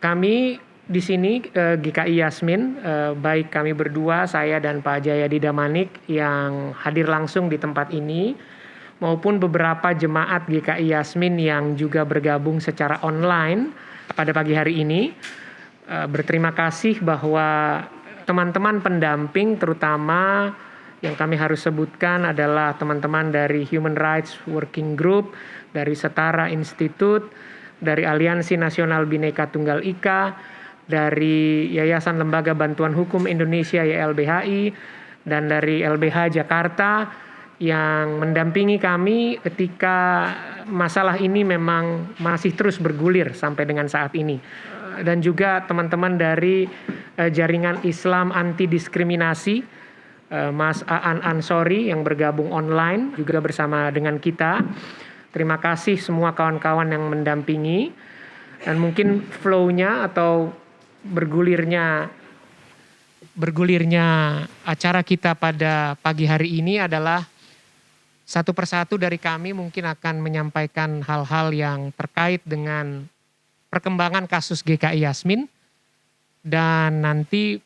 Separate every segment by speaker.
Speaker 1: Kami di sini GKI Yasmin, baik kami berdua, saya dan Pak Jayadi Damanik yang hadir langsung di tempat ini, maupun beberapa jemaat GKI Yasmin yang juga bergabung secara online pada pagi hari ini. Berterima kasih bahwa teman-teman pendamping, terutama yang kami harus sebutkan adalah teman-teman dari Human Rights Working Group, dari Setara Institute, dari Aliansi Nasional Bhinneka Tunggal Ika, dari Yayasan Lembaga Bantuan Hukum Indonesia YLBHI, dan dari LBH Jakarta yang mendampingi kami ketika masalah ini memang masih terus bergulir sampai dengan saat ini. Dan juga teman-teman dari Jaringan Islam Anti Diskriminasi, Mas Aan Ansori yang bergabung online juga bersama dengan kita. Terima kasih semua kawan-kawan yang mendampingi. Dan mungkin flow-nya atau bergulirnya acara kita pada pagi hari ini adalah satu persatu dari kami mungkin akan menyampaikan hal-hal yang terkait dengan perkembangan kasus GKI Yasmin. Dan nanti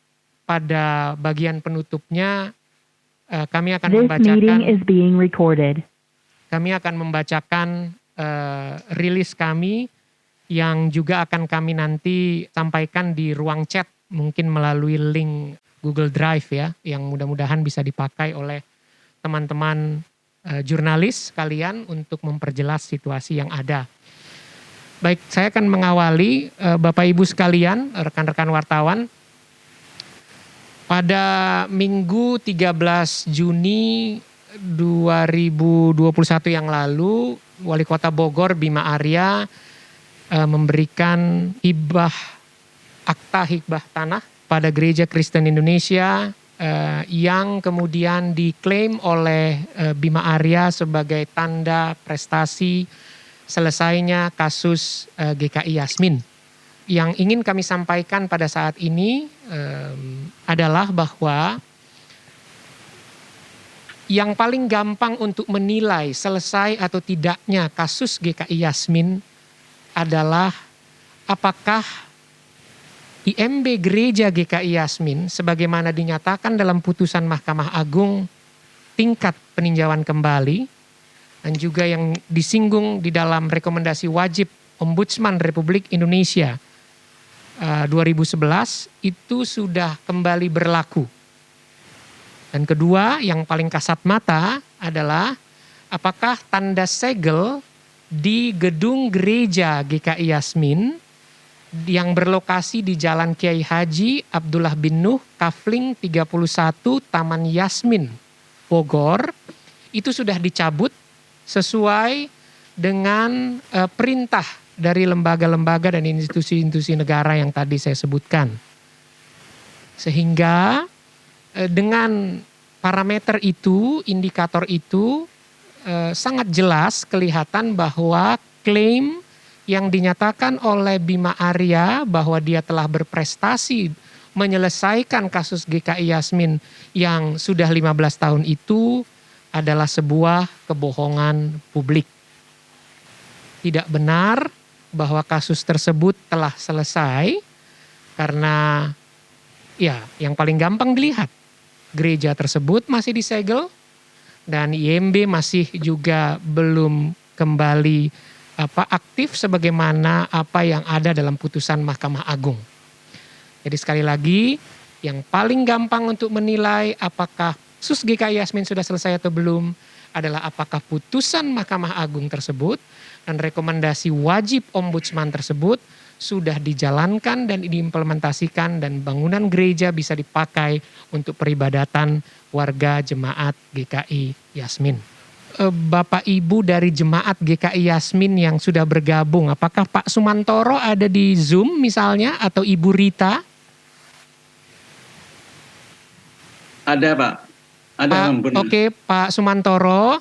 Speaker 1: pada bagian penutupnya kami akan membacakan rilis kami yang juga akan kami nanti sampaikan di ruang chat, mungkin melalui link Google Drive ya, yang mudah-mudahan bisa dipakai oleh teman-teman jurnalis kalian untuk memperjelas situasi yang ada. Baik, saya akan mengawali Bapak Ibu sekalian, rekan-rekan wartawan. Pada Minggu 13 Juni 2021 yang lalu, Wali Kota Bogor Bima Arya memberikan akta hibah tanah pada Gereja Kristen Indonesia yang kemudian diklaim oleh Bima Arya sebagai tanda prestasi selesainya kasus GKI Yasmin. Yang ingin kami sampaikan pada saat ini adalah bahwa yang paling gampang untuk menilai selesai atau tidaknya kasus GKI Yasmin adalah apakah IMB Gereja GKI Yasmin sebagaimana dinyatakan dalam putusan Mahkamah Agung tingkat peninjauan kembali dan juga yang disinggung di dalam rekomendasi wajib Ombudsman Republik Indonesia 2011 itu sudah kembali berlaku. Dan kedua yang paling kasat mata adalah apakah tanda segel di gedung gereja GKI Yasmin yang berlokasi di Jalan Kiai Haji Abdullah bin Nuh, Kafling 31, Taman Yasmin, Bogor, itu sudah dicabut sesuai dengan perintah dari lembaga-lembaga dan institusi-institusi negara yang tadi saya sebutkan. Sehingga dengan parameter itu, indikator itu sangat jelas kelihatan bahwa klaim yang dinyatakan oleh Bima Arya bahwa dia telah berprestasi menyelesaikan kasus GKI Yasmin yang sudah 15 tahun itu adalah sebuah kebohongan publik. Tidak benar bahwa kasus tersebut telah selesai karena ya yang paling gampang dilihat gereja tersebut masih disegel dan IMB masih juga belum kembali aktif sebagaimana apa yang ada dalam putusan Mahkamah Agung. Jadi sekali lagi yang paling gampang untuk menilai apakah kasus GKI Yasmin sudah selesai atau belum adalah apakah putusan Mahkamah Agung tersebut dan rekomendasi wajib Ombudsman tersebut sudah dijalankan dan diimplementasikan dan bangunan gereja bisa dipakai untuk peribadatan warga jemaat GKI Yasmin. Bapak Ibu dari jemaat GKI Yasmin yang sudah bergabung, apakah Pak Sumantoro ada di Zoom misalnya atau Ibu Rita?
Speaker 2: Ada Pak.
Speaker 1: Oke, Pak Sumantoro,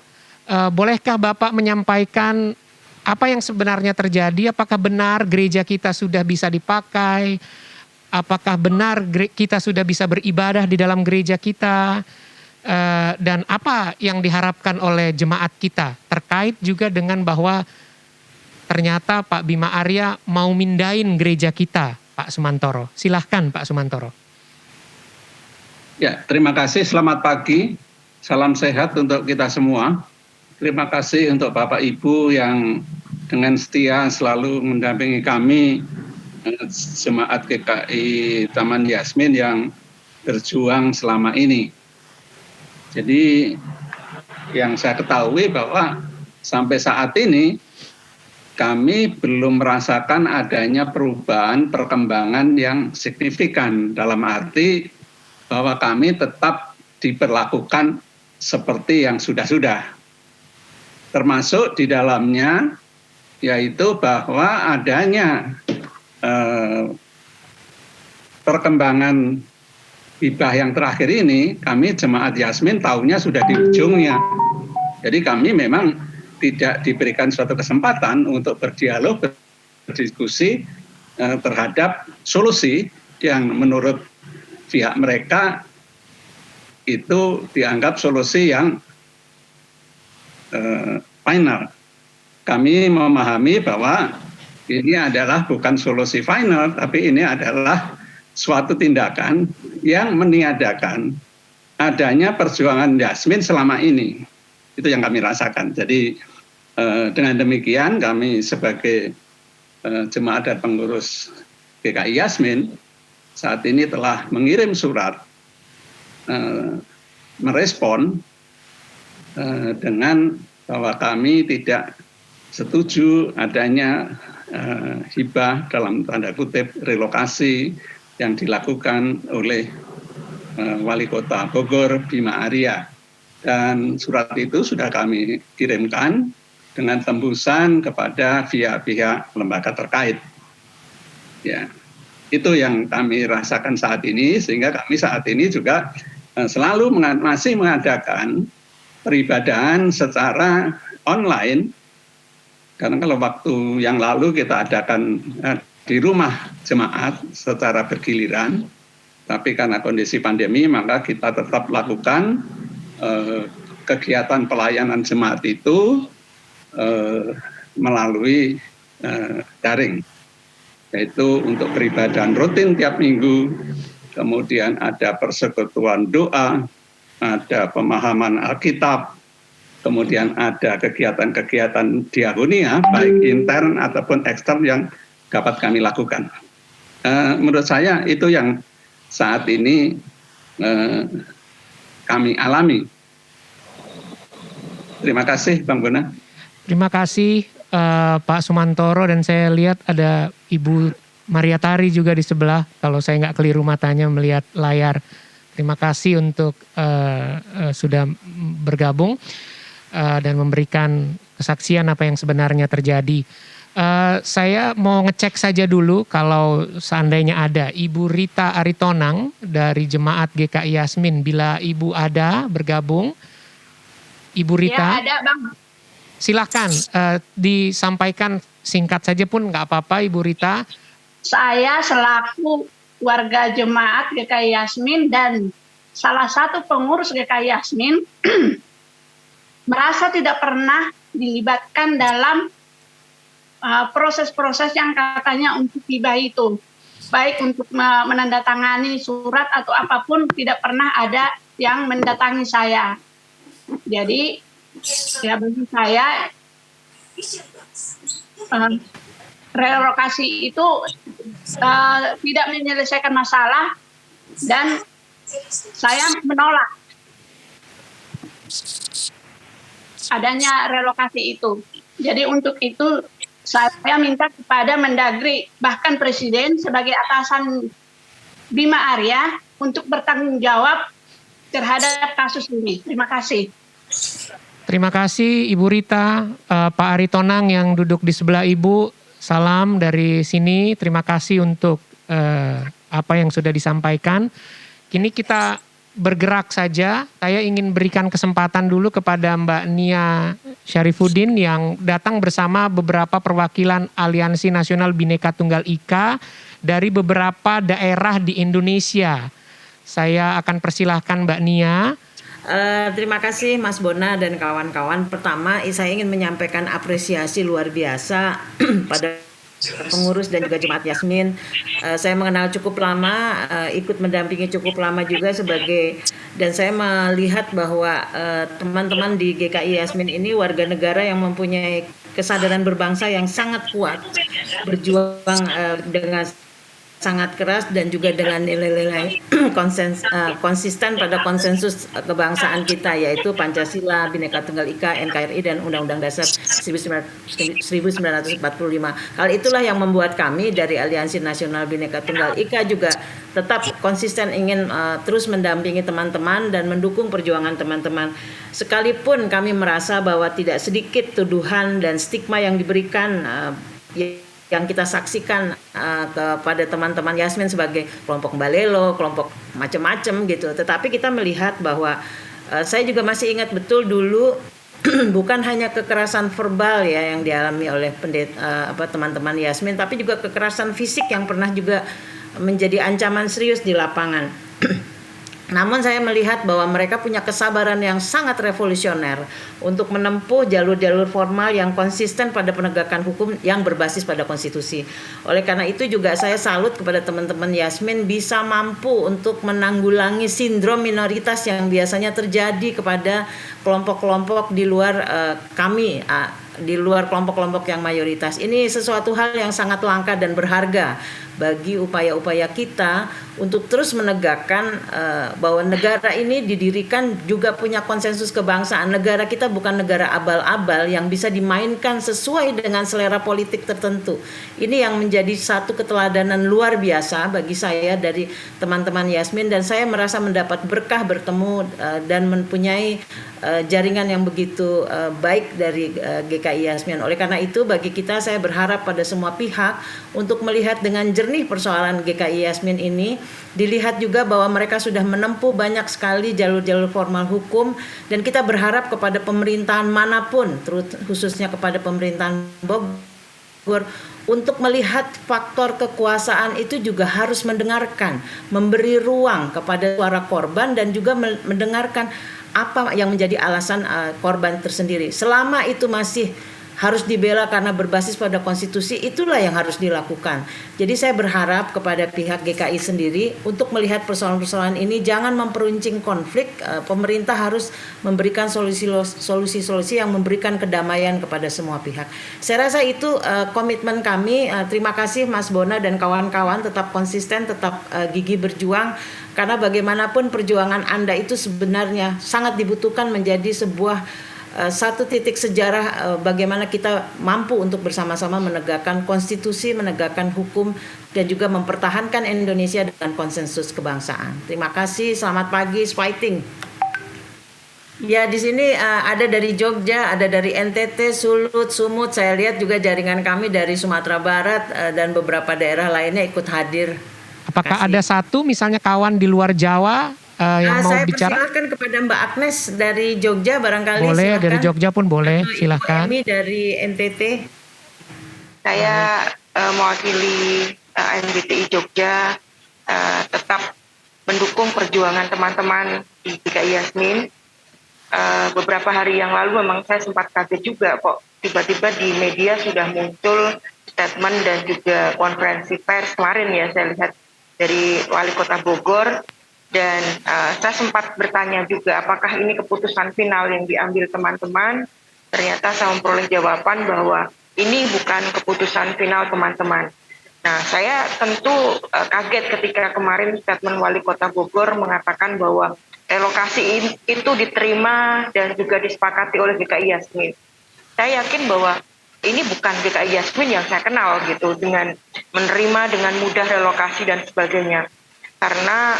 Speaker 1: bolehkah Bapak menyampaikan apa yang sebenarnya terjadi? Apakah benar gereja kita sudah bisa dipakai? Apakah benar kita sudah bisa beribadah di dalam gereja kita? Dan apa yang diharapkan oleh jemaat kita? Terkait juga dengan bahwa ternyata Pak Bima Arya mau mindahin gereja kita Pak Sumantoro. Silahkan Pak Sumantoro.
Speaker 2: Ya, terima kasih. Selamat pagi. Salam sehat untuk kita semua. Terima kasih untuk Bapak Ibu yang dengan setia selalu mendampingi kami, Jemaat GKI Taman Yasmin yang berjuang selama ini. Jadi yang saya ketahui bahwa sampai saat ini kami belum merasakan adanya perubahan perkembangan yang signifikan, dalam arti bahwa kami tetap diperlakukan seperti yang sudah-sudah. Termasuk di dalamnya yaitu bahwa adanya perkembangan hibah yang terakhir ini, kami Jemaat Yasmin tahunya sudah di ujungnya. Jadi kami memang tidak diberikan suatu kesempatan untuk berdialog, berdiskusi terhadap solusi yang menurut pihak mereka itu dianggap solusi yang final. Kami memahami bahwa ini adalah bukan solusi final, tapi ini adalah suatu tindakan yang meniadakan adanya perjuangan Yasmin selama ini. Itu yang kami rasakan. Jadi dengan demikian kami sebagai jemaat dan pengurus GKI Yasmin saat ini telah mengirim surat merespon dengan bahwa kami tidak setuju adanya hibah dalam tanda kutip relokasi yang dilakukan oleh Wali Kota Bogor Bima Arya, dan surat itu sudah kami kirimkan dengan tembusan kepada pihak-pihak lembaga terkait. Ya, itu yang kami rasakan saat ini, sehingga kami saat ini juga selalu masih mengadakan peribadahan secara online. Karena kalau waktu yang lalu kita adakan di rumah jemaat secara bergiliran, tapi karena kondisi pandemi maka kita tetap lakukan kegiatan pelayanan jemaat itu melalui daring, yaitu untuk peribadahan rutin tiap minggu, kemudian ada persekutuan doa, ada pemahaman Alkitab, kemudian ada kegiatan-kegiatan diakonia, baik intern ataupun ekstern yang dapat kami lakukan. Menurut saya itu yang saat ini kami alami. Terima kasih Bang Bona.
Speaker 1: Terima kasih Pak Sumantoro, dan saya lihat ada Ibu Mariatari juga di sebelah, kalau saya nggak keliru matanya melihat layar. Terima kasih untuk sudah bergabung dan memberikan kesaksian apa yang sebenarnya terjadi. Saya mau ngecek saja dulu kalau seandainya ada Ibu Rita Aritonang dari Jemaat GKI Yasmin. Bila Ibu ada bergabung, Ibu Rita.
Speaker 3: Ya, ada Bang.
Speaker 1: Silahkan disampaikan singkat saja pun nggak apa-apa Ibu Rita.
Speaker 3: Saya selaku warga Jemaat GKI Yasmin dan salah satu pengurus GKI Yasmin merasa tidak pernah dilibatkan dalam proses-proses yang katanya untuk hibah itu. Baik untuk menandatangani surat atau apapun, tidak pernah ada yang mendatangi saya. Jadi ya bagi saya relokasi itu tidak menyelesaikan masalah dan saya menolak adanya relokasi itu. Jadi untuk itu saya minta kepada Mendagri, bahkan Presiden sebagai atasan Bima Arya untuk bertanggung jawab terhadap kasus ini. Terima kasih.
Speaker 1: Terima kasih Ibu Rita. Pak Aritonang yang duduk di sebelah Ibu, salam dari sini. Terima kasih untuk apa yang sudah disampaikan. Kini kita bergerak saja. Saya ingin berikan kesempatan dulu kepada Mbak Nia Syarifuddin yang datang bersama beberapa perwakilan Aliansi Nasional Bhinneka Tunggal Ika dari beberapa daerah di Indonesia. Saya akan persilahkan Mbak Nia.
Speaker 4: Terima kasih Mas Bona dan kawan-kawan. Pertama, saya ingin menyampaikan apresiasi luar biasa pada pengurus dan juga Jemaat Yasmin. Saya mengenal cukup lama, ikut mendampingi cukup lama juga dan saya melihat bahwa teman-teman di GKI Yasmin ini warga negara yang mempunyai kesadaran berbangsa yang sangat kuat, berjuang dengan sangat keras dan juga dengan nilai-nilai konsisten pada konsensus kebangsaan kita, yaitu Pancasila, Bhinneka Tunggal Ika, NKRI, dan Undang-Undang Dasar 1945. Hal itulah yang membuat kami dari Aliansi Nasional Bhinneka Tunggal Ika juga tetap konsisten ingin terus mendampingi teman-teman dan mendukung perjuangan teman-teman. Sekalipun kami merasa bahwa tidak sedikit tuduhan dan stigma yang diberikan yang kita saksikan kepada teman-teman Yasmin sebagai kelompok balelo, kelompok macam-macam gitu. Tetapi kita melihat bahwa saya juga masih ingat betul dulu bukan hanya kekerasan verbal ya yang dialami oleh teman-teman Yasmin, tapi juga kekerasan fisik yang pernah juga menjadi ancaman serius di lapangan. Namun saya melihat bahwa mereka punya kesabaran yang sangat revolusioner untuk menempuh jalur-jalur formal yang konsisten pada penegakan hukum yang berbasis pada konstitusi. Oleh karena itu juga saya salut kepada teman-teman Yasmin bisa mampu untuk menanggulangi sindrom minoritas yang biasanya terjadi kepada kelompok-kelompok di luar kami, di luar kelompok-kelompok yang mayoritas. Ini sesuatu hal yang sangat langka dan berharga bagi upaya-upaya kita untuk terus menegakkan bahwa negara ini didirikan juga punya konsensus kebangsaan. Negara kita bukan negara abal-abal yang bisa dimainkan sesuai dengan selera politik tertentu. Ini yang menjadi satu keteladanan luar biasa bagi saya dari teman-teman Yasmin, dan saya merasa mendapat berkah bertemu dan mempunyai jaringan yang begitu baik dari GKI Yasmin. Oleh karena itu bagi kita, saya berharap pada semua pihak untuk melihat dengan jernih persoalan GKI Yasmin ini, dilihat juga bahwa mereka sudah menempuh banyak sekali jalur-jalur formal hukum, dan kita berharap kepada pemerintahan manapun, khususnya kepada pemerintahan Bogor, untuk melihat faktor kekuasaan itu juga harus mendengarkan, memberi ruang kepada suara korban, dan juga mendengarkan apa yang menjadi alasan korban tersendiri. Selama itu masih harus dibela karena berbasis pada konstitusi, itulah yang harus dilakukan. Jadi saya berharap kepada pihak GKI sendiri untuk melihat persoalan-persoalan ini jangan memperuncing konflik. Pemerintah harus memberikan solusi-solusi yang memberikan kedamaian kepada semua pihak. Saya rasa itu komitmen kami. Terima kasih Mas Bona dan kawan-kawan, tetap konsisten, tetap gigih berjuang, karena bagaimanapun perjuangan Anda itu sebenarnya sangat dibutuhkan menjadi sebuah satu titik sejarah bagaimana kita mampu untuk bersama-sama menegakkan konstitusi, menegakkan hukum, dan juga mempertahankan Indonesia dengan konsensus kebangsaan. Terima kasih, selamat pagi, fighting. Ya, di sini ada dari Jogja, ada dari NTT, Sulut, Sumut. Saya lihat juga jaringan kami dari Sumatera Barat dan beberapa daerah lainnya ikut hadir.
Speaker 1: Apakah ada satu misalnya kawan di luar Jawa yang mau
Speaker 4: saya
Speaker 1: bicara?
Speaker 4: Saya persilakan kepada Mbak Agnes dari Jogja barangkali.
Speaker 1: Boleh,
Speaker 4: silakan.
Speaker 1: dari Jogja pun boleh, silahkan.
Speaker 4: Kami dari NTT.
Speaker 5: Saya mewakili NBTI Jogja tetap mendukung perjuangan teman-teman di GKI Yasmin. Beberapa hari yang lalu memang saya sempat kaget juga kok tiba-tiba di media sudah muncul statement dan juga konferensi pers kemarin ya, saya lihat dari Wali Kota Bogor. Dan saya sempat bertanya juga apakah ini keputusan final yang diambil teman-teman. Ternyata saya memperoleh jawaban bahwa ini bukan keputusan final teman-teman. Nah, saya tentu kaget ketika kemarin statement Wali Kota Bogor mengatakan bahwa relokasi itu diterima dan juga disepakati oleh GKI Yasmin. Saya yakin bahwa ini bukan GKI Yasmin yang saya kenal gitu, dengan menerima dengan mudah relokasi dan sebagainya. Karena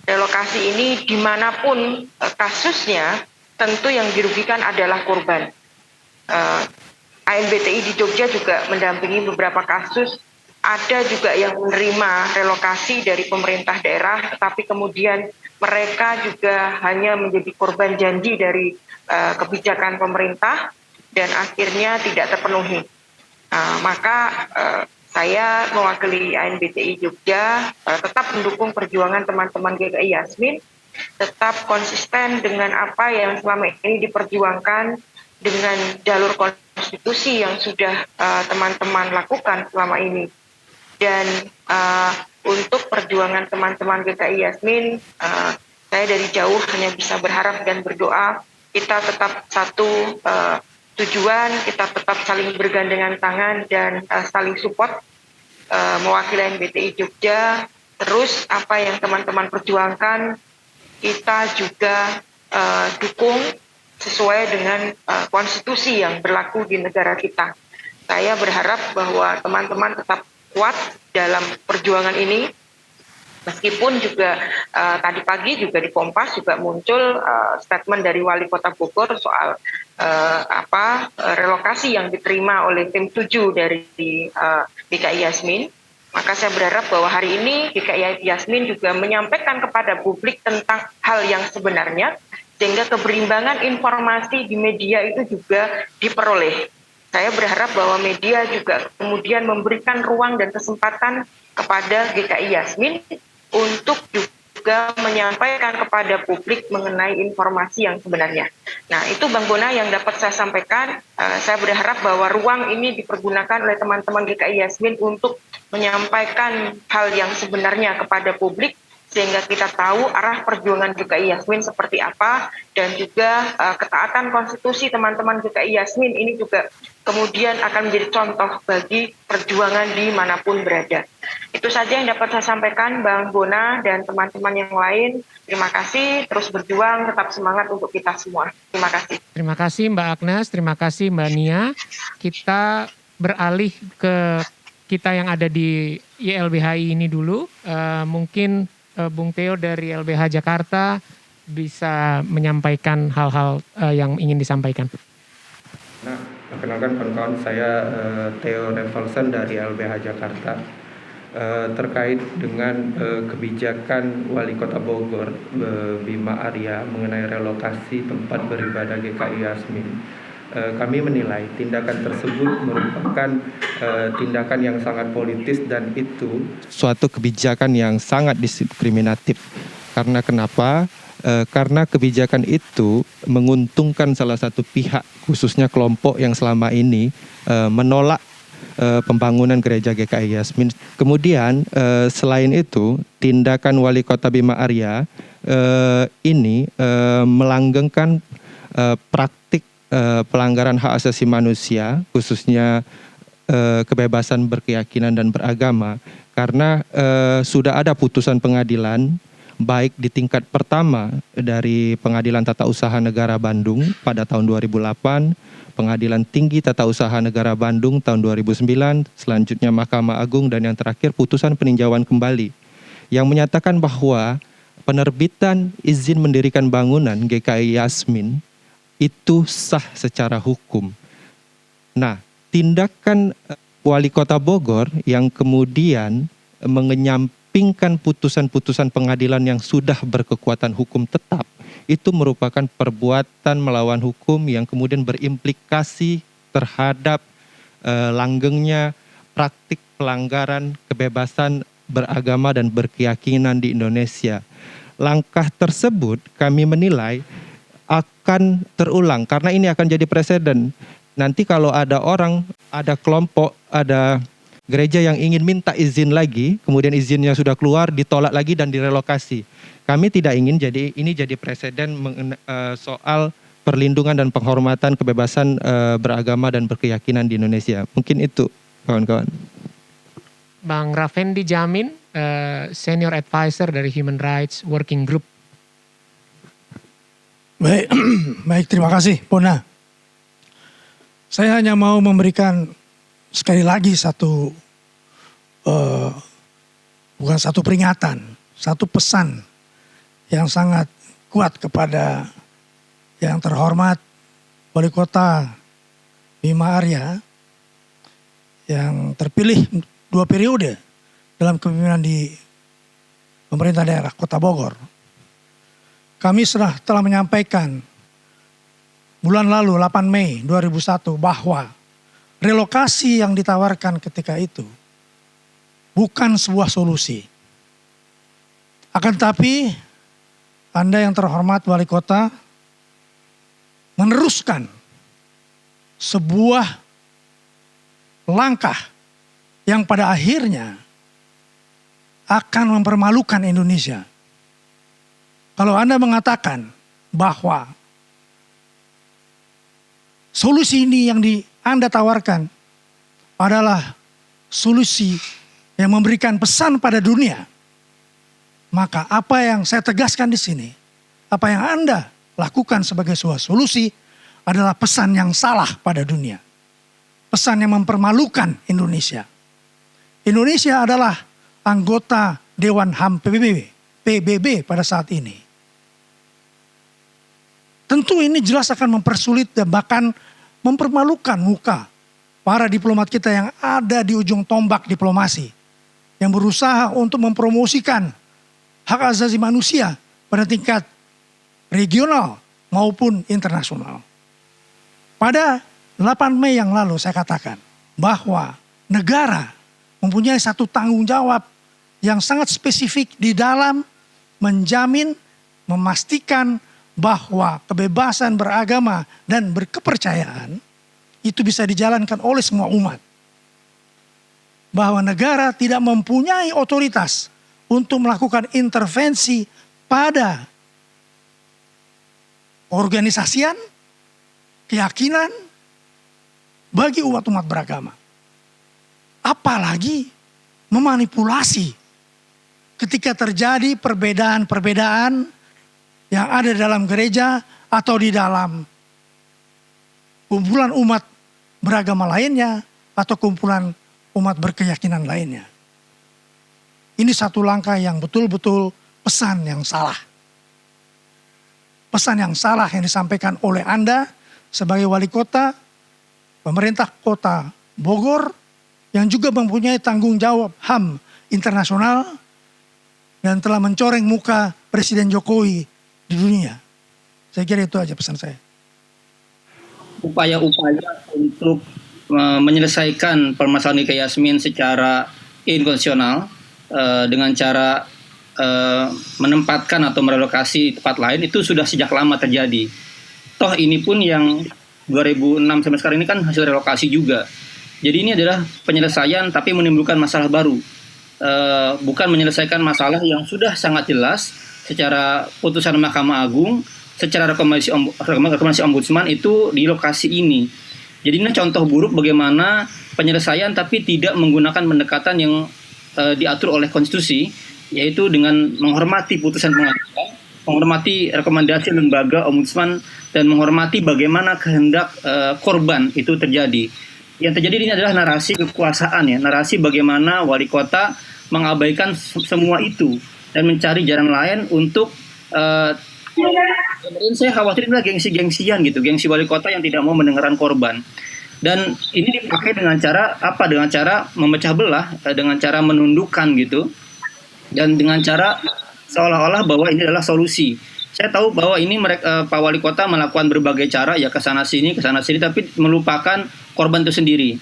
Speaker 5: relokasi ini dimanapun kasusnya, tentu yang dirugikan adalah korban. ANBTI di Jogja juga mendampingi beberapa kasus, ada juga yang menerima relokasi dari pemerintah daerah, tetapi kemudian mereka juga hanya menjadi korban janji dari kebijakan pemerintah dan akhirnya tidak terpenuhi. Maka saya mewakili ANBTI Jogja tetap mendukung perjuangan teman-teman GKI Yasmin, tetap konsisten dengan apa yang selama ini diperjuangkan dengan jalur konstitusi konstitusi yang sudah teman-teman lakukan selama ini. Dan untuk perjuangan teman-teman GKI Yasmin, saya dari jauh hanya bisa berharap dan berdoa kita tetap satu tujuan, kita tetap saling bergandengan tangan dan saling support mewakili NBTI Jogja. Terus apa yang teman-teman perjuangkan kita juga dukung sesuai dengan konstitusi yang berlaku di negara kita. Saya berharap bahwa teman-teman tetap kuat dalam perjuangan ini. Meskipun juga tadi pagi juga di Kompas juga muncul statement dari Wali Kota Bogor soal relokasi yang diterima oleh tim 7 dari GKI Yasmin. Maka saya berharap bahwa hari ini GKI Yasmin juga menyampaikan kepada publik tentang hal yang sebenarnya, sehingga keberimbangan informasi di media itu juga diperoleh. Saya berharap bahwa media juga kemudian memberikan ruang dan kesempatan kepada GKI Yasmin untuk juga menyampaikan kepada publik mengenai informasi yang sebenarnya. Nah, itu Bang Bona yang dapat saya sampaikan. Saya berharap bahwa ruang ini dipergunakan oleh teman-teman GKI Yasmin untuk menyampaikan hal yang sebenarnya kepada publik, sehingga kita tahu arah perjuangan GKI Yasmin seperti apa, dan juga ketaatan konstitusi teman-teman GKI Yasmin ini juga kemudian akan menjadi contoh bagi perjuangan dimanapun berada. Itu saja yang dapat saya sampaikan, Bang Bona dan teman-teman yang lain. Terima kasih, terus berjuang, tetap semangat untuk kita semua. Terima kasih.
Speaker 1: Terima kasih Mbak Agnes, terima kasih Mbak Nia. Kita beralih ke kita yang ada di YLBHI ini dulu. Mungkin Bung Theo dari LBH Jakarta bisa menyampaikan hal-hal yang ingin disampaikan.
Speaker 6: Nah, perkenalkan kawan-kawan, saya Theo Revelson dari LBH Jakarta. Terkait dengan kebijakan Wali Kota Bogor Bima Arya mengenai relokasi tempat beribadah GKI Yasmin, kami menilai tindakan tersebut merupakan tindakan yang sangat politis dan itu suatu kebijakan yang sangat diskriminatif. Karena kenapa? Karena kebijakan itu menguntungkan salah satu pihak, khususnya kelompok yang selama ini menolak pembangunan gereja GKI Yasmin. Kemudian selain itu, tindakan Wali Kota Bima Arya ini melanggengkan praktik pelanggaran hak asasi manusia, khususnya kebebasan berkeyakinan dan beragama, karena sudah ada putusan pengadilan baik di tingkat pertama dari Pengadilan Tata Usaha Negara Bandung pada tahun 2008, Pengadilan Tinggi Tata Usaha Negara Bandung tahun 2009, selanjutnya Mahkamah Agung, dan yang terakhir putusan peninjauan kembali yang menyatakan bahwa penerbitan izin mendirikan bangunan GKI Yasmin itu sah secara hukum. Nah, tindakan Wali Kota Bogor yang kemudian mengenyampingkan putusan-putusan pengadilan yang sudah berkekuatan hukum tetap, itu merupakan perbuatan melawan hukum yang kemudian berimplikasi terhadap langgengnya praktik pelanggaran kebebasan beragama dan berkeyakinan di Indonesia. Langkah tersebut kami menilai akan terulang karena ini akan jadi presiden. Nanti kalau ada orang, ada kelompok, ada gereja yang ingin minta izin lagi, kemudian izinnya sudah keluar, ditolak lagi dan direlokasi. Kami tidak ingin ini jadi presiden soal perlindungan dan penghormatan kebebasan beragama dan berkeyakinan di Indonesia. Mungkin itu, kawan-kawan.
Speaker 1: Bang Rafendi Jamin, Senior Advisor dari Human Rights Working Group.
Speaker 7: Baik, terima kasih, Bona. Saya hanya mau memberikan sekali lagi bukan satu peringatan, satu pesan yang sangat kuat kepada yang terhormat Wali Kota Bima Arya yang terpilih 2 periode dalam kepemimpinan di pemerintah daerah Kota Bogor. Kami telah menyampaikan bulan lalu 8 Mei 2001 bahwa relokasi yang ditawarkan ketika itu bukan sebuah solusi. Akan tetapi Anda yang terhormat Wali Kota meneruskan sebuah langkah yang pada akhirnya akan mempermalukan Indonesia. Kalau Anda mengatakan bahwa solusi ini yang Anda tawarkan adalah solusi yang memberikan pesan pada dunia, maka apa yang saya tegaskan di sini, apa yang Anda lakukan sebagai sebuah solusi adalah pesan yang salah pada dunia. Pesan yang mempermalukan Indonesia. Indonesia adalah anggota Dewan HAM PBB pada saat ini. Tentu ini jelas akan mempersulit dan bahkan mempermalukan muka para diplomat kita yang ada di ujung tombak diplomasi, yang berusaha untuk mempromosikan hak asasi manusia pada tingkat regional maupun internasional. Pada 8 Mei yang lalu saya katakan bahwa negara mempunyai satu tanggung jawab yang sangat spesifik di dalam menjamin, memastikan bahwa kebebasan beragama dan berkepercayaan itu bisa dijalankan oleh semua umat. Bahwa negara tidak mempunyai otoritas untuk melakukan intervensi pada organisasian, keyakinan bagi umat-umat beragama. Apalagi memanipulasi ketika terjadi perbedaan-perbedaan yang ada dalam gereja atau di dalam kumpulan umat beragama lainnya atau kumpulan umat berkeyakinan lainnya. Ini satu langkah yang betul-betul pesan yang salah. Pesan yang salah yang disampaikan oleh Anda sebagai wali kota, pemerintah kota Bogor, yang juga mempunyai tanggung jawab HAM internasional dan telah mencoreng muka Presiden Jokowi di dunia. Saya kira itu aja pesan saya.
Speaker 8: Upaya-upaya untuk menyelesaikan permasalahan Ika Yasmin secara inkonstitusional dengan cara menempatkan atau merelokasi tempat lain itu sudah sejak lama terjadi. Toh ini pun yang 2006 sampai sekarang ini kan hasil relokasi juga. Jadi ini adalah penyelesaian tapi menimbulkan masalah baru. Bukan menyelesaikan masalah yang sudah sangat jelas secara putusan Mahkamah Agung, secara rekomendasi Ombudsman itu di lokasi ini. Jadi ini contoh buruk bagaimana penyelesaian tapi tidak menggunakan pendekatan yang diatur oleh konstitusi, yaitu dengan menghormati putusan pengadilan, menghormati rekomendasi lembaga Ombudsman, dan menghormati bagaimana kehendak korban itu terjadi. Yang terjadi ini adalah narasi kekuasaan, ya, narasi bagaimana wali kota mengabaikan semua itu dan mencari jalan lain untuk saya khawatir inilah gengsi-gengsian gitu, gengsi wali kota yang tidak mau mendengarkan korban. Dan ini dipakai dengan cara apa? Dengan cara memecah belah, dengan cara menundukkan gitu, dan dengan cara seolah-olah bahwa ini adalah solusi. Saya tahu bahwa ini mereka Pak Wali Kota melakukan berbagai cara ya kesana sini, tapi melupakan korban itu sendiri.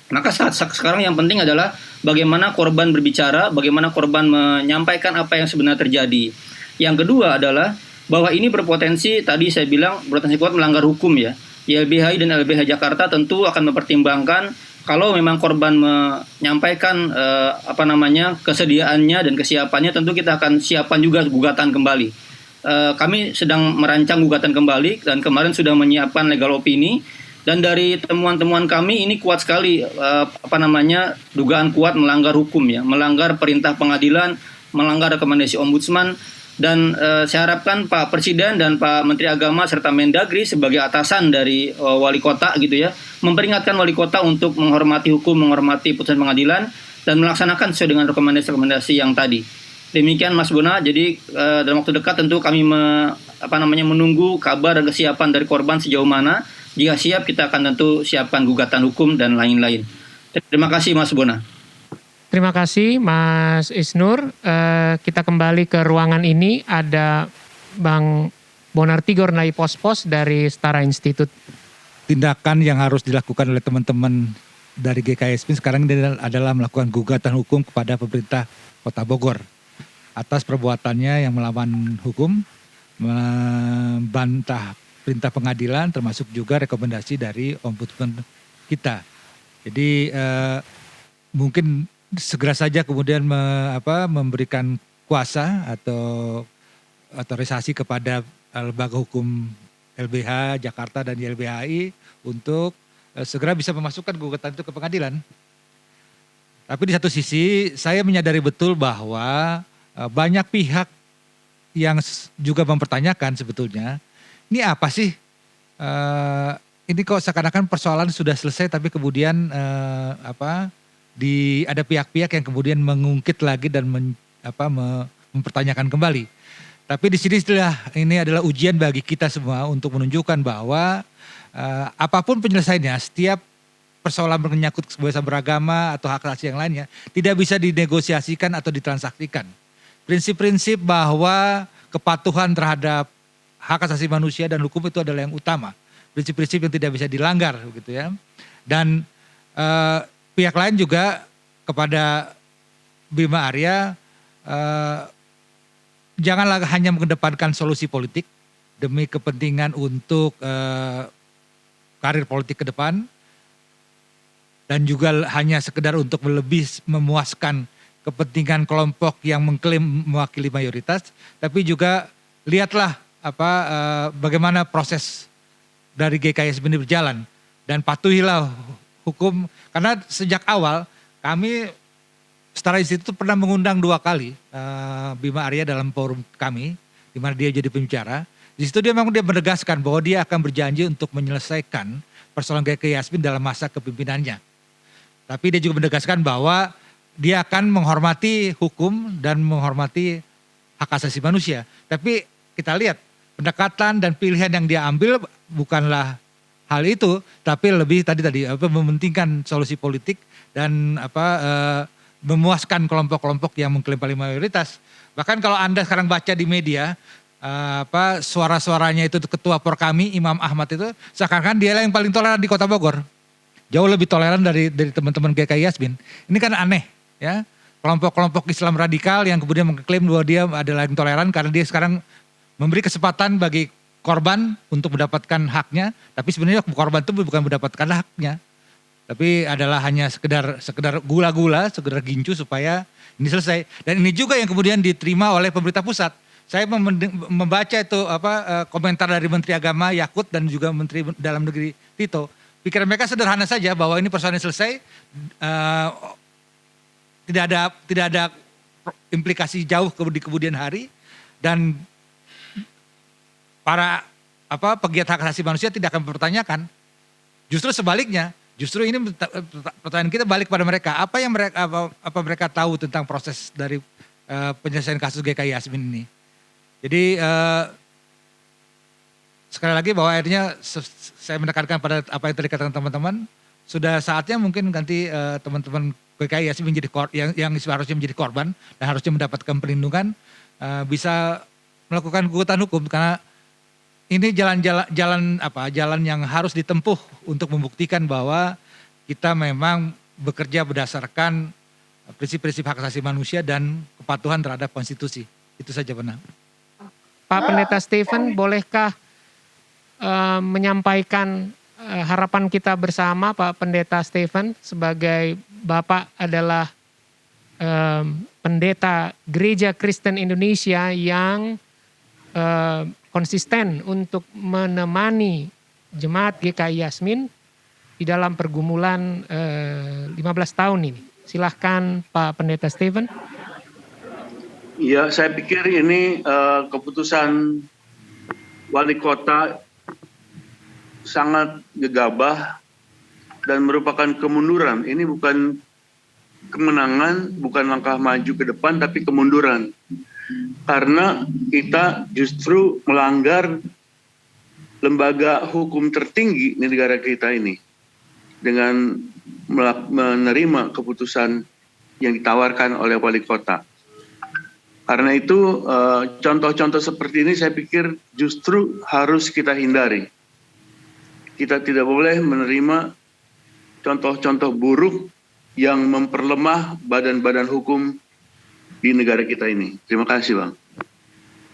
Speaker 8: Maka sekarang yang penting adalah bagaimana korban berbicara, bagaimana korban menyampaikan apa yang sebenarnya terjadi. Yang kedua adalah bahwa ini berpotensi, tadi saya bilang berpotensi kuat melanggar hukum ya. YLBHI dan LBH Jakarta tentu akan mempertimbangkan kalau memang korban menyampaikan kesediaannya dan kesiapannya, tentu kita akan siapkan juga gugatan kembali. Kami sedang merancang gugatan kembali dan kemarin sudah menyiapkan legal opini, dan dari temuan-temuan kami ini kuat sekali dugaan kuat melanggar hukum ya, melanggar perintah pengadilan, melanggar rekomendasi Ombudsman. Dan saya harapkan Pak Presiden dan Pak Menteri Agama serta Mendagri sebagai atasan dari wali kota gitu ya, memperingatkan wali kota untuk menghormati hukum, menghormati putusan pengadilan, dan melaksanakan sesuai dengan rekomendasi-rekomendasi yang tadi. Demikian Mas Bona. Jadi dalam waktu dekat tentu kami menunggu kabar dan kesiapan dari korban sejauh mana. Jika siap, kita akan tentu siapkan gugatan hukum dan lain-lain. Terima kasih Mas Bona.
Speaker 1: Terima kasih Mas Isnur. Kita kembali ke ruangan ini, ada Bang Bonar Tigor Nai Pos-Pos dari Setara Institute.
Speaker 9: Tindakan yang harus dilakukan oleh teman-teman dari GKSP sekarang adalah melakukan gugatan hukum kepada pemerintah Kota Bogor atas perbuatannya yang melawan hukum, membantah perintah pengadilan, termasuk juga rekomendasi dari Ombudsman kita. Jadi mungkin segera saja kemudian memberikan kuasa atau otorisasi kepada lembaga hukum LBH Jakarta dan YLBHI untuk segera bisa memasukkan gugatan itu ke pengadilan. Tapi di satu sisi saya menyadari betul bahwa banyak pihak yang juga mempertanyakan sebetulnya, ini apa sih? Ini kok seakan-akan persoalan sudah selesai tapi kemudian ada pihak-pihak yang kemudian mengungkit lagi dan mempertanyakan kembali. Tapi di sini ini adalah ujian bagi kita semua untuk menunjukkan bahwa apapun penyelesaiannya, setiap persoalan menyangkut kebebasan beragama atau hak asasi yang lainnya tidak bisa dinegosiasikan atau ditransaksikan. Prinsip-prinsip bahwa kepatuhan terhadap hak asasi manusia dan hukum itu adalah yang utama. Prinsip-prinsip yang tidak bisa dilanggar, gitu ya. Dan pihak lain juga kepada Bima Arya, janganlah hanya mengedepankan solusi politik demi kepentingan untuk karir politik ke depan, dan juga hanya sekedar untuk lebih memuaskan kepentingan kelompok yang mengklaim mewakili mayoritas, tapi juga lihatlah bagaimana proses dari GKISB ini berjalan dan patuhilah hukum, karena sejak awal kami Setara Institut pernah mengundang 2 kali Bima Arya dalam forum kami, di mana dia jadi pembicara. Di situ dia memang menegaskan bahwa dia akan berjanji untuk menyelesaikan persoalan GKISB dalam masa kepemimpinannya. Tapi dia juga menegaskan bahwa dia akan menghormati hukum dan menghormati hak asasi manusia. Tapi kita lihat pendekatan dan pilihan yang dia ambil bukanlah hal itu, tapi lebih tadi mementingkan solusi politik dan memuaskan kelompok-kelompok yang mengklaim paling mayoritas. Bahkan kalau Anda sekarang baca di media, suara-suaranya itu ketua POR kami, Imam Ahmad itu, seakan-akan dia yang paling toleran di Kota Bogor. Jauh lebih toleran dari teman-teman GKISB. Ini kan aneh, ya. Kelompok-kelompok Islam radikal yang kemudian mengklaim bahwa dia adalah yang toleran karena dia sekarang memberi kesempatan bagi korban untuk mendapatkan haknya, tapi sebenarnya korban itu bukan mendapatkan haknya, tapi adalah hanya sekedar gula-gula, sekedar gincu supaya ini selesai. Dan ini juga yang kemudian diterima oleh pemerintah pusat. Saya membaca itu komentar dari Menteri Agama Yakut dan juga Menteri Dalam Negeri Tito. Pikiran mereka sederhana saja bahwa ini persoalan selesai, tidak ada implikasi jauh di kemudian hari, dan para pegiat hak asasi manusia tidak akan mempertanyakan. Justru sebaliknya, justru ini pertanyaan kita balik pada mereka. Apa yang mereka tahu tentang proses dari penyelesaian kasus GKISB ini? Jadi sekali lagi bahwa akhirnya saya menekankan pada apa yang tadi katakan teman-teman, sudah saatnya mungkin nanti teman-teman GKISB yang harusnya menjadi korban dan harusnya mendapatkan perlindungan bisa melakukan gugatan hukum, karena ini jalan yang harus ditempuh untuk membuktikan bahwa kita memang bekerja berdasarkan prinsip-prinsip hak asasi manusia dan kepatuhan terhadap konstitusi. Itu saja, benar.
Speaker 1: Pak Pendeta Stephen, bolehkah menyampaikan harapan kita bersama, Pak Pendeta Stephen, sebagai Bapak adalah pendeta Gereja Kristen Indonesia yang konsisten untuk menemani jemaat GKISB di dalam pergumulan 15 tahun ini. Silahkan Pak Pendeta Stephen.
Speaker 10: Ya, saya pikir ini keputusan wali kota sangat gegabah dan merupakan kemunduran. Ini bukan kemenangan, bukan langkah maju ke depan, tapi kemunduran. Karena kita justru melanggar lembaga hukum tertinggi di negara kita ini dengan menerima keputusan yang ditawarkan oleh wali kota. Karena itu contoh-contoh seperti ini saya pikir justru harus kita hindari. Kita tidak boleh menerima contoh-contoh buruk yang memperlemah badan-badan hukum di negara kita ini. Terima kasih, Bang.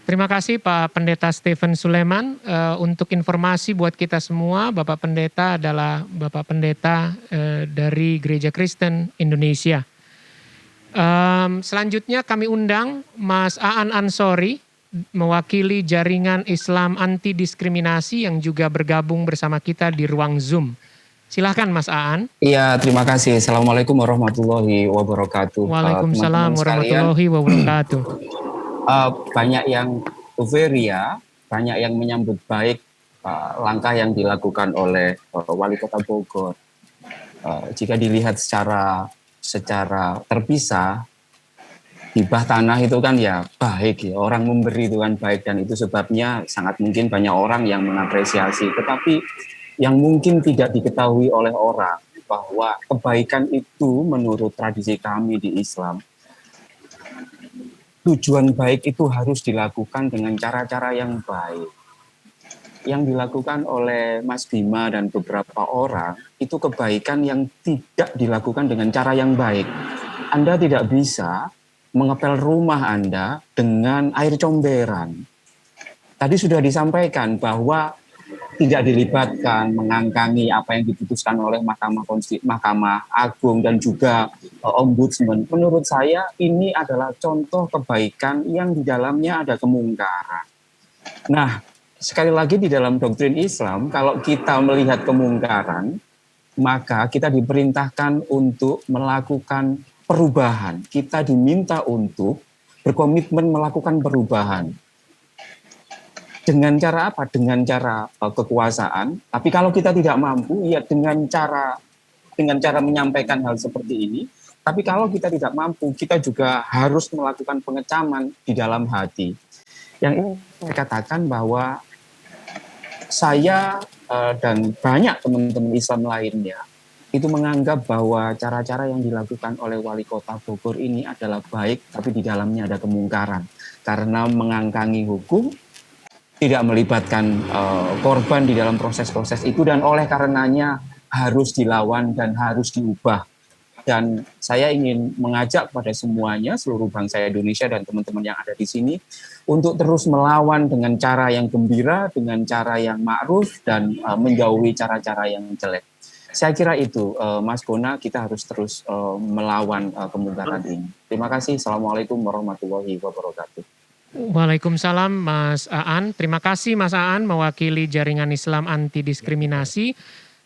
Speaker 1: Terima kasih Pak Pendeta Stephen Suleman. Untuk informasi buat kita semua, Bapak Pendeta adalah Bapak Pendeta dari Gereja Kristen Indonesia. Selanjutnya kami undang Mas Aan Ansori, mewakili Jaringan Islam Anti Diskriminasi yang juga bergabung bersama kita di ruang Zoom. Silahkan Mas Aan.
Speaker 11: Iya, terima kasih. Assalamualaikum warahmatullahi wabarakatuh.
Speaker 1: Waalaikumsalam warahmatullahi wabarakatuh.
Speaker 11: Banyak yang euforia, banyak yang menyambut baik langkah yang dilakukan oleh Wali Kota Bogor. Jika dilihat secara terpisah, hibah tanah itu kan ya baik ya, orang memberi itu kan baik, dan itu sebabnya sangat mungkin banyak orang yang mengapresiasi. Tetapi yang mungkin tidak diketahui oleh orang bahwa kebaikan itu menurut tradisi kami di Islam, tujuan baik itu harus dilakukan dengan cara-cara yang baik. Yang dilakukan oleh Mas Bima dan beberapa orang, itu kebaikan yang tidak dilakukan dengan cara yang baik. Anda tidak bisa mengepel rumah Anda dengan air comberan. Tadi sudah disampaikan bahwa tidak dilibatkan, mengangkangi apa yang diputuskan oleh Mahkamah Agung dan juga Ombudsman. Menurut saya ini adalah contoh kebaikan yang di dalamnya ada kemungkaran. Nah, sekali lagi di dalam doktrin Islam, kalau kita melihat kemungkaran, maka kita diperintahkan untuk melakukan perubahan. Kita diminta untuk berkomitmen melakukan perubahan. Dengan cara apa? Dengan cara kekuasaan. Tapi kalau kita tidak mampu, ya dengan cara menyampaikan hal seperti ini. Tapi kalau kita tidak mampu, kita juga harus melakukan pengecaman di dalam hati. Yang ini saya katakan bahwa saya dan banyak teman-teman Islam lainnya itu menganggap bahwa cara-cara yang dilakukan oleh Wali Kota Bogor ini adalah baik, tapi di dalamnya ada kemungkaran. Karena mengangkangi hukum, tidak melibatkan korban di dalam proses-proses itu, dan oleh karenanya harus dilawan dan harus diubah. Dan saya ingin mengajak pada semuanya, seluruh bangsa Indonesia dan teman-teman yang ada di sini, untuk terus melawan dengan cara yang gembira, dengan cara yang ma'ruf, dan menjauhi cara-cara yang jelek. Saya kira itu, Mas Bona, kita harus terus melawan kemungkaran ini. Terima kasih. Assalamualaikum warahmatullahi wabarakatuh.
Speaker 1: Waalaikumsalam Mas Aan. Terima kasih Mas Aan mewakili Jaringan Islam Anti Diskriminasi.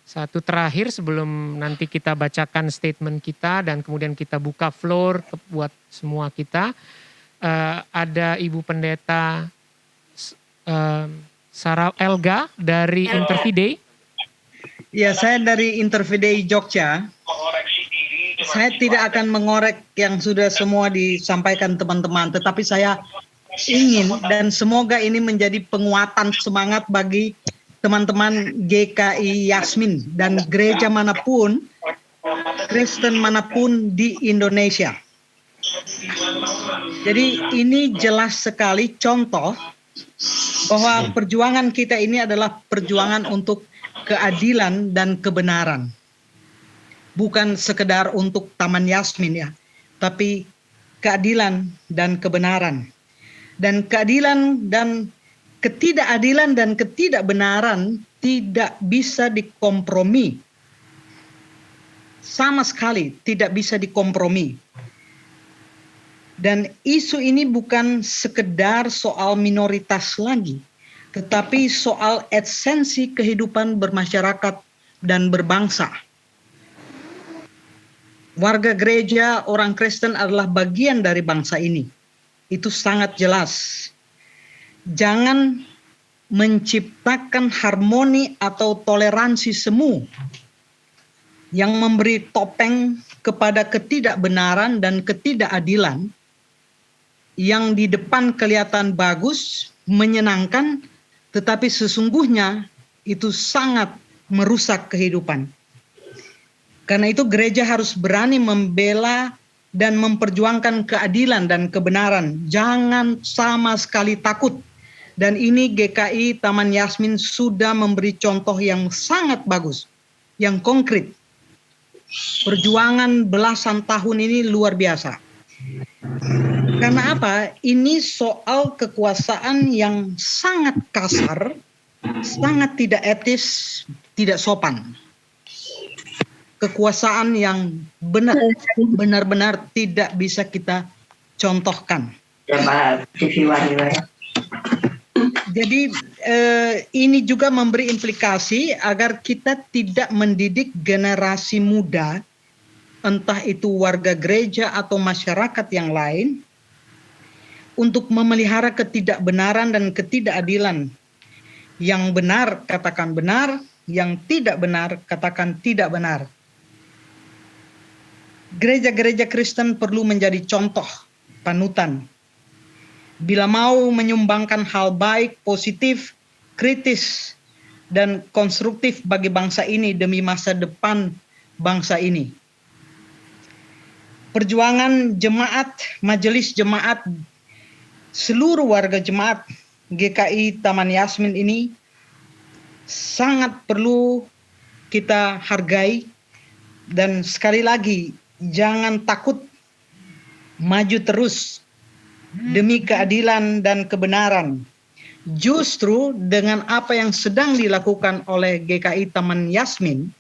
Speaker 1: Satu terakhir sebelum nanti kita bacakan statement kita dan kemudian kita buka floor buat semua kita. Ada Ibu Pendeta Sarah Elga dari Interfidei.
Speaker 12: Ya, saya dari Interfidei Jogja. Saya tidak akan mengorek yang sudah semua disampaikan teman-teman, tetapi saya ingin dan semoga ini menjadi penguatan semangat bagi teman-teman GKI Yasmin dan gereja manapun, Kristen manapun di Indonesia. Jadi ini jelas sekali contoh bahwa perjuangan kita ini adalah perjuangan untuk keadilan dan kebenaran. Bukan sekedar untuk Taman Yasmin ya, tapi keadilan dan kebenaran. Dan keadilan dan ketidakadilan dan ketidakbenaran tidak bisa dikompromi. Sama sekali tidak bisa dikompromi. Dan isu ini bukan sekedar soal minoritas lagi, tetapi soal esensi kehidupan bermasyarakat dan berbangsa. Warga gereja, orang Kristen adalah bagian dari bangsa ini. Itu sangat jelas. Jangan menciptakan harmoni atau toleransi semu yang memberi topeng kepada ketidakbenaran dan ketidakadilan yang di depan kelihatan bagus, menyenangkan, tetapi sesungguhnya itu sangat merusak kehidupan. Karena itu gereja harus berani membela dan memperjuangkan keadilan dan kebenaran. Jangan sama sekali takut. Dan ini GKI Taman Yasmin sudah memberi contoh yang sangat bagus, yang konkret. Perjuangan belasan tahun ini luar biasa. Karena apa? Ini soal kekuasaan yang sangat kasar, sangat tidak etis, tidak sopan. Kekuasaan yang benar-benar tidak bisa kita contohkan. Jadi ini juga memberi implikasi agar kita tidak mendidik generasi muda, entah itu warga gereja atau masyarakat yang lain, untuk memelihara ketidakbenaran dan ketidakadilan. Yang benar katakan benar, yang tidak benar katakan tidak benar. Gereja-gereja Kristen perlu menjadi contoh, panutan. Bila mau menyumbangkan hal baik, positif, kritis, dan konstruktif bagi bangsa ini demi masa depan bangsa ini. Perjuangan jemaat, majelis jemaat, seluruh warga jemaat GKI Taman Yasmin ini sangat perlu kita hargai, dan sekali lagi jangan takut maju terus demi keadilan dan kebenaran. Justru dengan apa yang sedang dilakukan oleh GKI Taman Yasmin,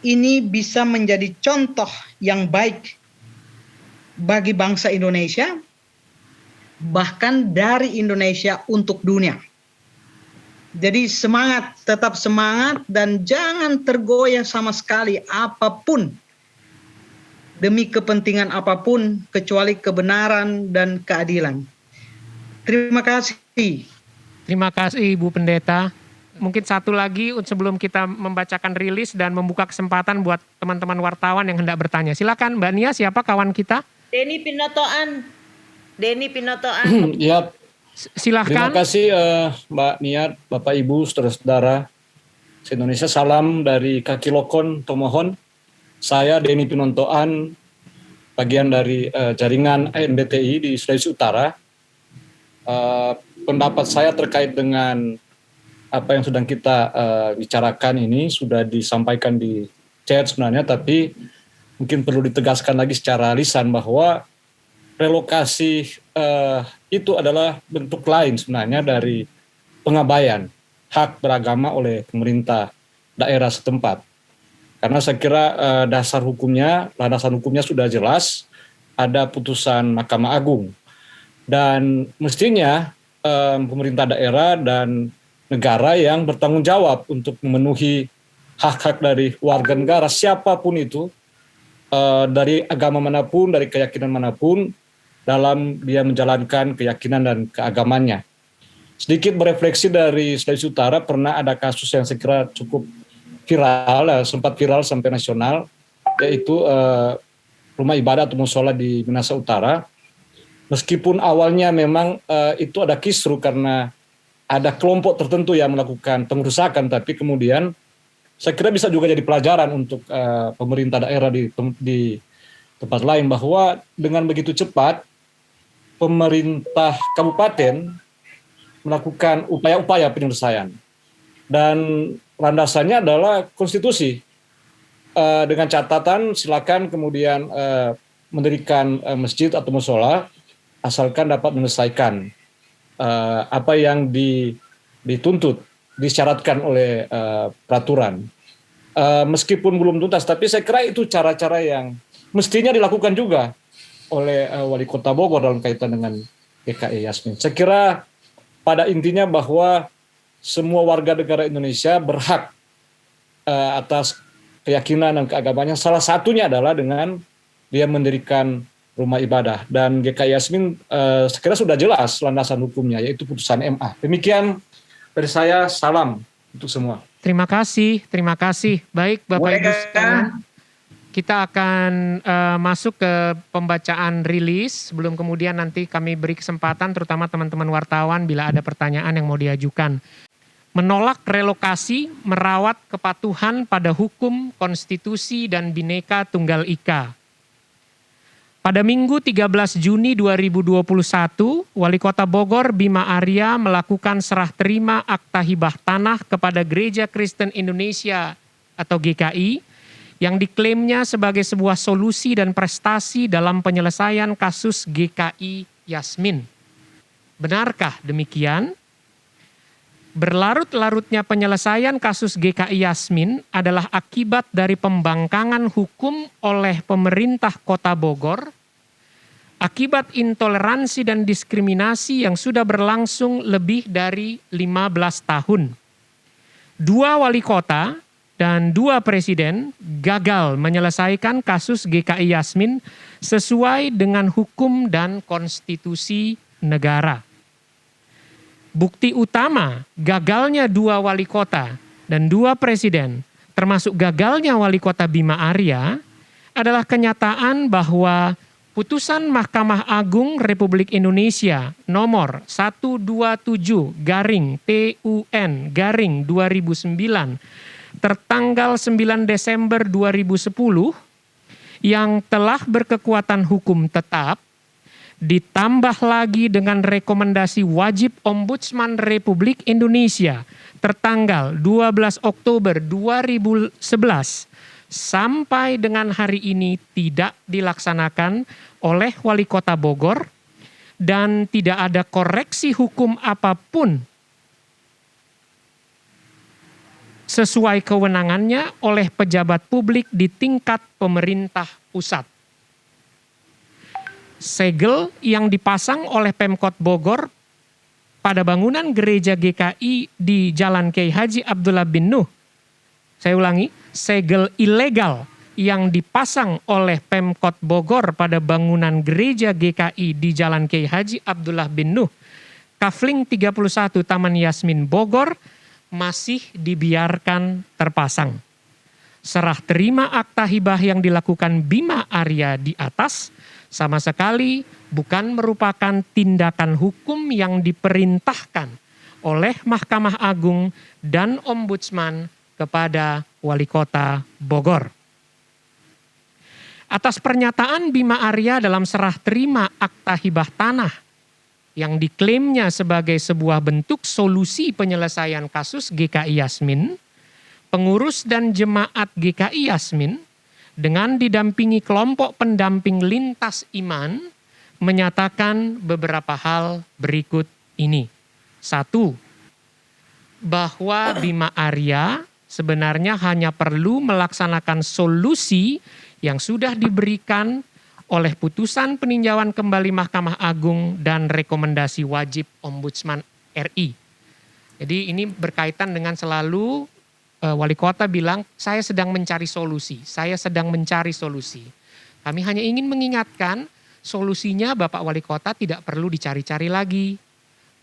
Speaker 12: ini bisa menjadi contoh yang baik bagi bangsa Indonesia, bahkan dari Indonesia untuk dunia. Jadi semangat, tetap semangat, dan jangan tergoyah sama sekali apapun, demi kepentingan apapun kecuali kebenaran dan keadilan. Terima kasih.
Speaker 1: Terima kasih Ibu Pendeta. Mungkin satu lagi sebelum kita membacakan rilis dan membuka kesempatan buat teman-teman wartawan yang hendak bertanya. Silakan Mbak Nia, siapa kawan kita?
Speaker 4: Denny Pinotoan.
Speaker 13: Ya,
Speaker 1: silahkan.
Speaker 13: terima kasih Mbak Niat, Bapak Ibu, saudara-saudara se-Indonesia. Salam dari Kaki Lokon, Tomohon. Saya Denny Pinontoan, bagian dari jaringan ANBTI di Sulawesi Utara. Pendapat saya terkait dengan apa yang sedang kita bicarakan ini sudah disampaikan di chat sebenarnya, tapi mungkin perlu ditegaskan lagi secara lisan bahwa relokasi itu adalah bentuk lain sebenarnya dari pengabaian hak beragama oleh pemerintah daerah setempat. Karena saya kira landasan hukumnya sudah jelas, ada putusan Mahkamah Agung. Dan mestinya pemerintah daerah dan negara yang bertanggung jawab untuk memenuhi hak-hak dari warga negara, siapapun itu, dari agama manapun, dari keyakinan manapun, dalam dia menjalankan keyakinan dan keagamannya. Sedikit berefleksi dari Sulawesi Utara, pernah ada kasus yang saya kira cukup viral, sempat viral sampai nasional, yaitu rumah ibadah atau musola di Minahasa Utara. Meskipun awalnya memang itu ada kisru karena ada kelompok tertentu yang melakukan pengerusakan, tapi kemudian saya kira bisa juga jadi pelajaran untuk pemerintah daerah di tempat lain, bahwa dengan begitu cepat pemerintah kabupaten melakukan upaya-upaya penyelesaian. Dan landasannya adalah konstitusi. Dengan catatan silakan kemudian mendirikan masjid atau musola asalkan dapat menyelesaikan apa yang dituntut, disyaratkan oleh peraturan. Meskipun belum tuntas, tapi saya kira itu cara-cara yang mestinya dilakukan juga oleh Wali Kota Bogor dalam kaitan dengan GKI Yasmin. Saya kira pada intinya bahwa semua warga negara Indonesia berhak atas keyakinan dan keagamannya. Salah satunya adalah dengan dia mendirikan rumah ibadah. Dan GKI Yasmin saya kira sudah jelas landasan hukumnya, yaitu putusan MA. Demikian dari saya, salam untuk semua.
Speaker 1: Terima kasih. Baik Bapak Ibu sekalian, kita akan masuk ke pembacaan rilis. Sebelum kemudian nanti kami beri kesempatan terutama teman-teman wartawan bila ada pertanyaan yang mau diajukan. Menolak relokasi, merawat kepatuhan pada hukum, konstitusi, dan Bhinneka Tunggal Ika. Pada Minggu 13 Juni 2021, Wali Kota Bogor Bima Arya melakukan serah terima akta hibah tanah kepada Gereja Kristen Indonesia atau GKI yang diklaimnya sebagai sebuah solusi dan prestasi dalam penyelesaian kasus GKI Yasmin. Benarkah demikian? Berlarut-larutnya penyelesaian kasus GKI Yasmin adalah akibat dari pembangkangan hukum oleh pemerintah Kota Bogor, akibat intoleransi dan diskriminasi yang sudah berlangsung lebih dari 15 tahun. 2 wali kota dan 2 presiden gagal menyelesaikan kasus GKI Yasmin sesuai dengan hukum dan konstitusi negara. Bukti utama gagalnya 2 wali kota dan 2 presiden, termasuk gagalnya wali kota Bima Arya, adalah kenyataan bahwa putusan Mahkamah Agung Republik Indonesia nomor 127/TUN/2009 tertanggal 9 Desember 2010 yang telah berkekuatan hukum tetap, ditambah lagi dengan rekomendasi wajib Ombudsman Republik Indonesia tertanggal 12 Oktober 2011 sampai dengan hari ini tidak dilaksanakan oleh Wali Kota Bogor dan tidak ada koreksi hukum apapun sesuai kewenangannya oleh pejabat publik di tingkat pemerintah pusat. Segel yang dipasang oleh Pemkot Bogor pada bangunan gereja GKI di Jalan Kiai Haji Abdullah bin Nuh. Saya ulangi, segel ilegal yang dipasang oleh Pemkot Bogor pada bangunan gereja GKI di Jalan Kiai Haji Abdullah bin Nuh, Kafling 31 Taman Yasmin Bogor masih dibiarkan terpasang. Serah terima akta hibah yang dilakukan Bima Arya di atas sama sekali bukan merupakan tindakan hukum yang diperintahkan oleh Mahkamah Agung dan Ombudsman kepada Wali Kota Bogor. Atas pernyataan Bima Arya dalam serah terima akta hibah tanah yang diklaimnya sebagai sebuah bentuk solusi penyelesaian kasus GKI Yasmin, pengurus dan jemaat GKI Yasmin dengan didampingi kelompok pendamping lintas iman menyatakan beberapa hal berikut ini. 1. Bahwa Bima Arya sebenarnya hanya perlu melaksanakan solusi yang sudah diberikan oleh putusan peninjauan kembali Mahkamah Agung dan rekomendasi wajib Ombudsman RI. Jadi ini berkaitan dengan selalu Wali Kota bilang, saya sedang mencari solusi, saya sedang mencari solusi. Kami hanya ingin mengingatkan, solusinya Bapak Wali Kota tidak perlu dicari-cari lagi.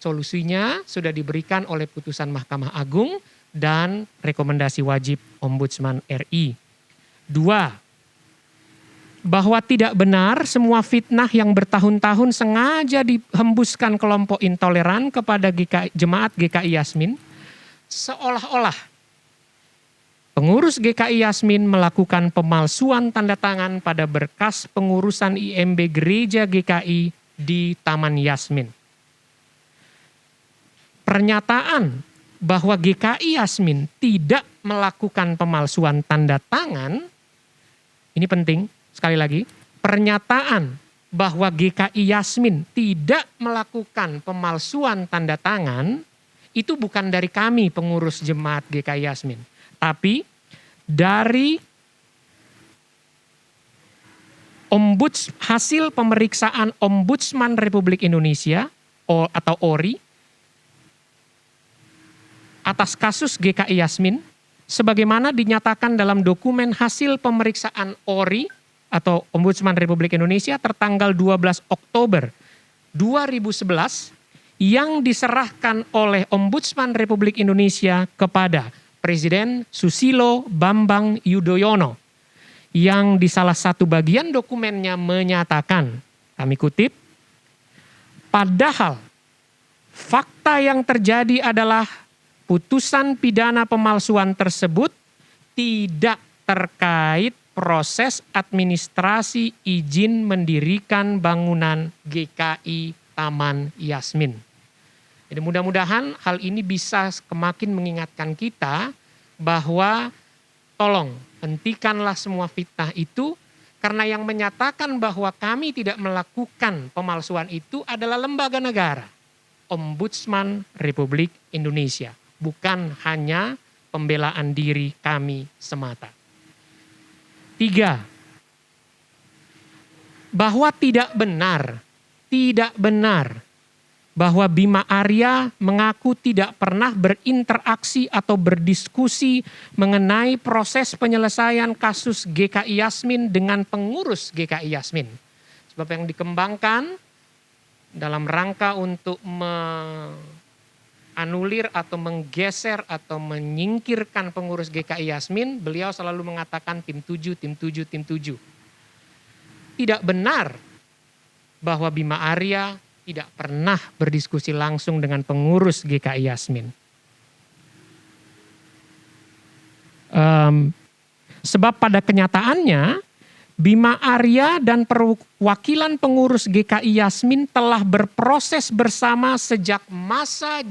Speaker 1: Solusinya sudah diberikan oleh putusan Mahkamah Agung dan rekomendasi wajib Ombudsman RI. 2. Bahwa tidak benar semua fitnah yang bertahun-tahun sengaja dihembuskan kelompok intoleran kepada jemaat GKI Yasmin, seolah-olah pengurus GKI Yasmin melakukan pemalsuan tanda tangan pada berkas pengurusan IMB Gereja GKI di Taman Yasmin. Pernyataan bahwa GKI Yasmin tidak melakukan pemalsuan tanda tangan, ini penting sekali lagi, pernyataan bahwa GKI Yasmin tidak melakukan pemalsuan tanda tangan, itu bukan dari kami pengurus jemaat GKI Yasmin. Tapi dari hasil pemeriksaan Ombudsman Republik Indonesia atau ORI atas kasus GKI Yasmin, sebagaimana dinyatakan dalam dokumen hasil pemeriksaan ORI atau Ombudsman Republik Indonesia tertanggal 12 Oktober 2011 yang diserahkan oleh Ombudsman Republik Indonesia kepada Presiden Susilo Bambang Yudhoyono, yang di salah satu bagian dokumennya menyatakan, kami kutip, padahal fakta yang terjadi adalah putusan pidana pemalsuan tersebut tidak terkait proses administrasi izin mendirikan bangunan GKI Taman Yasmin. Jadi mudah-mudahan hal ini bisa semakin mengingatkan kita bahwa tolong hentikanlah semua fitnah itu, karena yang menyatakan bahwa kami tidak melakukan pemalsuan itu adalah lembaga negara, Ombudsman Republik Indonesia, bukan hanya pembelaan diri kami semata. 3, bahwa tidak benar bahwa Bima Arya mengaku tidak pernah berinteraksi atau berdiskusi mengenai proses penyelesaian kasus GKI Yasmin dengan pengurus GKI Yasmin. Sebab yang dikembangkan dalam rangka untuk anulir atau menggeser atau menyingkirkan pengurus GKI Yasmin, beliau selalu mengatakan tim 7, tim 7, tim 7. Tidak benar bahwa Bima Arya tidak pernah berdiskusi langsung dengan pengurus GKI Yasmin. Sebab pada kenyataannya Bima Arya dan perwakilan pengurus GKI Yasmin telah berproses bersama sejak masa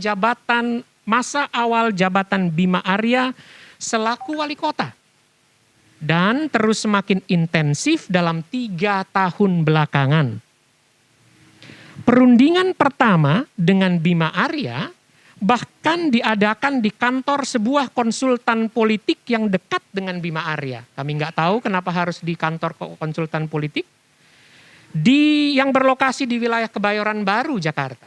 Speaker 1: awal jabatan Bima Arya selaku wali kota. Dan terus semakin intensif dalam 3 tahun belakangan. Perundingan pertama dengan Bima Arya bahkan diadakan di kantor sebuah konsultan politik yang dekat dengan Bima Arya. Kami nggak tahu kenapa harus di kantor konsultan politik. Yang berlokasi di wilayah Kebayoran Baru, Jakarta.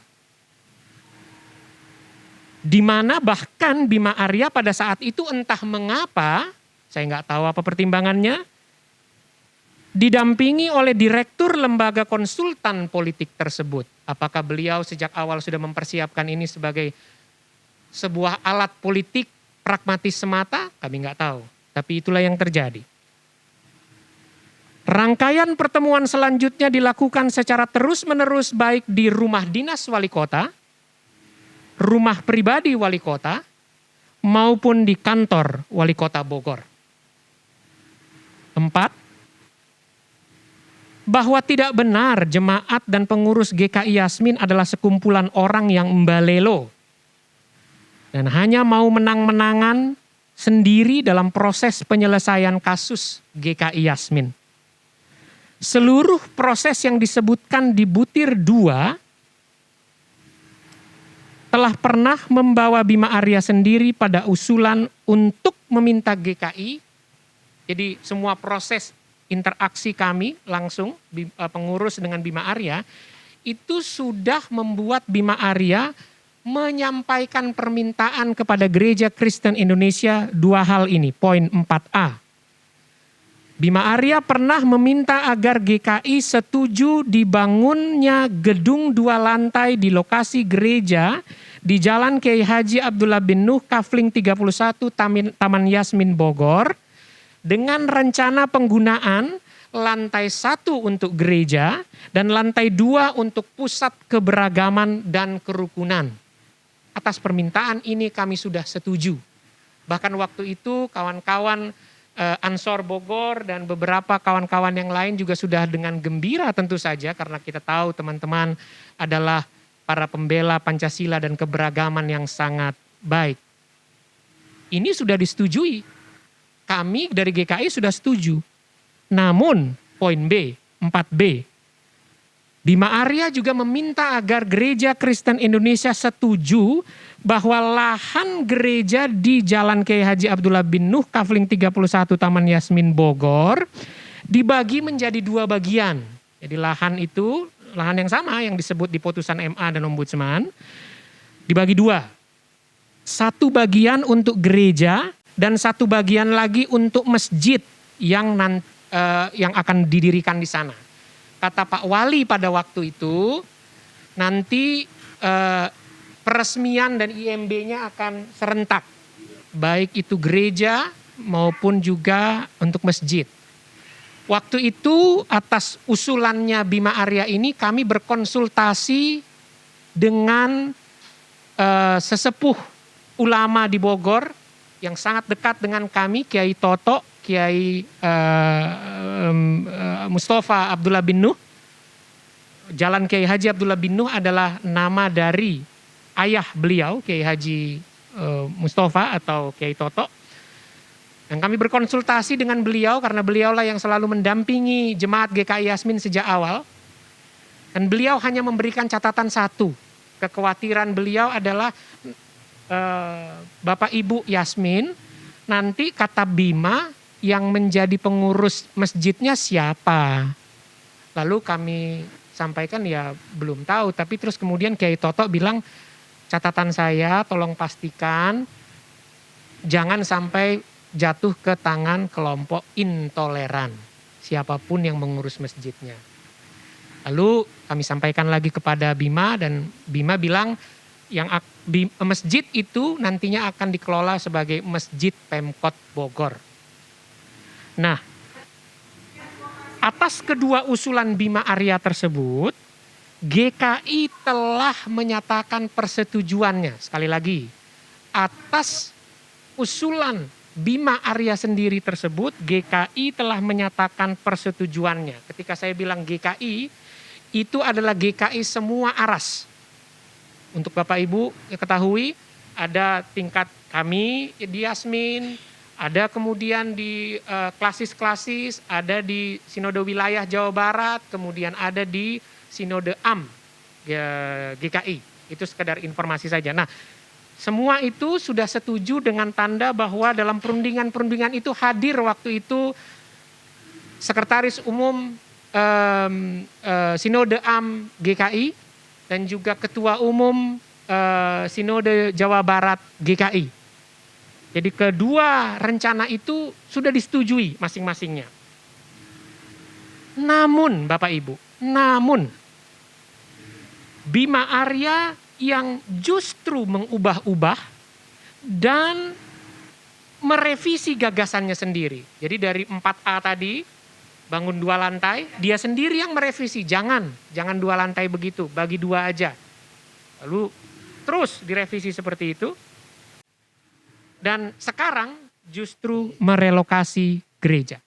Speaker 1: Di mana bahkan Bima Arya pada saat itu entah mengapa, saya nggak tahu apa pertimbangannya, didampingi oleh direktur lembaga konsultan politik tersebut. Apakah beliau sejak awal sudah mempersiapkan ini sebagai sebuah alat politik pragmatis semata? Kami nggak tahu. Tapi itulah yang terjadi. Rangkaian pertemuan selanjutnya dilakukan secara terus-menerus baik di rumah dinas wali kota, rumah pribadi wali kota, maupun di kantor wali kota Bogor. 4, bahwa tidak benar jemaat dan pengurus GKI Yasmin adalah sekumpulan orang yang mbalelo dan hanya mau menang-menangan sendiri dalam proses penyelesaian kasus GKI Yasmin. Seluruh proses yang disebutkan di butir 2 telah pernah membawa Bima Arya sendiri pada usulan untuk meminta GKI. Jadi semua proses interaksi kami langsung pengurus dengan Bima Arya itu sudah membuat Bima Arya menyampaikan permintaan kepada Gereja Kristen Indonesia 2 hal ini. Poin 4A. Bima Arya pernah meminta agar GKI setuju dibangunnya gedung 2 lantai di lokasi gereja di Jalan Kiai Haji Abdullah bin Nuh, Kafling 31, Taman Yasmin, Bogor, dengan rencana penggunaan lantai 1 untuk gereja dan lantai 2 untuk pusat keberagaman dan kerukunan. Atas permintaan ini kami sudah setuju. Bahkan waktu itu kawan-kawan Ansor Bogor dan beberapa kawan-kawan yang lain juga sudah dengan gembira tentu saja, karena kita tahu teman-teman adalah para pembela Pancasila dan keberagaman yang sangat baik. Ini sudah disetujui. Kami dari GKI sudah setuju. Namun, poin B, 4B, Bima Arya juga meminta agar Gereja Kristen Indonesia setuju bahwa lahan gereja di Jalan Kiai Haji Abdullah bin Nuh, Kafling 31, Taman Yasmin, Bogor, dibagi menjadi 2 bagian. Jadi lahan itu, lahan yang sama yang disebut di putusan MA dan Ombudsman, dibagi 2. 1 bagian untuk gereja, dan 1 bagian lagi untuk masjid yang akan didirikan di sana. Kata Pak Wali pada waktu itu, nanti peresmian dan IMB-nya akan serentak. Baik itu gereja maupun juga untuk masjid. Waktu itu atas usulannya Bima Arya ini kami berkonsultasi dengan sesepuh ulama di Bogor, yang sangat dekat dengan kami, Kiai Toto, Kiai Mustafa Abdullah bin Nuh. Jalan Kiai Haji Abdullah bin Nuh adalah nama dari ayah beliau, Kiai Haji Mustafa atau Kiai Toto. Dan kami berkonsultasi dengan beliau karena beliaulah yang selalu mendampingi jemaat GKI Yasmin sejak awal. Dan beliau hanya memberikan catatan satu. Kekhawatiran beliau adalah Bapak Ibu Yasmin, nanti kata Bima yang menjadi pengurus masjidnya siapa? Lalu kami sampaikan ya belum tahu, tapi terus kemudian Kiai Toto bilang, catatan saya tolong pastikan jangan sampai jatuh ke tangan kelompok intoleran, siapapun yang mengurus masjidnya. Lalu kami sampaikan lagi kepada Bima dan Bima bilang yang masjid itu nantinya akan dikelola sebagai Masjid Pemkot Bogor. Nah, atas kedua usulan Bima Arya tersebut, GKI telah menyatakan persetujuannya. Sekali lagi, atas usulan Bima Arya sendiri tersebut, GKI telah menyatakan persetujuannya. Ketika saya bilang GKI, itu adalah GKI semua aras. Untuk Bapak Ibu ketahui, ada tingkat kami di Yasmin, ada kemudian di klasis-klasis, ada di Sinode Wilayah Jawa Barat, kemudian ada di Sinode AM GKI. Itu sekedar informasi saja. Nah, semua itu sudah setuju dengan tanda bahwa dalam perundingan-perundingan itu hadir waktu itu Sekretaris Umum Sinode AM GKI dan juga Ketua Umum Sinode Jawa Barat GKI. Jadi kedua rencana itu sudah disetujui masing-masingnya. Namun Bapak Ibu, Bima Arya yang justru mengubah-ubah dan merevisi gagasannya sendiri. Jadi dari 4A tadi, bangun 2 lantai, dia sendiri yang merevisi. Jangan 2 lantai begitu, bagi 2 aja. Lalu terus direvisi seperti itu. Dan sekarang justru merelokasi gereja.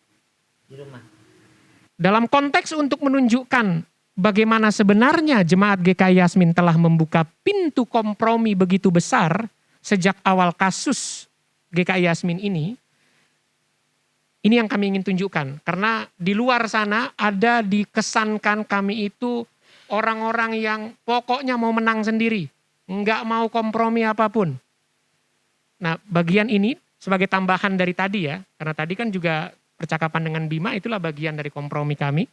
Speaker 1: Dalam konteks untuk menunjukkan bagaimana sebenarnya jemaat GKI Yasmin telah membuka pintu kompromi begitu besar sejak awal kasus GKI Yasmin ini yang kami ingin tunjukkan. Karena di luar sana ada dikesankan kami itu orang-orang yang pokoknya mau menang sendiri, nggak mau kompromi apapun. Nah, bagian ini sebagai tambahan dari tadi ya, karena tadi kan juga percakapan dengan Bima itulah bagian dari kompromi kami.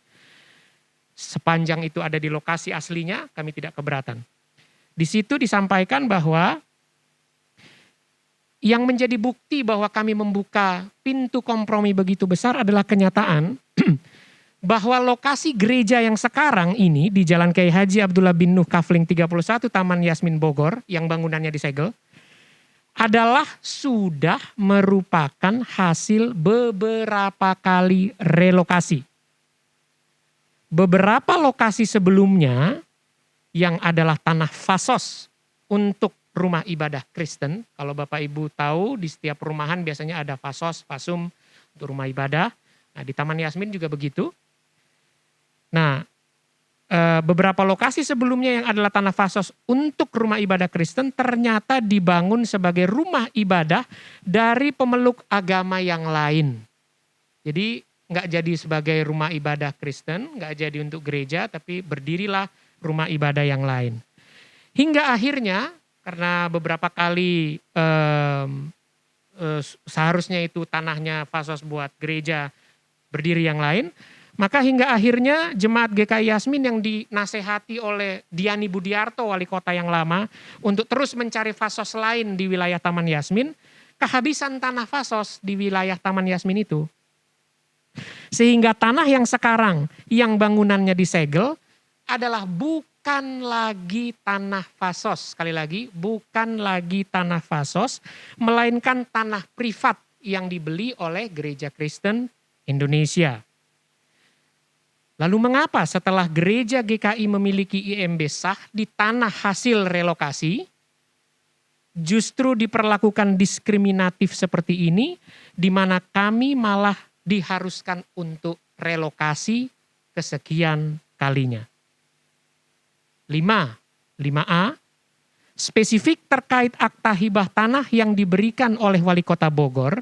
Speaker 1: Sepanjang itu ada di lokasi aslinya, kami tidak keberatan. Di situ disampaikan bahwa yang menjadi bukti bahwa kami membuka pintu kompromi begitu besar adalah kenyataan bahwa lokasi gereja yang sekarang ini di Jalan Kiai Haji Abdullah bin Nuh Kafling 31 Taman Yasmin Bogor yang bangunannya disegel adalah sudah merupakan hasil beberapa kali relokasi. Beberapa lokasi sebelumnya yang adalah tanah fasos untuk rumah ibadah Kristen. Kalau Bapak Ibu tahu di setiap perumahan biasanya ada fasos, fasum untuk rumah ibadah. Nah di Taman Yasmin juga begitu. Nah beberapa lokasi sebelumnya yang adalah tanah fasos untuk rumah ibadah Kristen ternyata dibangun sebagai rumah ibadah dari pemeluk agama yang lain. Jadi nggak jadi sebagai rumah ibadah Kristen, nggak jadi untuk gereja, tapi berdirilah rumah ibadah yang lain. Hingga akhirnya karena beberapa kali seharusnya itu tanahnya fasos buat gereja berdiri yang lain, maka hingga akhirnya jemaat GKI Yasmin yang dinasehati oleh Diani Budiarto, wali kota yang lama, untuk terus mencari fasos lain di wilayah Taman Yasmin, kehabisan tanah fasos di wilayah Taman Yasmin itu. Sehingga tanah yang sekarang yang bangunannya disegel adalah bukan lagi tanah fasos. Sekali lagi, bukan lagi tanah fasos, melainkan tanah privat yang dibeli oleh Gereja Kristen Indonesia. Lalu mengapa setelah gereja GKI memiliki IMB sah di tanah hasil relokasi, justru diperlakukan diskriminatif seperti ini, di mana kami malah diharuskan untuk relokasi kesekian kalinya. 5A, spesifik terkait akta hibah tanah yang diberikan oleh Wali Kota Bogor,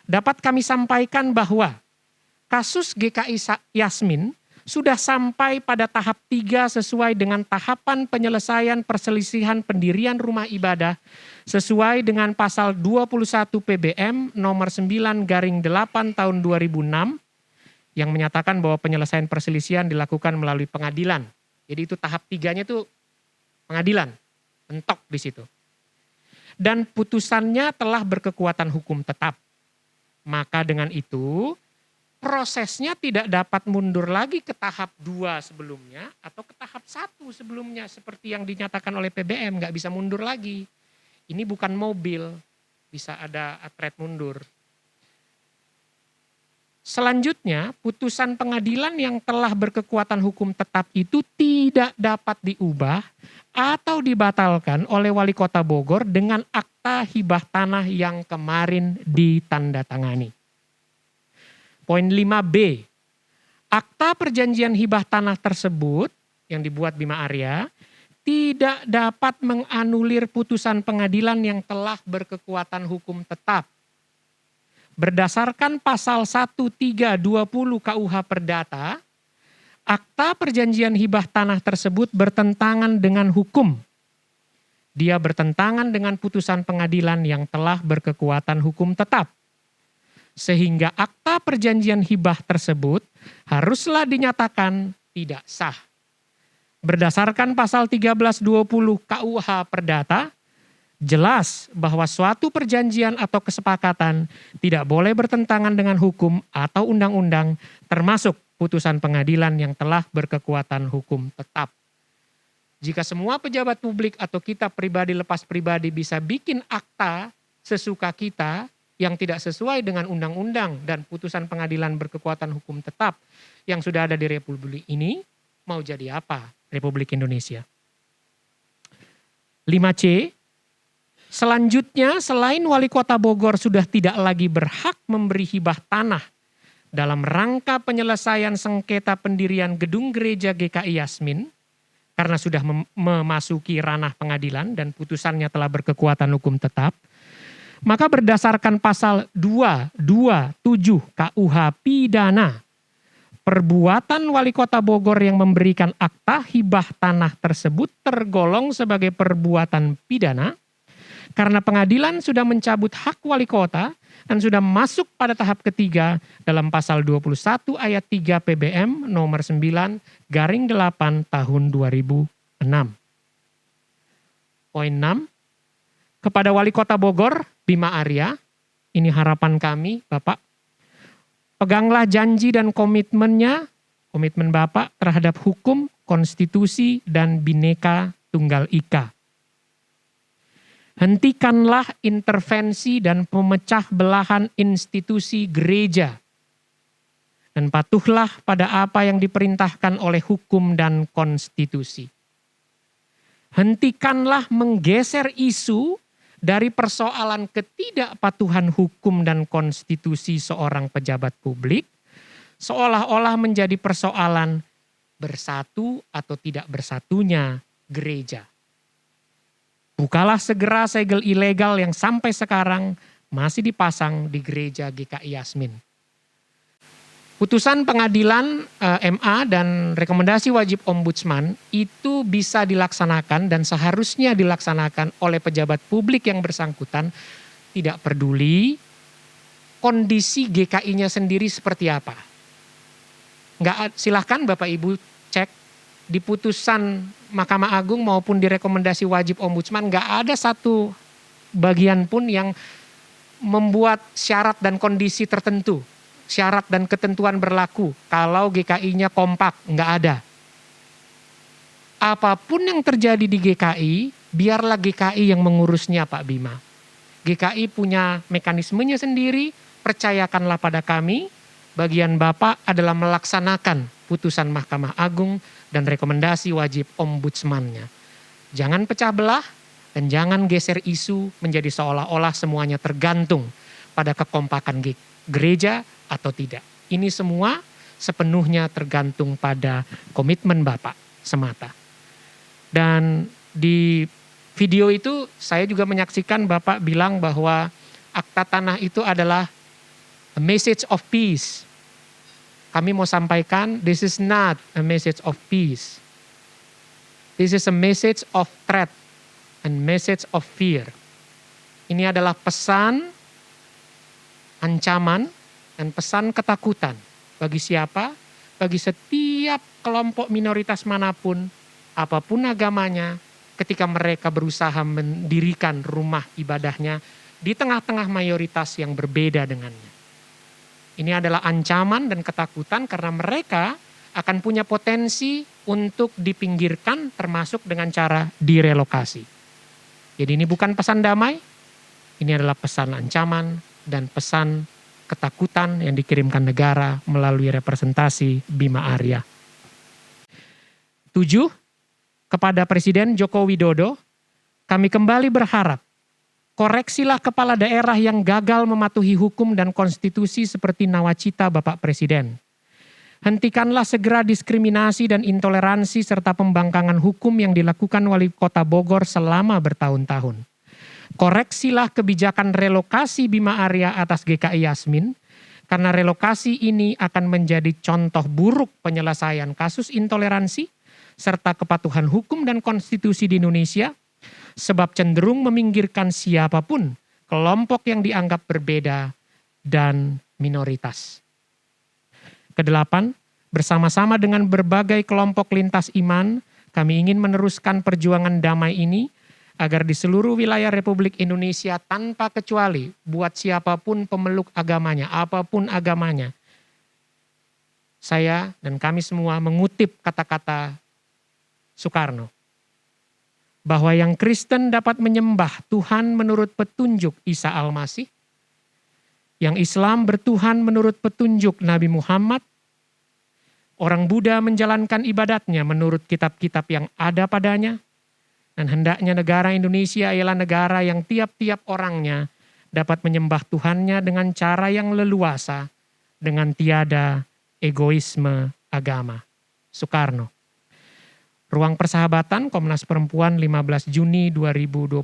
Speaker 1: dapat kami sampaikan bahwa kasus GKI Yasmin sudah sampai pada tahap 3 sesuai dengan tahapan penyelesaian perselisihan pendirian rumah ibadah sesuai dengan pasal 21 PBM nomor 9/8 tahun 2006 yang menyatakan bahwa penyelesaian perselisihan dilakukan melalui pengadilan. Jadi itu tahap 3-nya itu pengadilan, mentok di situ. Dan putusannya telah berkekuatan hukum tetap. Maka dengan itu prosesnya tidak dapat mundur lagi ke tahap 2 sebelumnya atau ke tahap 1 sebelumnya seperti yang dinyatakan oleh PBM, nggak bisa mundur lagi. Ini bukan mobil, bisa ada atret mundur. Selanjutnya, putusan pengadilan yang telah berkekuatan hukum tetap itu tidak dapat diubah atau dibatalkan oleh Wali Kota Bogor dengan akta hibah tanah yang kemarin ditandatangani. Poin 5B, akta perjanjian hibah tanah tersebut yang dibuat Bima Arya tidak dapat menganulir putusan pengadilan yang telah berkekuatan hukum tetap. Berdasarkan pasal 1320 KUH Perdata, akta perjanjian hibah tanah tersebut bertentangan dengan hukum. Dia bertentangan dengan putusan pengadilan yang telah berkekuatan hukum tetap. Sehingga akta perjanjian hibah tersebut haruslah dinyatakan tidak sah. Berdasarkan pasal 1320 KUH Perdata, jelas bahwa suatu perjanjian atau kesepakatan tidak boleh bertentangan dengan hukum atau undang-undang, termasuk putusan pengadilan yang telah berkekuatan hukum tetap. Jika semua pejabat publik atau kita pribadi lepas pribadi bisa bikin akta sesuka kita, yang tidak sesuai dengan undang-undang dan putusan pengadilan berkekuatan hukum tetap yang sudah ada di Republik ini, mau jadi apa Republik Indonesia? 5C, selanjutnya selain Wali Kota Bogor sudah tidak lagi berhak memberi hibah tanah dalam rangka penyelesaian sengketa pendirian gedung gereja GKI Yasmin, karena sudah memasuki ranah pengadilan dan putusannya telah berkekuatan hukum tetap, maka berdasarkan pasal 227 KUH Pidana, perbuatan Wali Kota Bogor yang memberikan akta hibah tanah tersebut tergolong sebagai perbuatan pidana karena pengadilan sudah mencabut hak Wali Kota dan sudah masuk pada tahap ketiga dalam pasal 21 ayat 3 PBM nomor 9/8 tahun 2006. Poin 6. Kepada Wali Kota Bogor, Bima Arya, ini harapan kami, Bapak, peganglah janji dan komitmen Bapak terhadap hukum, konstitusi, dan Bhinneka Tunggal Ika. Hentikanlah intervensi dan pemecah belahan institusi gereja. Dan patuhlah pada apa yang diperintahkan oleh hukum dan konstitusi. Hentikanlah menggeser isu dari persoalan ketidakpatuhan hukum dan konstitusi seorang pejabat publik, seolah-olah menjadi persoalan bersatu atau tidak bersatunya gereja. Bukalah segera segel ilegal yang sampai sekarang masih dipasang di gereja GKI Yasmin. Putusan pengadilan MA dan rekomendasi wajib ombudsman itu bisa dilaksanakan dan seharusnya dilaksanakan oleh pejabat publik yang bersangkutan, tidak peduli kondisi GKI-nya sendiri seperti apa. Silahkan Bapak Ibu cek di putusan Mahkamah Agung maupun di rekomendasi wajib ombudsman, nggak ada satu bagian pun yang membuat syarat dan kondisi tertentu. Syarat dan ketentuan berlaku kalau GKI-nya kompak, nggak ada. Apapun yang terjadi di GKI, biarlah GKI yang mengurusnya Pak Bima. GKI punya mekanismenya sendiri, percayakanlah pada kami, bagian Bapak adalah melaksanakan putusan Mahkamah Agung dan rekomendasi wajib ombudsmannya. Jangan pecah belah dan jangan geser isu menjadi seolah-olah semuanya tergantung pada kekompakan gereja atau tidak. Ini semua sepenuhnya tergantung pada komitmen Bapak semata. Dan di video itu saya juga menyaksikan Bapak bilang bahwa akta tanah itu adalah a message of peace. Kami mau sampaikan, this is not a message of peace. This is a message of threat and message of fear. Ini adalah pesan ancaman dan pesan ketakutan. Bagi siapa? Bagi setiap kelompok minoritas manapun, apapun agamanya, ketika mereka berusaha mendirikan rumah ibadahnya di tengah-tengah mayoritas yang berbeda dengannya. Ini adalah ancaman dan ketakutan karena mereka akan punya potensi untuk dipinggirkan termasuk dengan cara direlokasi. Jadi ini bukan pesan damai, ini adalah pesan ancaman dan pesan ketakutan yang dikirimkan negara melalui representasi Bima Arya. 7. Kepada Presiden Joko Widodo, kami kembali berharap, koreksilah kepala daerah yang gagal mematuhi hukum dan konstitusi seperti nawacita Bapak Presiden. Hentikanlah segera diskriminasi dan intoleransi serta pembangkangan hukum yang dilakukan Wali Kota Bogor selama bertahun-tahun. Koreksilah kebijakan relokasi Bima Arya atas GKI Yasmin, karena relokasi ini akan menjadi contoh buruk penyelesaian kasus intoleransi serta kepatuhan hukum dan konstitusi di Indonesia, sebab cenderung meminggirkan siapapun kelompok yang dianggap berbeda dan minoritas. Kedelapan, bersama-sama dengan berbagai kelompok lintas iman, kami ingin meneruskan perjuangan damai ini agar di seluruh wilayah Republik Indonesia tanpa kecuali buat siapapun pemeluk agamanya, apapun agamanya. Saya dan kami semua mengutip kata-kata Soekarno, bahwa yang Kristen dapat menyembah Tuhan menurut petunjuk Isa Al-Masih, yang Islam bertuhan menurut petunjuk Nabi Muhammad, orang Buddha menjalankan ibadatnya menurut kitab-kitab yang ada padanya, dan hendaknya negara Indonesia ialah negara yang tiap-tiap orangnya dapat menyembah Tuhannya dengan cara yang leluasa, dengan tiada egoisme agama. Soekarno. Ruang Persahabatan Komnas Perempuan 15 Juni 2021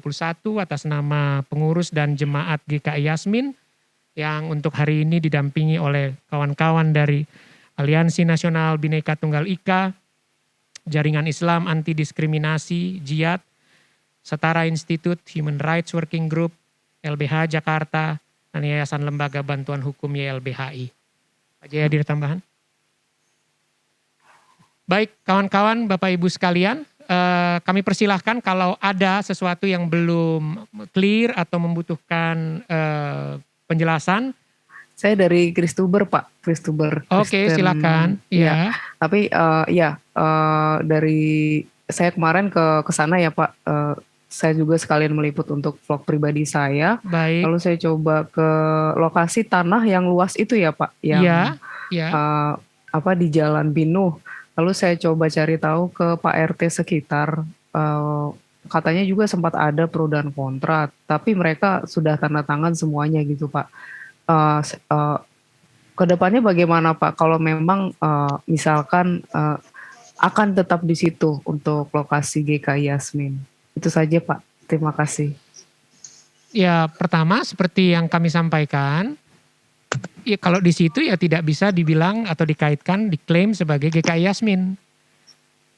Speaker 1: atas nama pengurus dan jemaat GKI Yasmin yang untuk hari ini didampingi oleh kawan-kawan dari Aliansi Nasional Bhinneka Tunggal Ika, Jaringan Islam Anti Diskriminasi Jihad, Setara Institute Human Rights Working Group, LBH Jakarta, dan Yayasan Lembaga Bantuan Hukum YLBHI. Pak Jaya, ada tambahan? Baik, kawan-kawan, Bapak Ibu sekalian, kami persilahkan kalau ada sesuatu yang belum clear atau membutuhkan penjelasan.
Speaker 14: Saya dari Kristuber, Pak. Kristuber.
Speaker 1: Oke, silakan.
Speaker 14: Ya. Tapi dari saya kemarin ke sana ya, Pak. Saya juga sekalian meliput untuk vlog pribadi saya.
Speaker 1: Baik.
Speaker 14: Lalu saya coba ke lokasi tanah yang luas itu ya, Pak. Yang di Jalan Binuh. Lalu saya coba cari tahu ke Pak RT sekitar, katanya juga sempat ada pro dan kontra, tapi mereka sudah tanda tangan semuanya gitu Pak. Kedepannya bagaimana Pak kalau memang misalkan akan tetap di situ untuk lokasi GKI Yasmin? Itu saja Pak, terima kasih.
Speaker 1: Ya pertama seperti yang kami sampaikan, ya kalau di situ ya tidak bisa dibilang atau dikaitkan, diklaim sebagai GKI Yasmin.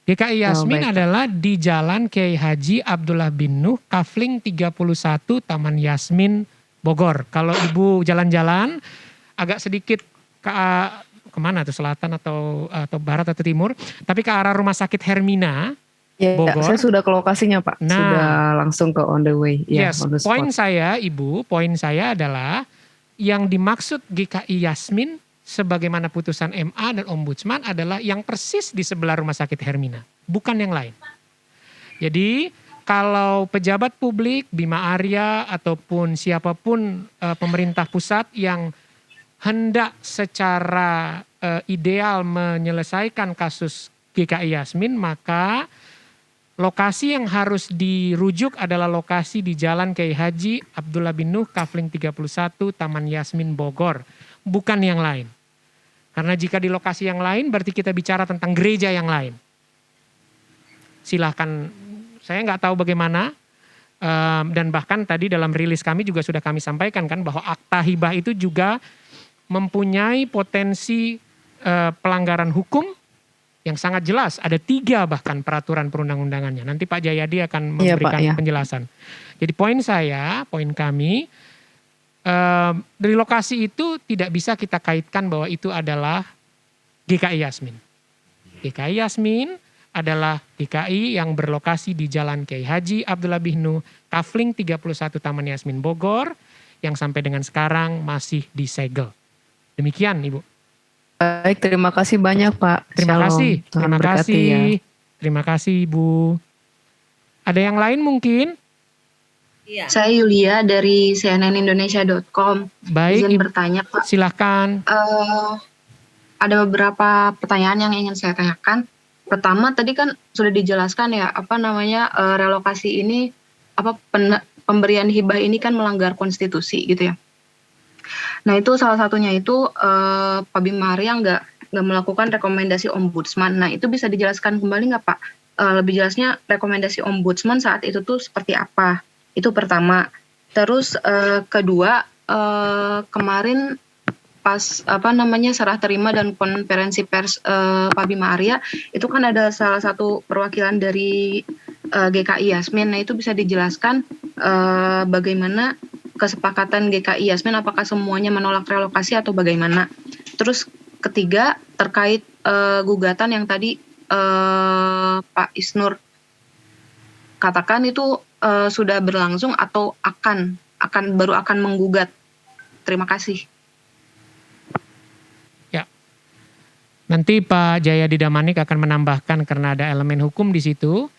Speaker 1: GKI Yasmin adalah di Jalan Kiai Haji Abdullah bin Nuh, Kafling 31, Taman Yasmin, Bogor. Kalau Ibu jalan-jalan agak sedikit kemana tuh, selatan atau barat atau timur, tapi ke arah Rumah Sakit Hermina, Bogor.
Speaker 14: Saya sudah ke lokasinya Pak, sudah langsung ke on the way.
Speaker 1: Yes, poin saya Ibu, poin saya adalah yang dimaksud GKI Yasmin sebagaimana putusan MA dan Ombudsman adalah yang persis di sebelah Rumah Sakit Hermina, bukan yang lain. Jadi kalau pejabat publik, Bima Arya ataupun siapapun pemerintah pusat yang hendak secara ideal menyelesaikan kasus GKI Yasmin, maka lokasi yang harus dirujuk adalah lokasi di Jalan Kiai Haji Abdullah bin Nuh, Kafling 31, Taman Yasmin, Bogor. Bukan yang lain. Karena jika di lokasi yang lain berarti kita bicara tentang gereja yang lain. Silahkan, saya nggak tahu bagaimana. Dan bahkan tadi dalam rilis kami juga sudah kami sampaikan kan bahwa akta hibah itu juga mempunyai potensi pelanggaran hukum yang sangat jelas. Ada 3 bahkan peraturan perundang-undangannya. Nanti Pak Jayadi akan memberikan penjelasan. Jadi poin kami, relokasi itu tidak bisa kita kaitkan bahwa itu adalah GKI Yasmin. GKI Yasmin adalah GKI yang berlokasi di Jalan Kiai Haji Abdullah bin Nuh, Kafling 31 Taman Yasmin Bogor, yang sampai dengan sekarang masih disegel. Demikian Ibu.
Speaker 14: Baik, terima kasih banyak Pak.
Speaker 1: Terima
Speaker 14: Shalom.
Speaker 1: kasih,
Speaker 14: Tuhan
Speaker 1: terima
Speaker 14: berkati
Speaker 1: kasih,
Speaker 14: ya.
Speaker 1: terima kasih Ibu. Ada yang lain mungkin?
Speaker 15: Iya. Saya Yulia dari cnnindonesia.com.
Speaker 1: Baik,
Speaker 15: izin bertanya Pak.
Speaker 1: Silahkan.
Speaker 15: Ada beberapa pertanyaan yang ingin saya tanyakan. Pertama tadi kan sudah dijelaskan ya relokasi ini pemberian hibah ini kan melanggar konstitusi gitu ya. Nah itu salah satunya itu Pak Bima Arya nggak melakukan rekomendasi ombudsman. Nah itu bisa dijelaskan kembali nggak Pak? Lebih jelasnya rekomendasi ombudsman saat itu tuh seperti apa? Itu pertama. Terus kedua kemarin pas serah terima dan konferensi pers Pak Bima Arya itu kan ada salah satu perwakilan dari GKI Yasmin. Nah itu bisa dijelaskan bagaimana kesepakatan GKI Yasmin, apakah semuanya menolak relokasi atau bagaimana? Terus ketiga terkait gugatan yang tadi Pak Isnur katakan itu sudah berlangsung atau baru akan menggugat. Terima kasih.
Speaker 1: Ya. Nanti Pak Jayadi Damanik akan menambahkan karena ada elemen hukum di situ.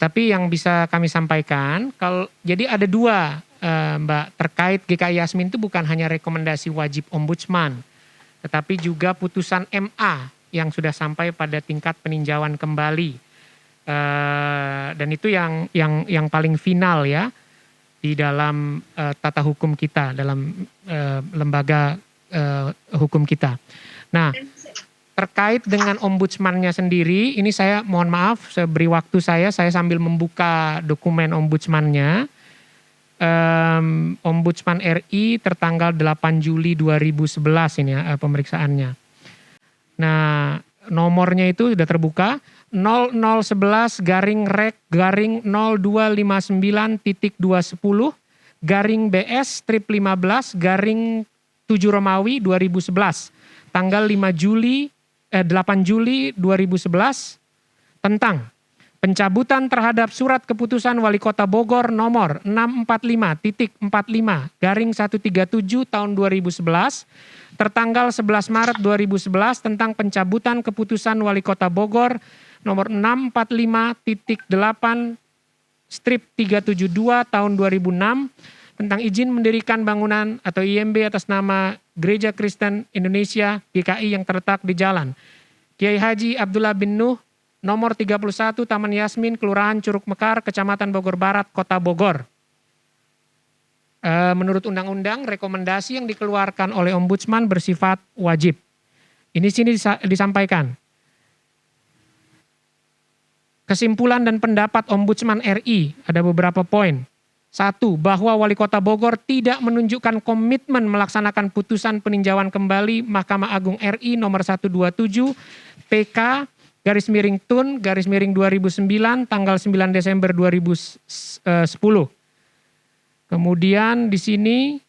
Speaker 1: Tapi yang bisa kami sampaikan, jadi ada 2 Mbak, terkait GKI Yasmin itu bukan hanya rekomendasi wajib ombudsman, tetapi juga putusan MA yang sudah sampai pada tingkat peninjauan kembali. Dan itu yang paling final ya di dalam tata hukum kita, dalam lembaga hukum kita. Nah, terkait dengan ombudsmannya sendiri, ini saya mohon maaf, saya beri waktu saya sambil membuka dokumen ombudsmannya. Ombudsman RI tertanggal 8 Juli 2011 ini ya pemeriksaannya. Nah, nomornya itu sudah terbuka 0011-0259.210-BS-15-7 Romawi 2011 tanggal 8 Juli 2011 tentang pencabutan terhadap surat keputusan Wali Kota Bogor nomor 645.45/137 tahun 2011 tertanggal 11 Maret 2011 tentang pencabutan keputusan Wali Kota Bogor nomor 645.8/372 tahun 2006 tentang izin mendirikan bangunan atau IMB atas nama Gereja Kristen Indonesia GKI yang terletak di Jalan Kiai Haji Abdullah bin Nuh nomor 31 Taman Yasmin, Kelurahan Curug Mekar, Kecamatan Bogor Barat, Kota Bogor. Menurut undang-undang, rekomendasi yang dikeluarkan oleh ombudsman bersifat wajib. Ini sini disampaikan. Kesimpulan dan pendapat ombudsman RI, ada beberapa poin. 1. Bahwa Wali Kota Bogor tidak menunjukkan komitmen melaksanakan putusan peninjauan kembali Mahkamah Agung RI nomor 127 PK /TUN /2009 tanggal 9 Desember 2010. Kemudian di sini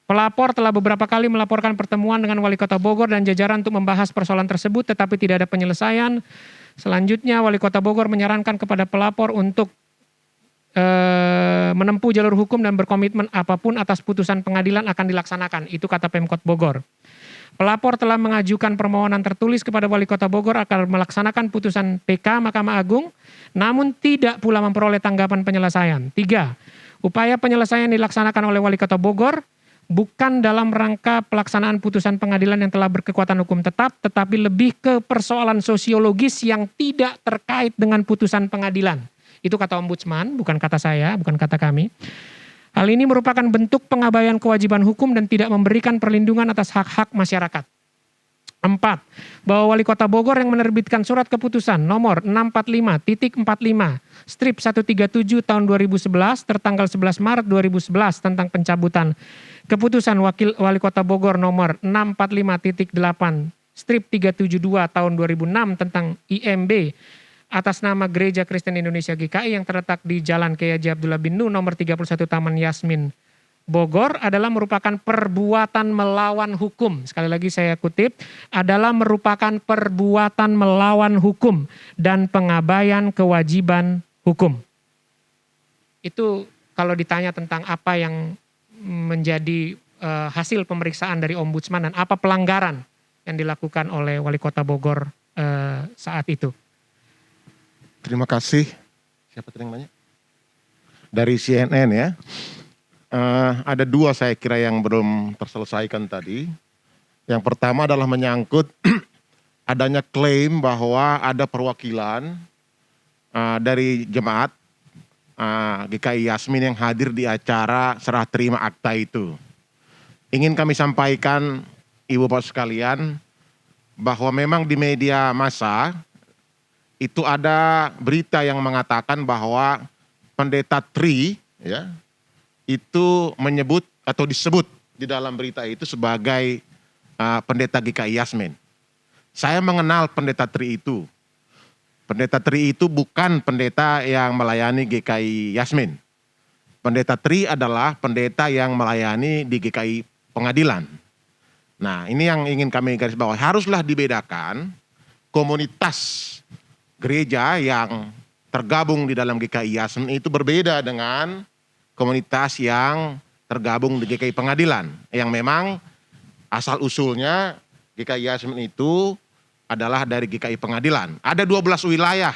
Speaker 1: pelapor telah beberapa kali melaporkan pertemuan dengan Wali Kota Bogor dan jajaran untuk membahas persoalan tersebut tetapi tidak ada penyelesaian. Selanjutnya Wali Kota Bogor menyarankan kepada pelapor untuk menempuh jalur hukum dan berkomitmen apapun atas putusan pengadilan akan dilaksanakan. Itu kata Pemkot Bogor. Pelapor telah mengajukan permohonan tertulis kepada Wali Kota Bogor agar melaksanakan putusan PK Mahkamah Agung, namun tidak pula memperoleh tanggapan penyelesaian. 3. Upaya penyelesaian dilaksanakan oleh Wali Kota Bogor bukan dalam rangka pelaksanaan putusan pengadilan yang telah berkekuatan hukum tetap, tetapi lebih ke persoalan sosiologis yang tidak terkait dengan putusan pengadilan. Itu kata ombudsman, bukan kata saya, bukan kata kami. Hal ini merupakan bentuk pengabaian kewajiban hukum dan tidak memberikan perlindungan atas hak-hak masyarakat. 4. Bahwa Wali Kota Bogor yang menerbitkan surat keputusan nomor 645.45/137 tahun 2011 tertanggal 11 Maret 2011 tentang pencabutan Keputusan Wali Kota Bogor nomor 645.8/372 tahun 2006 tentang IMB atas nama Gereja Kristen Indonesia GKI yang terletak di Jalan Kiai Haji Abdullah bin Nuh nomor 31 Taman Yasmin Bogor adalah merupakan perbuatan melawan hukum. Sekali lagi saya kutip, adalah merupakan perbuatan melawan hukum dan pengabaian kewajiban hukum. Itu kalau ditanya tentang apa yang menjadi hasil pemeriksaan dari Ombudsman dan apa pelanggaran yang dilakukan oleh Wali Kota Bogor saat itu.
Speaker 16: Terima kasih. Siapa tadi yang nanya? Dari CNN ya. Ada dua saya kira yang belum terselesaikan tadi. Yang pertama adalah menyangkut adanya klaim bahwa ada perwakilan dari jemaat GKI Yasmin yang hadir di acara serah terima akta itu. Ingin kami sampaikan Ibu Bapak sekalian bahwa memang di media massa itu ada berita yang mengatakan bahwa Pendeta Tri ya itu menyebut atau disebut di dalam berita itu sebagai pendeta GKI Yasmin. Saya mengenal Pendeta Tri itu. Pendeta Tri itu bukan pendeta yang melayani GKI Yasmin. Pendeta Tri adalah pendeta yang melayani di GKI Pengadilan. Nah, ini yang ingin kami garis bawahi. Haruslah dibedakan komunitas gereja yang tergabung di dalam GKI Yasmin itu berbeda dengan komunitas yang tergabung di GKI Pengadilan. Yang memang asal usulnya GKI Yasmin itu adalah dari GKI Pengadilan. Ada 12 wilayah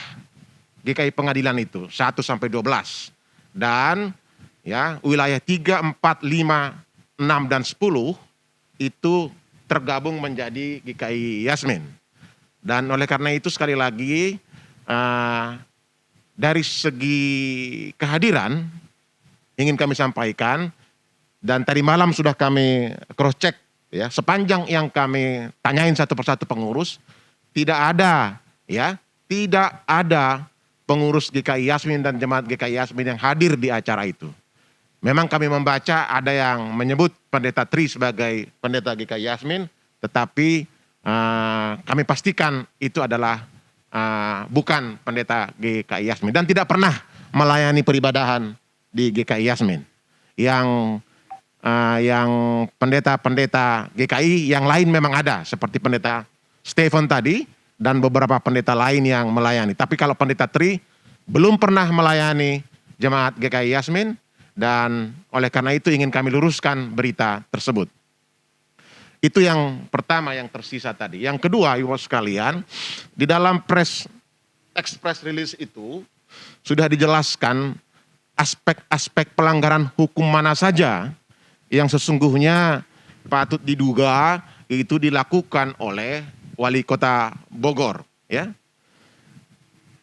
Speaker 16: GKI Pengadilan itu, 1 sampai 12. Dan ya, wilayah 3, 4, 5, 6 dan 10 itu tergabung menjadi GKI Yasmin. Dan oleh karena itu sekali lagi dari segi kehadiran ingin kami sampaikan dan tadi malam sudah kami cross check ya, sepanjang yang kami tanyain satu persatu pengurus, tidak ada pengurus GKI Yasmin dan jemaat GKI Yasmin yang hadir di acara itu. Memang kami membaca ada yang menyebut Pendeta Tri sebagai pendeta GKI Yasmin, tetapi kami pastikan itu adalah bukan pendeta GKI Yasmin dan tidak pernah melayani peribadahan di GKI Yasmin. Yang pendeta-pendeta GKI yang lain memang ada, seperti pendeta Stephen tadi dan beberapa pendeta lain yang melayani. Tapi kalau pendeta Tri belum pernah melayani jemaat GKI Yasmin dan oleh karena itu ingin kami luruskan berita tersebut. Itu yang pertama yang tersisa tadi. Yang kedua, Ibu sekalian, di dalam press release itu sudah dijelaskan aspek-aspek pelanggaran hukum mana saja yang sesungguhnya patut diduga itu dilakukan oleh Wali Kota Bogor ya.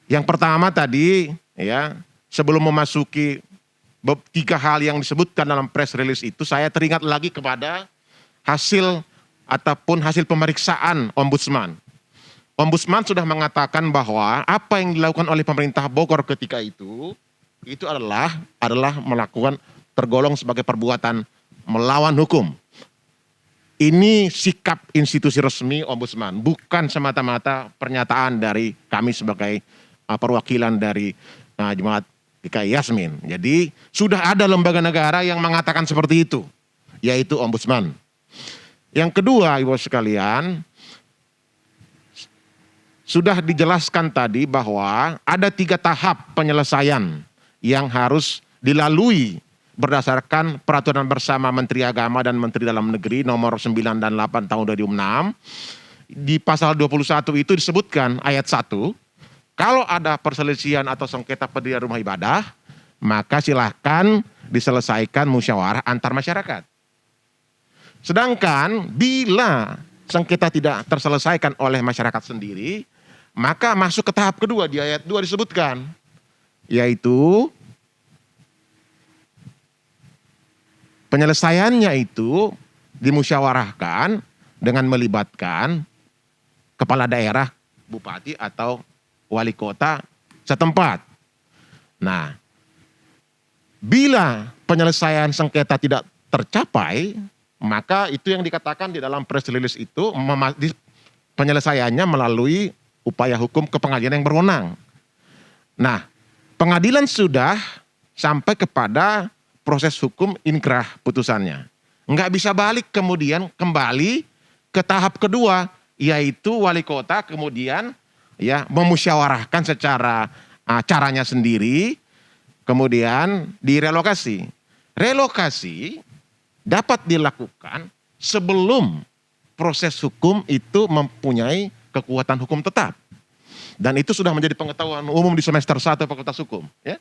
Speaker 16: Yang pertama tadi ya, sebelum memasuki 3 hal yang disebutkan dalam press release itu, saya teringat lagi kepada hasil pemeriksaan Ombudsman. Ombudsman sudah mengatakan bahwa apa yang dilakukan oleh pemerintah Bogor ketika itu adalah melakukan tergolong sebagai perbuatan melawan hukum. Ini sikap institusi resmi Ombudsman, bukan semata-mata pernyataan dari kami sebagai perwakilan dari jemaat GKI Yasmin. Jadi sudah ada lembaga negara yang mengatakan seperti itu, yaitu Ombudsman. Yang kedua, Ibu sekalian, sudah dijelaskan tadi bahwa ada 3 tahap penyelesaian yang harus dilalui berdasarkan peraturan bersama Menteri Agama dan Menteri Dalam Negeri nomor 9 dan 8 tahun 2006. Di pasal 21 itu disebutkan ayat 1, kalau ada perselisihan atau sengketa pendirian rumah ibadah, maka silakan diselesaikan musyawarah antar masyarakat. Sedangkan bila sengketa tidak terselesaikan oleh masyarakat sendiri, maka masuk ke tahap kedua di ayat 2 disebutkan, yaitu penyelesaiannya itu dimusyawarahkan dengan melibatkan kepala daerah, bupati atau wali kota setempat. Nah, bila penyelesaian sengketa tidak tercapai, maka itu yang dikatakan di dalam press release itu penyelesaiannya melalui upaya hukum ke pengadilan yang berwenang. Nah, pengadilan sudah sampai kepada proses hukum inkrah putusannya. Nggak bisa balik kemudian kembali ke tahap kedua, yaitu wali kota kemudian ya memusyawarahkan secara caranya sendiri, kemudian direlokasi. Relokasi dapat dilakukan sebelum proses hukum itu mempunyai kekuatan hukum tetap. Dan itu sudah menjadi pengetahuan umum di semester 1 Fakultas Hukum. Ya.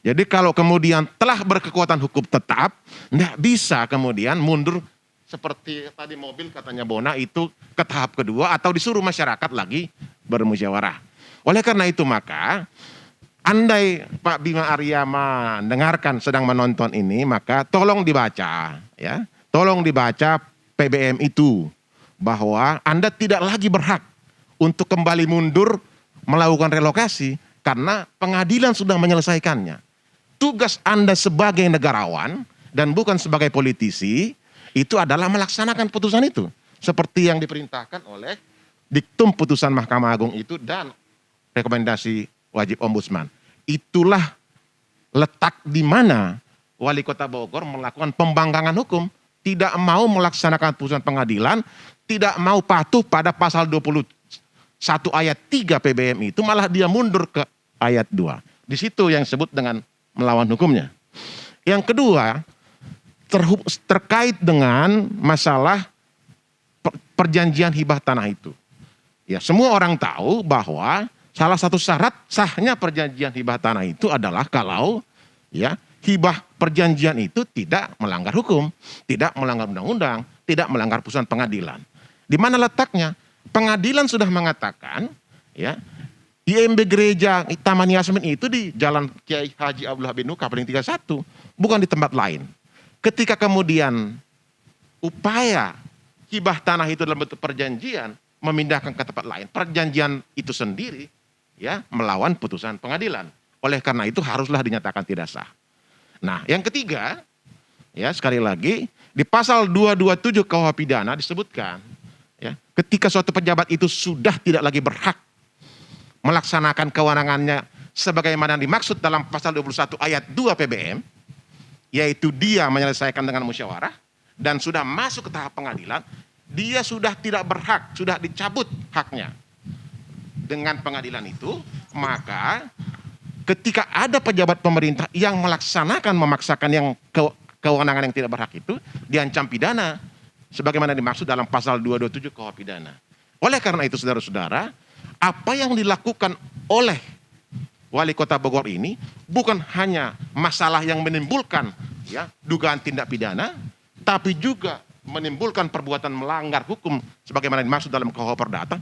Speaker 16: Jadi kalau kemudian telah berkekuatan hukum tetap, tidak bisa kemudian mundur seperti tadi mobil katanya Bona itu ke tahap kedua atau disuruh masyarakat lagi bermusyawarah. Oleh karena itu maka, andai Pak Bima Arya mendengarkan sedang menonton ini, maka tolong dibaca, ya, tolong dibaca PBM itu bahwa Anda tidak lagi berhak untuk kembali mundur melakukan relokasi karena pengadilan sudah menyelesaikannya. Tugas Anda sebagai negarawan dan bukan sebagai politisi itu adalah melaksanakan putusan itu seperti yang diperintahkan oleh diktum putusan Mahkamah Agung itu dan rekomendasi wajib ombudsman. Itulah letak di mana Wali Kota Bogor melakukan pembangkangan hukum, tidak mau melaksanakan putusan pengadilan, tidak mau patuh pada pasal 21 ayat 3 PBM itu, malah dia mundur ke ayat 2. Di situ yang disebut dengan melawan hukumnya. Yang kedua, terkait dengan masalah perjanjian hibah tanah itu. Ya, semua orang tahu bahwa salah satu syarat sahnya perjanjian hibah tanah itu adalah kalau ya hibah perjanjian itu tidak melanggar hukum, tidak melanggar undang-undang, tidak melanggar putusan pengadilan. Di mana letaknya? Pengadilan sudah mengatakan ya IMB Gereja Taman Yasmin itu di Jalan Kiai Haji Abdullah bin Nuka Paling 31, bukan di tempat lain. Ketika kemudian upaya hibah tanah itu dalam bentuk perjanjian memindahkan ke tempat lain, perjanjian itu sendiri ya melawan putusan pengadilan. Oleh karena itu haruslah dinyatakan tidak sah. Nah, yang ketiga ya sekali lagi di pasal 227 KUH pidana disebutkan ya ketika suatu pejabat itu sudah tidak lagi berhak melaksanakan kewenangannya sebagaimana dimaksud dalam pasal 21 ayat 2 PBM, yaitu dia menyelesaikan dengan musyawarah dan sudah masuk ke tahap pengadilan, dia sudah tidak berhak, sudah dicabut haknya. Dengan pengadilan itu, maka ketika ada pejabat pemerintah yang memaksakan yang kewenangan yang tidak berhak itu, diancam pidana sebagaimana dimaksud dalam pasal 227 KUH pidana. Oleh karena itu saudara-saudara, apa yang dilakukan oleh Wali Kota Bogor ini bukan hanya masalah yang menimbulkan ya dugaan tindak pidana, tapi juga menimbulkan perbuatan melanggar hukum sebagaimana dimaksud dalam KUH Perdata.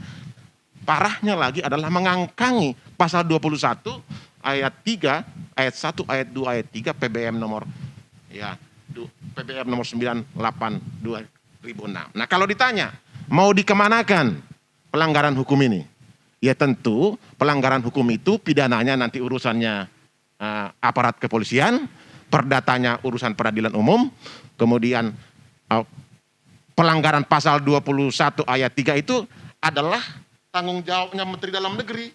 Speaker 16: Parahnya lagi adalah mengangkangi pasal 21 ayat 3, ayat 1, ayat 2, ayat 3 PBM nomor ya PBM nomor 98 2006. Nah, kalau ditanya mau dikemanakan pelanggaran hukum ini? Ya tentu pelanggaran hukum itu pidananya nanti urusannya aparat kepolisian, perdatanya urusan peradilan umum, kemudian pelanggaran pasal 21 ayat 3 itu adalah tanggung jawabnya Menteri Dalam Negeri,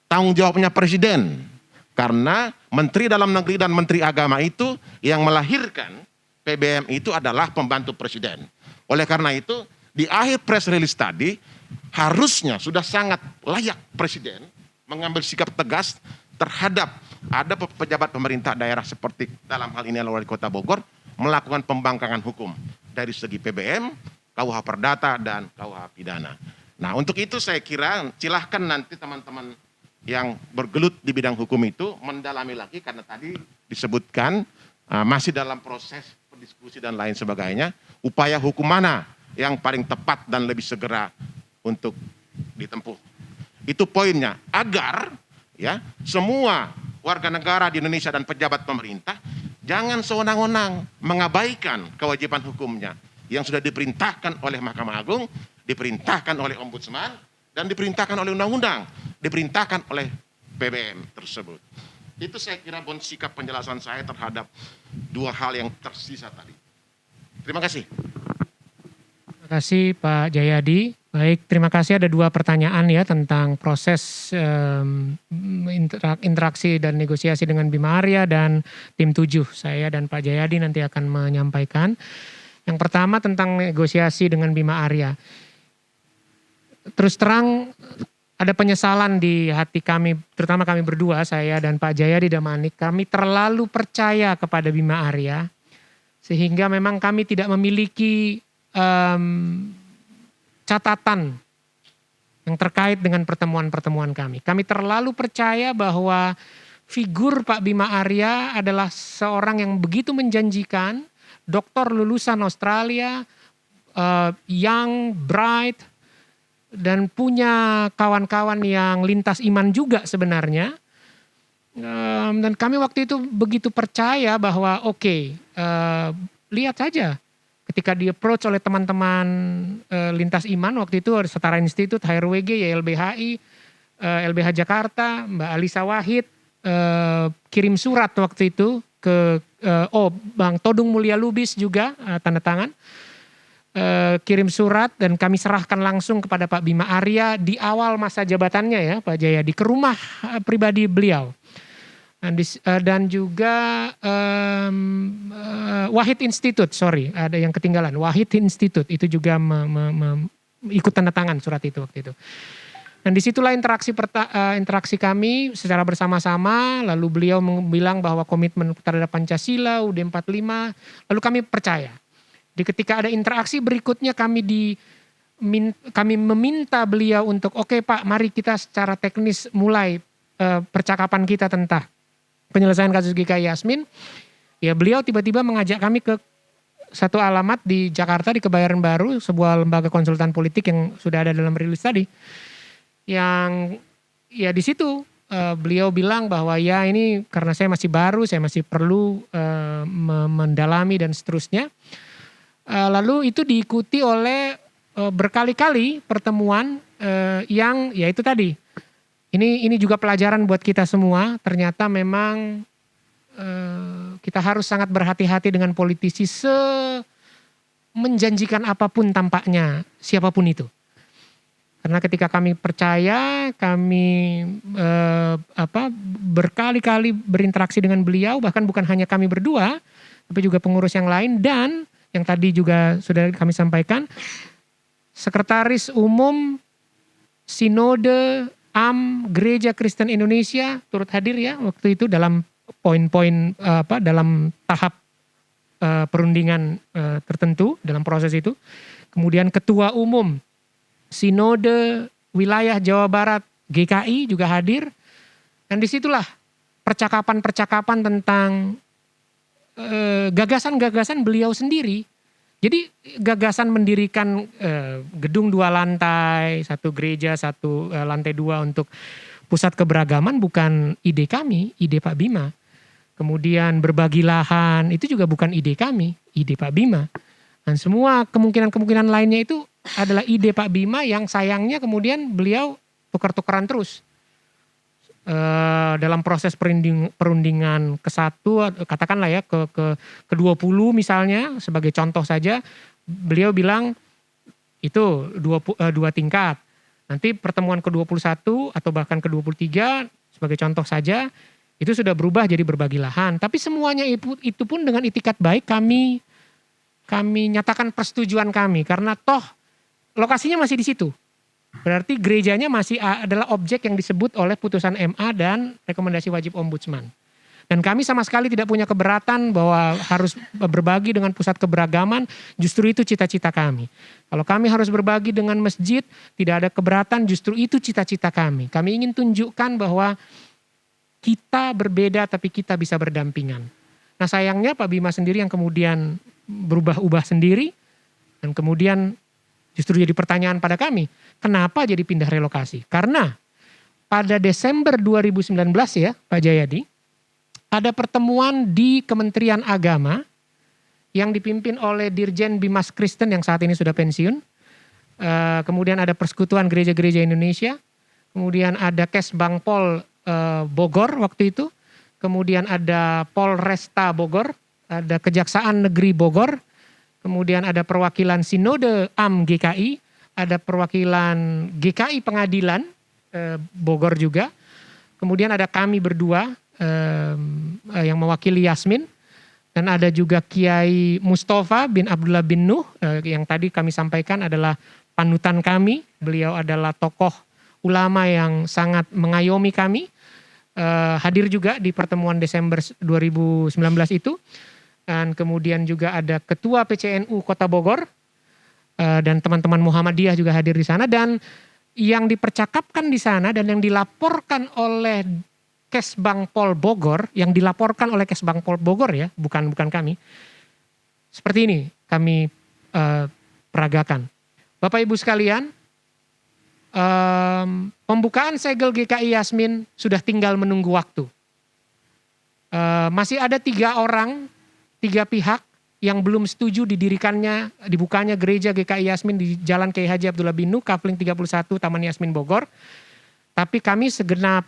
Speaker 16: tanggung jawabnya Presiden. Karena Menteri Dalam Negeri dan Menteri Agama itu yang melahirkan PBM itu adalah pembantu Presiden. Oleh karena itu di akhir press release tadi harusnya sudah sangat layak Presiden mengambil sikap tegas terhadap ada pejabat pemerintah daerah seperti dalam hal ini Wali Kota Bogor melakukan pembangkangan hukum dari segi PBM, KUH Perdata dan KUH Pidana. Nah, untuk itu saya kira silahkan nanti teman-teman yang bergelut di bidang hukum itu mendalami lagi karena tadi disebutkan masih dalam proses diskusi dan lain sebagainya, upaya hukum mana yang paling tepat dan lebih segera untuk ditempuh. Itu poinnya, agar ya semua warga negara di Indonesia dan pejabat pemerintah jangan sewenang-wenang mengabaikan kewajiban hukumnya yang sudah diperintahkan oleh Mahkamah Agung, diperintahkan oleh Ombudsman, dan diperintahkan oleh undang-undang, diperintahkan oleh PBM tersebut. Itu saya kira sikap penjelasan saya terhadap dua hal yang tersisa tadi. Terima kasih.
Speaker 1: Terima kasih Pak Jayadi. Baik, terima kasih. Ada 2 pertanyaan ya tentang proses interaksi dan negosiasi dengan Bima Arya dan tim 7. Saya dan Pak Jayadi nanti akan menyampaikan. Yang pertama tentang negosiasi dengan Bima Arya. Terus terang ada penyesalan di hati kami, terutama kami berdua, saya dan Pak Jayadi Damanik. Kami terlalu percaya kepada Bima Arya, sehingga memang kami tidak memiliki catatan yang terkait dengan pertemuan-pertemuan kami. Kami terlalu percaya bahwa figur Pak Bima Arya adalah seorang yang begitu menjanjikan, doktor lulusan Australia, young, bright, dan punya kawan-kawan yang lintas iman juga sebenarnya. Dan kami waktu itu begitu percaya bahwa lihat saja ketika di-approach oleh teman-teman lintas iman waktu itu ada Setara Institut, HRWG, YLBHI, LBH Jakarta, Mbak Alisa Wahid kirim surat waktu itu ke Bang Todung Mulya Lubis juga tanda tangan. Kirim surat dan kami serahkan langsung kepada Pak Bima Arya di awal masa jabatannya ya Pak Jayadi, ke rumah pribadi beliau. Dan juga Wahid Institute, ada yang ketinggalan. Wahid Institute itu juga ikut tanda tangan surat itu waktu itu. Dan disitulah interaksi kami secara bersama-sama, lalu beliau bilang bahwa komitmen terhadap Pancasila, UUD 45, lalu kami percaya. Di ketika ada interaksi berikutnya kami meminta beliau untuk Pak, mari kita secara teknis mulai percakapan kita tentang penyelesaian kasus GKI Yasmin. Ya beliau tiba-tiba mengajak kami ke satu alamat di Jakarta, di Kebayoran Baru, sebuah lembaga konsultan politik yang sudah ada dalam rilis tadi. Yang ya di situ beliau bilang bahwa ya ini karena saya masih baru, saya masih perlu mendalami dan seterusnya. Lalu itu diikuti oleh berkali-kali pertemuan yang ya itu tadi. Ini juga pelajaran buat kita semua. Ternyata memang kita harus sangat berhati-hati dengan politisi menjanjikan apapun tampaknya, siapapun itu. Karena ketika kami percaya, kami berkali-kali berinteraksi dengan beliau, bahkan bukan hanya kami berdua, tapi juga pengurus yang lain, dan yang tadi juga sudah kami sampaikan, Sekretaris Umum Sinode AM Gereja Kristen Indonesia turut hadir ya waktu itu dalam poin-poin dalam tahap perundingan tertentu dalam proses itu. Kemudian Ketua Umum Sinode Wilayah Jawa Barat GKI juga hadir, dan disitulah percakapan-percakapan tentang gagasan-gagasan beliau sendiri. Jadi gagasan mendirikan gedung 2 lantai, 1 gereja, 1 lantai 2 untuk pusat keberagaman bukan ide kami, ide Pak Bima. Kemudian berbagi lahan itu juga bukan ide kami, ide Pak Bima. Dan semua kemungkinan-kemungkinan lainnya itu adalah ide Pak Bima yang sayangnya kemudian beliau tukar-tukaran terus. Dalam proses perundingan ke-1, katakanlah ya ke 20 misalnya sebagai contoh saja, beliau bilang itu 2 tingkat. Nanti pertemuan ke-21 atau bahkan ke-23 sebagai contoh saja itu sudah berubah jadi berbagi lahan. Tapi semuanya itu pun dengan itikat baik kami nyatakan persetujuan kami karena toh lokasinya masih di situ. Berarti gerejanya masih adalah objek yang disebut oleh putusan MA dan rekomendasi wajib ombudsman. Dan kami sama sekali tidak punya keberatan bahwa harus berbagi dengan pusat keberagaman, justru itu cita-cita kami. Kalau kami harus berbagi dengan masjid, tidak ada keberatan, justru itu cita-cita kami. Kami ingin tunjukkan bahwa kita berbeda tapi kita bisa berdampingan. Nah sayangnya Pak Bima sendiri yang kemudian berubah-ubah sendiri, dan kemudian justru jadi pertanyaan pada kami, kenapa jadi pindah relokasi? Karena pada Desember 2019 ya Pak Jayadi, ada pertemuan di Kementerian Agama yang dipimpin oleh Dirjen Bimas Kristen yang saat ini sudah pensiun. Kemudian ada Persekutuan Gereja-Gereja Indonesia, kemudian ada Kesbangpol Bogor waktu itu, kemudian ada Polresta Bogor, ada Kejaksaan Negeri Bogor, kemudian ada perwakilan Sinode AM GKI, ada perwakilan GKI Pengadilan Bogor juga, kemudian ada kami berdua yang mewakili Yasmin, dan ada juga Kiai Mustafa bin Abdullah bin Nuh yang tadi kami sampaikan adalah panutan kami. Beliau adalah tokoh ulama yang sangat mengayomi kami. Hadir juga di pertemuan Desember 2019 itu. Dan kemudian juga ada Ketua PCNU Kota Bogor dan teman-teman Muhammadiyah juga hadir di sana. Dan yang dipercakapkan di sana dan yang dilaporkan oleh Kesbangpol Bogor, ya, bukan kami. Seperti ini kami peragakan. Bapak Ibu sekalian, pembukaan segel GKI Yasmin sudah tinggal menunggu waktu. Masih ada 3 pihak yang belum setuju dibukanya gereja GKI Yasmin di Jalan Kiai Haji Abdullah bin Nuh, Kafling 31, Taman Yasmin Bogor. Tapi kami segenap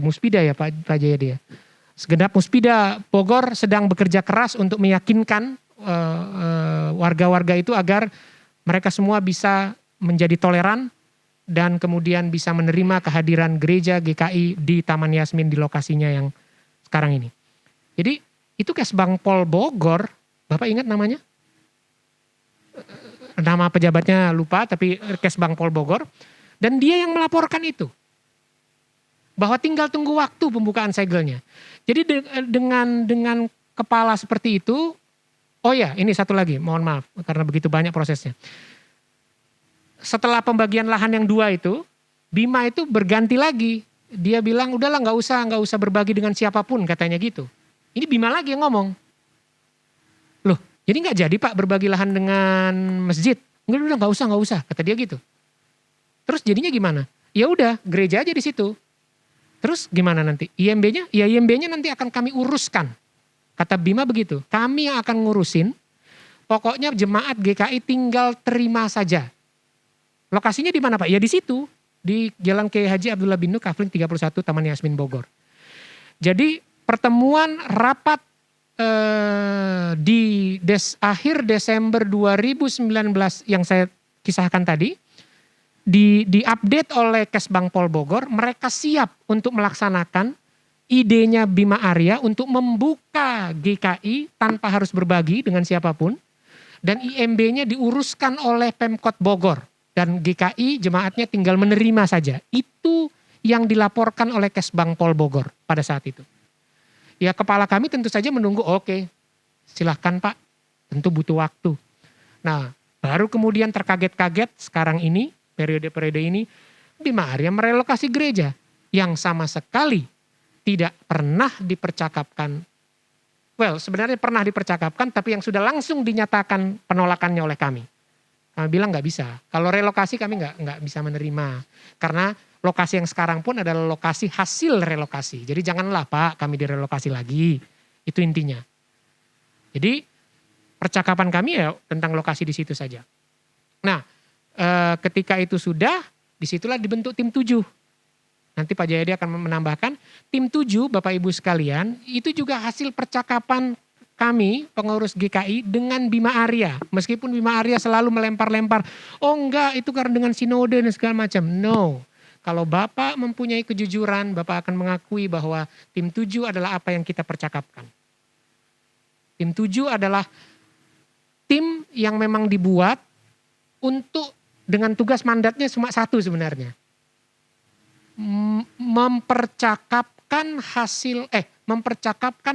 Speaker 1: Muspida ya Pak Jayadi ya. Segenap Muspida Bogor sedang bekerja keras untuk meyakinkan warga-warga itu agar mereka semua bisa menjadi toleran dan kemudian bisa menerima kehadiran gereja GKI di Taman Yasmin di lokasinya yang sekarang ini. Jadi itu Kesbangpol Bogor, Bapak ingat namanya? Nama pejabatnya lupa, tapi Kesbangpol Bogor. Dan dia yang melaporkan itu. Bahwa tinggal tunggu waktu pembukaan segelnya. Jadi dengan kepala seperti itu, oh ya ini satu lagi, mohon maaf karena begitu banyak prosesnya. Setelah pembagian lahan yang 2 itu, Bima itu berganti lagi. Dia bilang udahlah nggak usah berbagi dengan siapapun katanya gitu. Ini Bima lagi yang ngomong. Loh, jadi nggak jadi Pak berbagi lahan dengan masjid? Udah nggak usah kata dia gitu. Terus jadinya gimana? Ya udah gereja aja di situ. Terus gimana nanti? IMB-nya? Ya IMB-nya nanti akan kami uruskan. Kata Bima begitu. Kami yang akan ngurusin. Pokoknya jemaat GKI tinggal terima saja. Lokasinya di mana Pak? Ya di situ. Di Jalan Kiai Haji Abdullah bin Nuh, Kafling 31, Taman Yasmin Bogor. Jadi pertemuan rapat di akhir Desember 2019 yang saya kisahkan tadi. Di-update oleh Kesbangpol Bogor, mereka siap untuk melaksanakan idenya Bima Arya untuk membuka GKI tanpa harus berbagi dengan siapapun. Dan IMB-nya diuruskan oleh Pemkot Bogor. Dan GKI jemaatnya tinggal menerima saja. Itu yang dilaporkan oleh Kesbangpol Bogor pada saat itu. Ya kepala kami tentu saja menunggu, oke, silahkan Pak, tentu butuh waktu. Nah baru kemudian terkaget-kaget sekarang ini, periode-periode ini, Bima Arya merelokasi gereja yang sama sekali tidak pernah dipercakapkan. Well, sebenarnya pernah dipercakapkan, tapi yang sudah langsung dinyatakan penolakannya oleh kami. Kami bilang nggak bisa. Kalau relokasi kami nggak bisa menerima. Karena lokasi yang sekarang pun adalah lokasi hasil relokasi. Jadi janganlah Pak kami direlokasi lagi. Itu intinya. Jadi percakapan kami ya tentang lokasi di situ saja. Nah, ketika itu sudah, disitulah dibentuk tim 7. Nanti Pak Jayadi akan menambahkan, tim 7 Bapak Ibu sekalian, itu juga hasil percakapan kami pengurus GKI dengan Bima Arya. Meskipun Bima Arya selalu melempar-lempar, oh enggak itu karena dengan sinode dan segala macam. No, kalau Bapak mempunyai kejujuran, Bapak akan mengakui bahwa tim 7 adalah apa yang kita percakapkan. Tim 7 adalah tim yang memang dibuat untuk dengan tugas mandatnya cuma satu sebenarnya. Mempercakapkan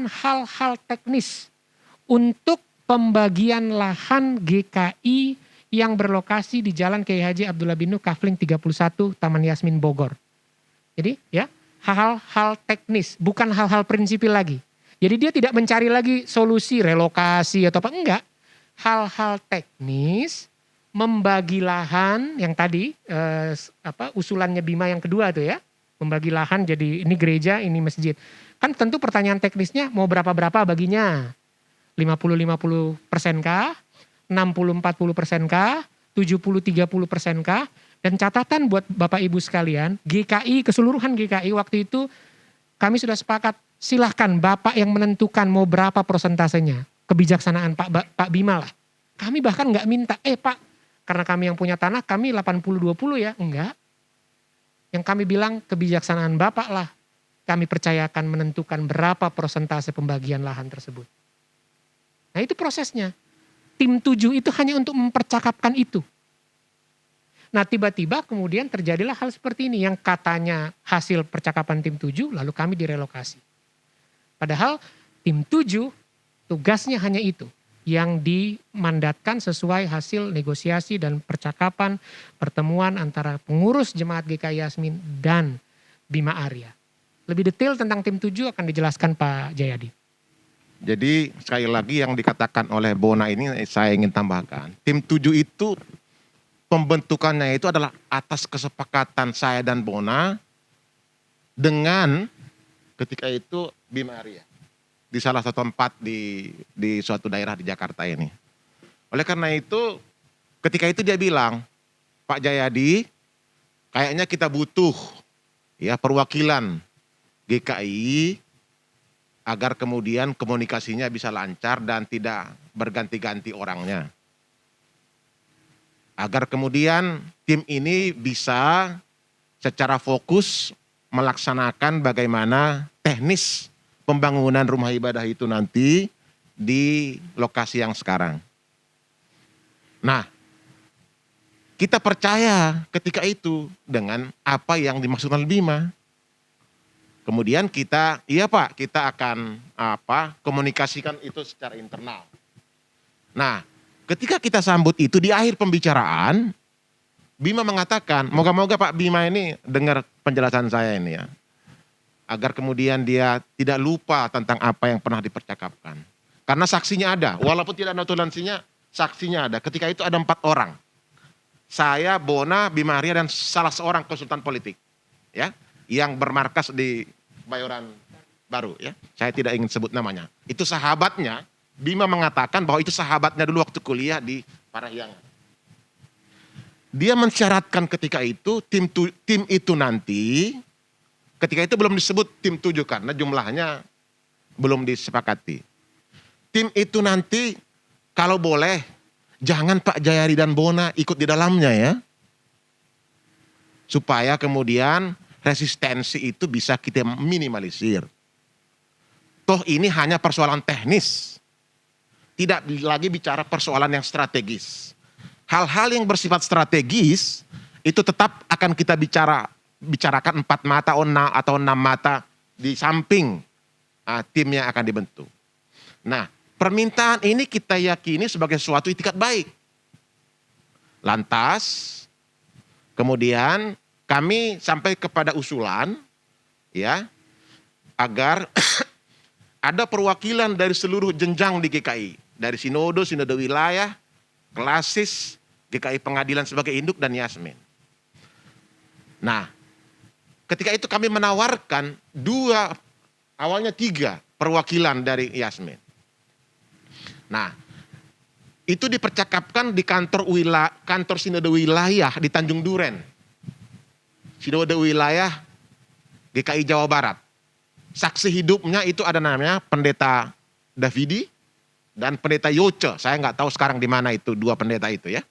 Speaker 1: hal-hal teknis untuk pembagian lahan GKI yang berlokasi di Jalan Kiai Haji Abdullah bin Nuh, Kafling 31, Taman Yasmin Bogor. Jadi ya, hal-hal teknis, bukan hal-hal prinsipil lagi. Jadi dia tidak mencari lagi solusi relokasi atau apa, enggak. Hal-hal teknis, membagi lahan yang tadi usulannya Bima yang kedua tuh ya, membagi lahan jadi ini gereja, ini masjid. Kan tentu pertanyaan teknisnya mau berapa-berapa baginya? 50-50% kah? 60-40% kah? 70-30% kah? Dan catatan buat Bapak Ibu sekalian, GKI, keseluruhan GKI waktu itu kami sudah sepakat, silahkan Bapak yang menentukan mau berapa persentasenya. kebijaksanaan Pak Bima lah. Kami bahkan nggak minta, Pak, karena kami yang punya tanah, kami 80-20 ya. Enggak. Yang kami bilang kebijaksanaan Bapak lah. Kami percayakan menentukan berapa persentase pembagian lahan tersebut. Nah itu prosesnya. Tim 7 itu hanya untuk mempercakapkan itu. Nah tiba-tiba kemudian terjadilah hal seperti ini yang katanya hasil percakapan tim 7 lalu kami direlokasi. Padahal tim 7 tugasnya hanya itu yang dimandatkan sesuai hasil negosiasi dan percakapan pertemuan antara pengurus Jemaat GKI Yasmin dan Bima Arya. Lebih detail tentang tim 7 akan dijelaskan Pak Jayadi.
Speaker 16: Jadi sekali lagi yang dikatakan oleh Bona ini saya ingin tambahkan. Tim 7 itu pembentukannya itu adalah atas kesepakatan saya dan Bona dengan ketika itu Bima Arya di salah satu tempat di suatu daerah di Jakarta ini. Oleh karena itu ketika itu dia bilang, Pak Jayadi kayaknya kita butuh ya perwakilan GKI agar kemudian komunikasinya bisa lancar dan tidak berganti-ganti orangnya. Agar kemudian tim ini bisa secara fokus melaksanakan bagaimana teknis pembangunan rumah ibadah itu nanti di lokasi yang sekarang. Nah, kita percaya ketika itu dengan apa yang dimaksudkan Bima. Kemudian kita, iya Pak, kita akan komunikasikan itu secara internal. Nah, ketika kita sambut itu di akhir pembicaraan, Bima mengatakan, moga-moga Pak Bima ini dengar penjelasan saya ini ya. Agar kemudian dia tidak lupa tentang apa yang pernah dipercakapkan. Karena saksinya ada, walaupun tidak ada notulensinya, saksinya ada. Ketika itu ada 4 orang. Saya, Bona, Bima Arya, dan salah seorang konsultan politik. Ya, yang bermarkas di Kebayoran Baru. Ya, saya tidak ingin sebut namanya. Itu sahabatnya, Bima mengatakan bahwa itu sahabatnya dulu waktu kuliah di Parahyangan. Dia mensyaratkan ketika itu tim itu nanti, ketika itu belum disebut tim 7 karena jumlahnya belum disepakati. Tim itu nanti kalau boleh jangan Pak Jayadi dan Bona ikut di dalamnya ya. Supaya kemudian resistensi itu bisa kita minimalisir. Toh ini hanya persoalan teknis. Tidak lagi bicara persoalan yang strategis. Hal-hal yang bersifat strategis itu tetap akan kita bicarakan 4 mata atau 6 mata di samping tim yang akan dibentuk. Nah, permintaan ini kita yakini sebagai suatu itikat baik. Lantas, kemudian kami sampai kepada usulan ya agar ada perwakilan dari seluruh jenjang di GKI, dari sinode wilayah, klasis, GKI Pengadilan sebagai induk dan Yasmin. Nah, ketika itu kami menawarkan awalnya 3 perwakilan dari Yasmin. Nah, itu dipercakapkan di kantor sinode wilayah di Tanjung Duren. Sinode wilayah GKI Jawa Barat. Saksi hidupnya itu ada namanya Pendeta Davidi dan Pendeta Yoce. Saya nggak tahu sekarang di mana itu 2 pendeta itu ya.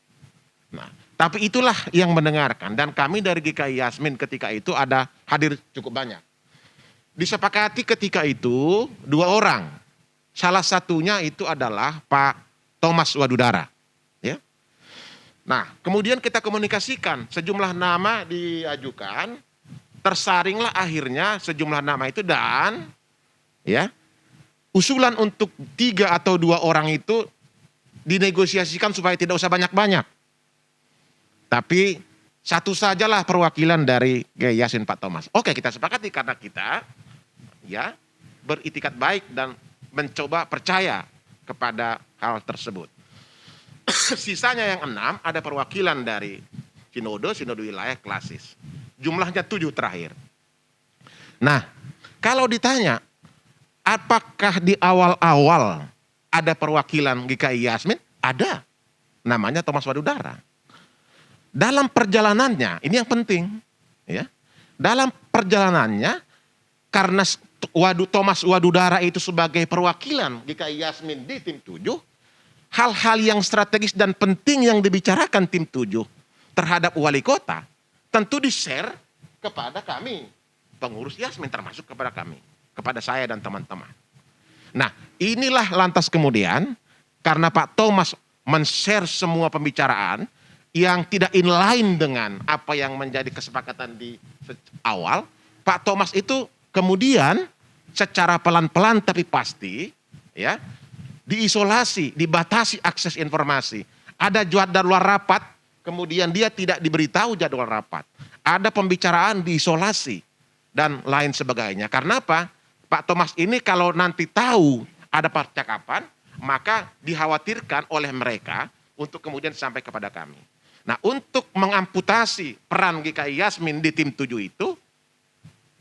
Speaker 16: Nah, tapi itulah yang mendengarkan dan kami dari GKI Yasmin ketika itu ada hadir cukup banyak. Disepakati ketika itu 2 orang. Salah satunya itu adalah Pak Thomas Wadudara. Ya. Nah, kemudian kita komunikasikan sejumlah nama diajukan, tersaringlah akhirnya sejumlah nama itu dan ya usulan untuk 3 atau 2 orang itu dinegosiasikan supaya tidak usah banyak-banyak. Tapi satu sajalah perwakilan dari GKI Yasmin Pak Thomas. Oke, kita sepakati karena kita ya beritikat baik dan mencoba percaya kepada hal tersebut. Sisanya yang 6 ada perwakilan dari sinode wilayah klasis. Jumlahnya 7 terakhir. Nah, kalau ditanya apakah di awal-awal ada perwakilan GKI Yasmin? Ada. Namanya Thomas Wadudara. Dalam perjalanannya, ini yang penting, ya. Dalam perjalanannya, karena Thomas Wadudara itu sebagai perwakilan GKI Yasmin di tim 7, hal-hal yang strategis dan penting yang dibicarakan tim 7 terhadap wali kota tentu di-share kepada kami, pengurus Yasmin, termasuk kepada kami, kepada saya dan teman-teman. Nah, inilah lantas kemudian karena Pak Thomas men-share semua pembicaraan yang tidak inline dengan apa yang menjadi kesepakatan di awal, Pak Thomas itu kemudian secara pelan-pelan tapi pasti ya diisolasi, dibatasi akses informasi. Ada jadwal rapat, kemudian dia tidak diberitahu jadwal rapat. Ada pembicaraan diisolasi dan lain sebagainya. Karena apa? Pak Thomas ini kalau nanti tahu ada percakapan, maka dikhawatirkan oleh mereka untuk kemudian sampai kepada kami. Nah, untuk mengamputasi peran GKI Yasmin di tim 7 itu,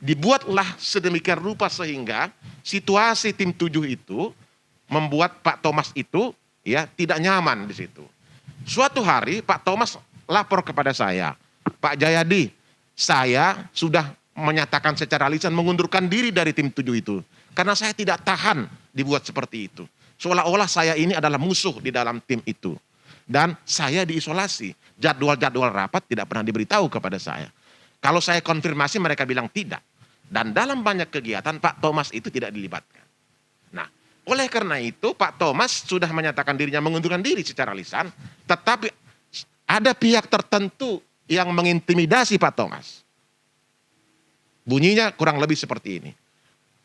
Speaker 16: dibuatlah sedemikian rupa sehingga situasi tim 7 itu membuat Pak Thomas itu ya tidak nyaman di situ. Suatu hari Pak Thomas lapor kepada saya, Pak Jayadi, saya sudah menyatakan secara lisan mengundurkan diri dari tim 7 itu. Karena saya tidak tahan dibuat seperti itu. Seolah-olah saya ini adalah musuh di dalam tim itu. Dan saya diisolasi. Jadwal-jadwal rapat tidak pernah diberitahu kepada saya. Kalau saya konfirmasi mereka bilang tidak. Dan dalam banyak kegiatan Pak Thomas itu tidak dilibatkan. Nah, oleh karena itu Pak Thomas sudah menyatakan dirinya mengundurkan diri secara lisan. Tetapi ada pihak tertentu yang mengintimidasi Pak Thomas. Bunyinya kurang lebih seperti ini.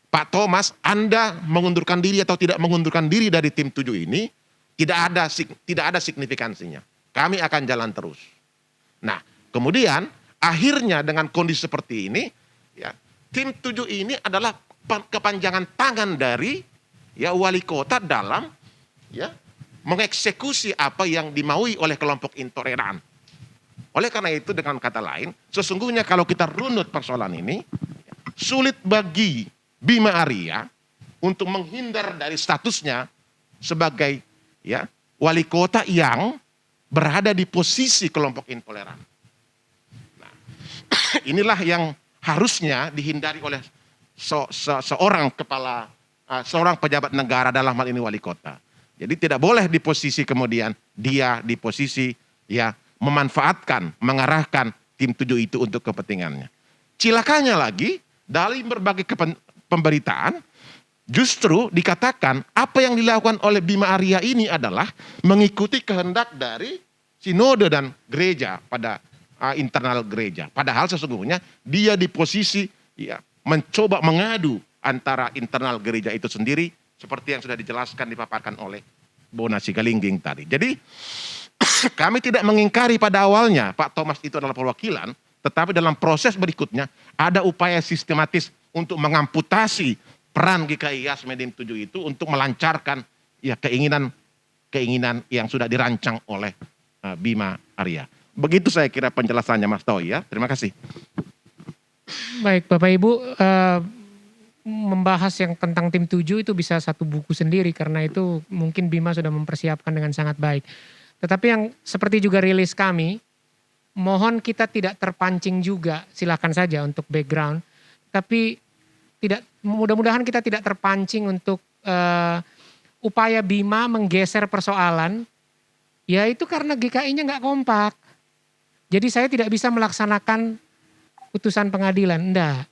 Speaker 16: Pak Thomas, Anda mengundurkan diri atau tidak mengundurkan diri dari tim 7 ini, tidak ada signifikansinya. Kami akan jalan terus. Nah, kemudian akhirnya dengan kondisi seperti ini, ya, tim 7 ini adalah kepanjangan tangan dari ya wali kota dalam ya mengeksekusi apa yang dimaui oleh kelompok intoleran. Oleh karena itu dengan kata lain, sesungguhnya kalau kita runut persoalan ini, sulit bagi Bima Arya untuk menghindar dari statusnya sebagai ya wali kota yang berada di posisi kelompok intoleran. Nah, inilah yang harusnya dihindari oleh seorang seorang pejabat negara, dalam hal ini wali kota. Jadi tidak boleh di posisi kemudian dia di posisi ya memanfaatkan, mengarahkan tim 7 itu untuk kepentingannya. Cilakanya lagi, dari berbagai pemberitaan, justru dikatakan apa yang dilakukan oleh Bima Arya ini adalah mengikuti kehendak dari sinode dan gereja pada internal gereja. Padahal sesungguhnya dia di posisi ya, mencoba mengadu antara internal gereja itu sendiri, seperti yang sudah dijelaskan, dipaparkan oleh Bona Sigalingging tadi. Jadi kami tidak mengingkari pada awalnya Pak Thomas itu adalah perwakilan, tetapi dalam proses berikutnya ada upaya sistematis untuk mengamputasi peran GKI Yasmin tim 7 itu untuk melancarkan ya keinginan yang sudah dirancang oleh Bima Arya. Begitu saya kira penjelasannya Mas Toi ya. Terima kasih.
Speaker 1: Baik Bapak Ibu, membahas yang tentang tim 7 itu bisa satu buku sendiri karena itu mungkin Bima sudah mempersiapkan dengan sangat baik. Tetapi yang seperti juga rilis kami, mohon kita tidak terpancing juga, silakan saja untuk background. Tapi mudah-mudahan kita tidak terpancing untuk upaya Bima menggeser persoalan, ya itu karena GKI-nya nggak kompak. Jadi saya tidak bisa melaksanakan putusan pengadilan, enggak.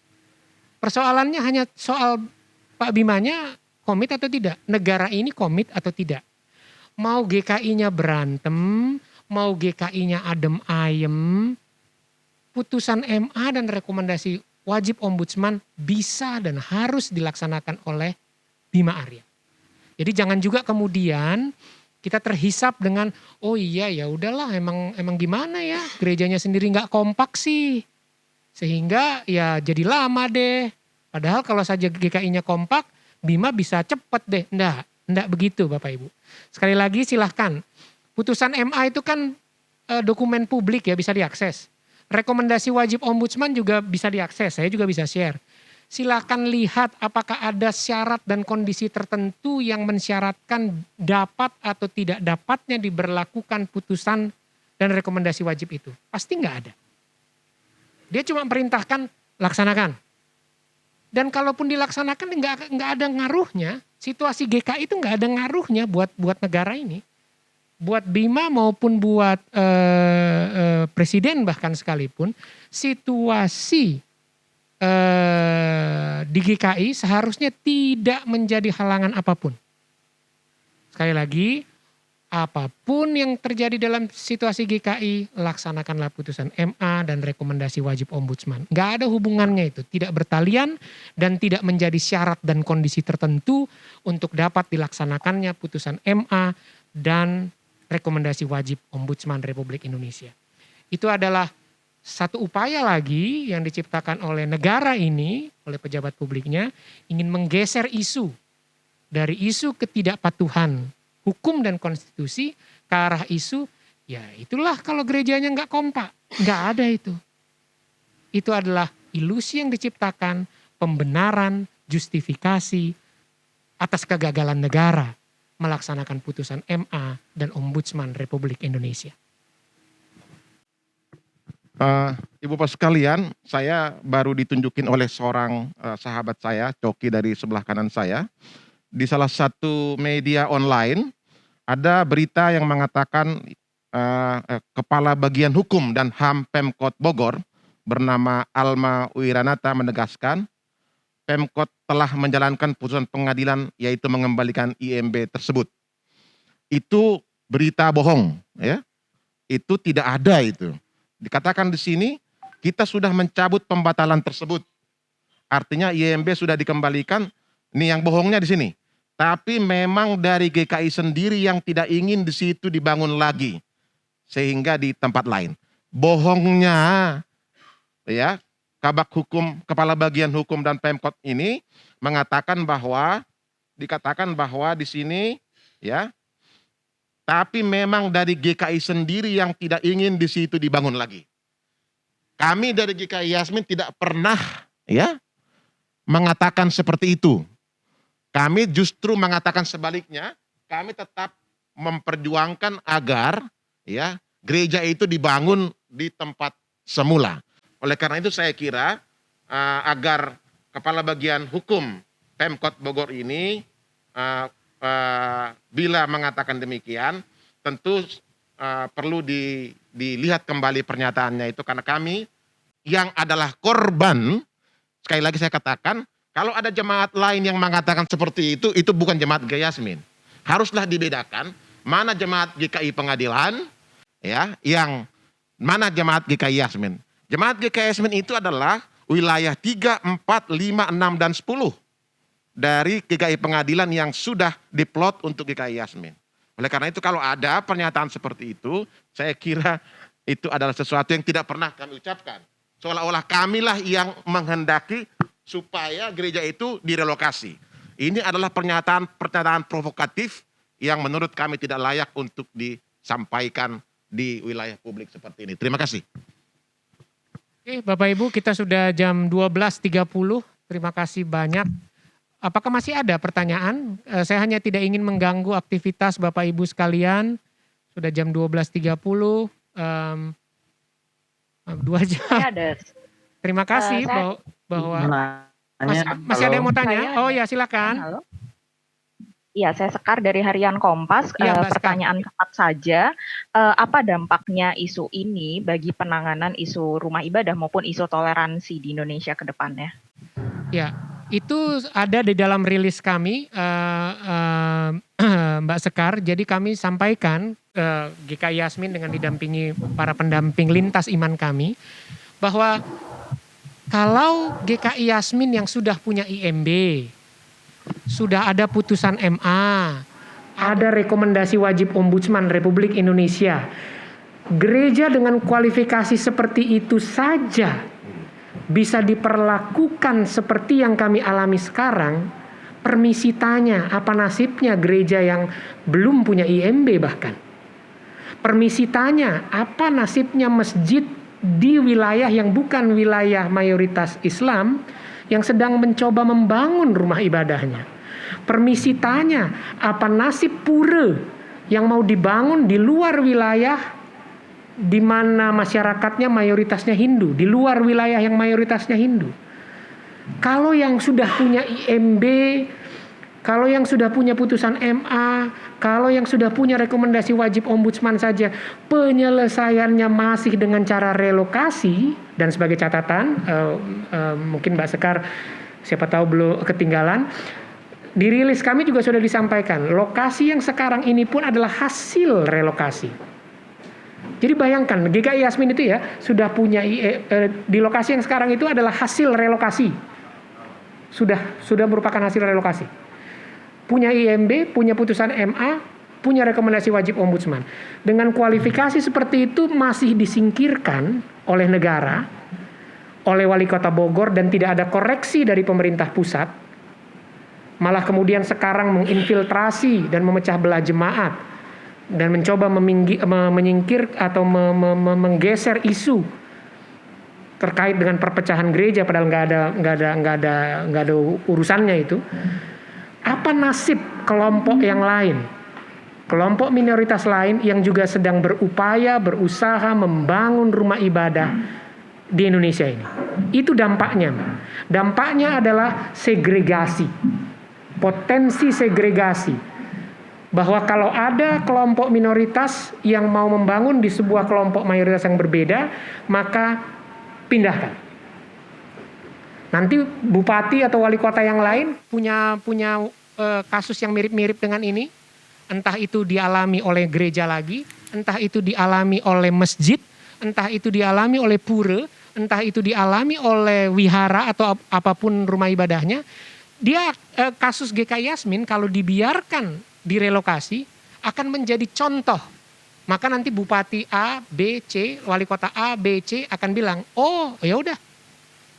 Speaker 1: Persoalannya hanya soal Pak Bimanya komit atau tidak, negara ini komit atau tidak. Mau GKI-nya berantem, mau GKI-nya adem ayem, putusan MA dan rekomendasi wajib ombudsman bisa dan harus dilaksanakan oleh Bima Arya. Jadi jangan juga kemudian kita terhisap dengan oh iya ya udahlah emang gimana ya gerejanya sendiri nggak kompak sih sehingga ya jadi lama deh. Padahal kalau saja GKI-nya kompak, Bima bisa cepet deh. Enggak begitu Bapak Ibu. Sekali lagi silahkan. Putusan MA itu kan dokumen publik ya bisa diakses. Rekomendasi wajib ombudsman juga bisa diakses. Saya juga bisa share. Silahkan lihat apakah ada syarat dan kondisi tertentu yang mensyaratkan dapat atau tidak dapatnya diberlakukan putusan dan rekomendasi wajib itu. Pasti nggak ada. Dia cuma perintahkan laksanakan. Dan kalaupun dilaksanakan nggak ada ngaruhnya. Situasi GKI itu nggak ada ngaruhnya buat negara ini. Buat Bima maupun buat presiden bahkan sekalipun, situasi di GKI seharusnya tidak menjadi halangan apapun. Sekali lagi, apapun yang terjadi dalam situasi GKI, laksanakanlah putusan MA dan rekomendasi wajib ombudsman. Nggak ada hubungannya itu, tidak bertalian dan tidak menjadi syarat dan kondisi tertentu untuk dapat dilaksanakannya putusan MA dan rekomendasi wajib ombudsman Republik Indonesia. Itu adalah satu upaya lagi yang diciptakan oleh negara ini, oleh pejabat publiknya, ingin menggeser isu dari isu ketidakpatuhan hukum dan konstitusi ke arah isu, ya itulah kalau gerejanya nggak kompak, nggak ada itu. Itu adalah ilusi yang diciptakan, pembenaran, justifikasi atas kegagalan negara melaksanakan putusan MA dan Ombudsman Republik Indonesia.
Speaker 16: Ibu Bapak sekalian, saya baru ditunjukin oleh seorang sahabat saya, Coki dari sebelah kanan saya. Di salah satu media online ada berita yang mengatakan Kepala Bagian Hukum dan HAM Pemkot Bogor bernama Alma Wiranata menegaskan Pemkot telah menjalankan putusan pengadilan yaitu mengembalikan IMB tersebut. Itu berita bohong, ya. Itu tidak ada itu. Dikatakan di sini kita sudah mencabut pembatalan tersebut. Artinya IMB sudah dikembalikan. Ini yang bohongnya di sini. Tapi memang dari GKI sendiri yang tidak ingin di situ dibangun lagi. Sehingga di tempat lain. Bohongnya, ya, Kabak Hukum, Kepala Bagian Hukum dan Pemkot ini dikatakan bahwa di sini, ya, tapi memang dari GKI sendiri yang tidak ingin di situ dibangun lagi. Kami dari GKI Yasmin tidak pernah, ya, mengatakan seperti itu. Kami justru mengatakan sebaliknya, kami tetap memperjuangkan agar, ya, gereja itu dibangun di tempat semula. Oleh karena itu saya kira agar Kepala Bagian Hukum Pemkot Bogor ini bila mengatakan demikian, tentu perlu dilihat kembali pernyataannya itu, karena kami yang adalah korban, sekali lagi saya katakan, kalau ada jemaat lain yang mengatakan seperti itu bukan jemaat GKI Yasmin. Haruslah dibedakan mana jemaat GKI Pengadilan, ya, yang mana jemaat GKI Yasmin. Jemaat GKI Yasmin itu adalah wilayah 3, 4, 5, 6, dan 10 dari GKI Pengadilan yang sudah diplot untuk GKI Yasmin. Oleh karena itu kalau ada pernyataan seperti itu, saya kira itu adalah sesuatu yang tidak pernah kami ucapkan. Seolah-olah kamilah yang menghendaki supaya gereja itu direlokasi. Ini adalah pernyataan provokatif yang menurut kami tidak layak untuk disampaikan di wilayah publik seperti ini. Terima kasih.
Speaker 1: Oke, Bapak Ibu, kita sudah jam 12.30. Terima kasih banyak. Apakah masih ada pertanyaan? Saya hanya tidak ingin mengganggu aktivitas Bapak Ibu sekalian. Sudah jam 12.30. 2 jam.
Speaker 17: Ada.
Speaker 1: Terima kasih bahwa masih ada yang mau tanya. Oh ya, silakan.
Speaker 17: Halo. Iya, saya Sekar dari Harian Kompas. Pertanyaan cepat saja, apa dampaknya isu ini bagi penanganan isu rumah ibadah maupun isu toleransi di Indonesia ke depannya?
Speaker 1: Ya, itu ada di dalam rilis kami, Mbak Sekar. Jadi kami sampaikan GKI Yasmin dengan didampingi para pendamping lintas iman kami, bahwa kalau GKI Yasmin yang sudah punya IMB, sudah ada putusan MA, ada rekomendasi wajib Ombudsman Republik Indonesia, gereja dengan kualifikasi seperti itu saja bisa diperlakukan seperti yang kami alami sekarang, permisi tanya apa nasibnya gereja yang belum punya IMB bahkan. Permisi tanya apa nasibnya masjid di wilayah yang bukan wilayah mayoritas Islam yang sedang mencoba membangun rumah ibadahnya. Permisi tanya apa nasib pura yang mau dibangun di luar wilayah di mana masyarakatnya mayoritasnya Hindu, di luar wilayah yang mayoritasnya Hindu. Kalau yang sudah punya IMB, kalau yang sudah punya putusan MA, kalau yang sudah punya rekomendasi wajib ombudsman saja, penyelesaiannya masih dengan cara relokasi, dan sebagai catatan, mungkin Mbak Sekar siapa tahu belum ketinggalan, di rilis kami juga sudah disampaikan, lokasi yang sekarang ini pun adalah hasil relokasi. Jadi bayangkan, GKI Yasmin itu ya, sudah punya, di lokasi yang sekarang itu adalah hasil relokasi. Sudah merupakan hasil relokasi. Punya IMB, punya putusan MA, punya rekomendasi wajib ombudsman. Dengan kualifikasi seperti itu masih disingkirkan oleh negara, oleh Wali Kota Bogor, dan tidak ada koreksi dari pemerintah pusat, malah kemudian sekarang menginfiltrasi dan memecah belah jemaat dan mencoba menyingkir atau menggeser isu terkait dengan perpecahan gereja, padahal nggak ada urusannya itu. Apa nasib kelompok yang lain, kelompok minoritas lain yang juga sedang berusaha membangun rumah ibadah di Indonesia ini? Itu dampaknya. Dampaknya adalah segregasi, potensi segregasi. Bahwa kalau ada kelompok minoritas yang mau membangun di sebuah kelompok mayoritas yang berbeda, maka pindahkan. Nanti bupati atau wali kota yang lain punya kasus yang mirip-mirip dengan ini, entah itu dialami oleh gereja lagi, entah itu dialami oleh masjid, entah itu dialami oleh pura, entah itu dialami oleh wihara atau apapun rumah ibadahnya. Dia kasus GKI Yasmin kalau dibiarkan direlokasi akan menjadi contoh. Maka nanti bupati A, B, C, wali kota A, B, C akan bilang, oh ya udah,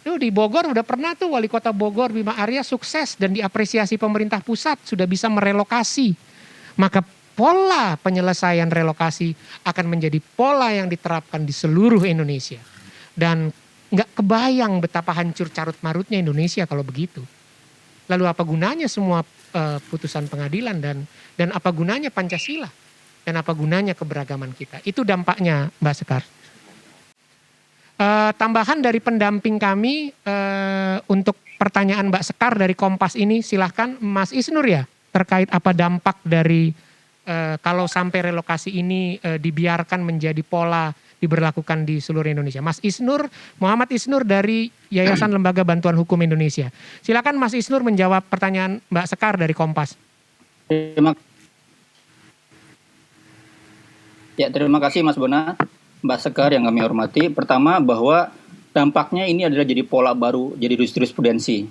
Speaker 1: di Bogor udah pernah tuh wali kota Bogor Bima Arya sukses dan diapresiasi pemerintah pusat sudah bisa merelokasi. Maka pola penyelesaian relokasi akan menjadi pola yang diterapkan di seluruh Indonesia. Dan nggak kebayang betapa hancur carut marutnya Indonesia kalau begitu. Lalu apa gunanya semua putusan pengadilan dan apa gunanya Pancasila dan apa gunanya keberagaman kita? Itu dampaknya, Mbak Sekar. Tambahan dari pendamping kami untuk pertanyaan Mbak Sekar dari Kompas ini, silahkan Mas Isnur ya, terkait apa dampak dari kalau sampai relokasi ini dibiarkan menjadi pola diberlakukan di seluruh Indonesia. Mas Isnur, Muhammad Isnur dari Yayasan Lembaga Bantuan Hukum Indonesia. Silakan Mas Isnur menjawab pertanyaan Mbak Sekar dari Kompas.
Speaker 8: Terima kasih Mas Bona, Mbak Sekar yang kami hormati. Pertama, bahwa dampaknya ini adalah jadi pola baru, jadi jurisprudensi,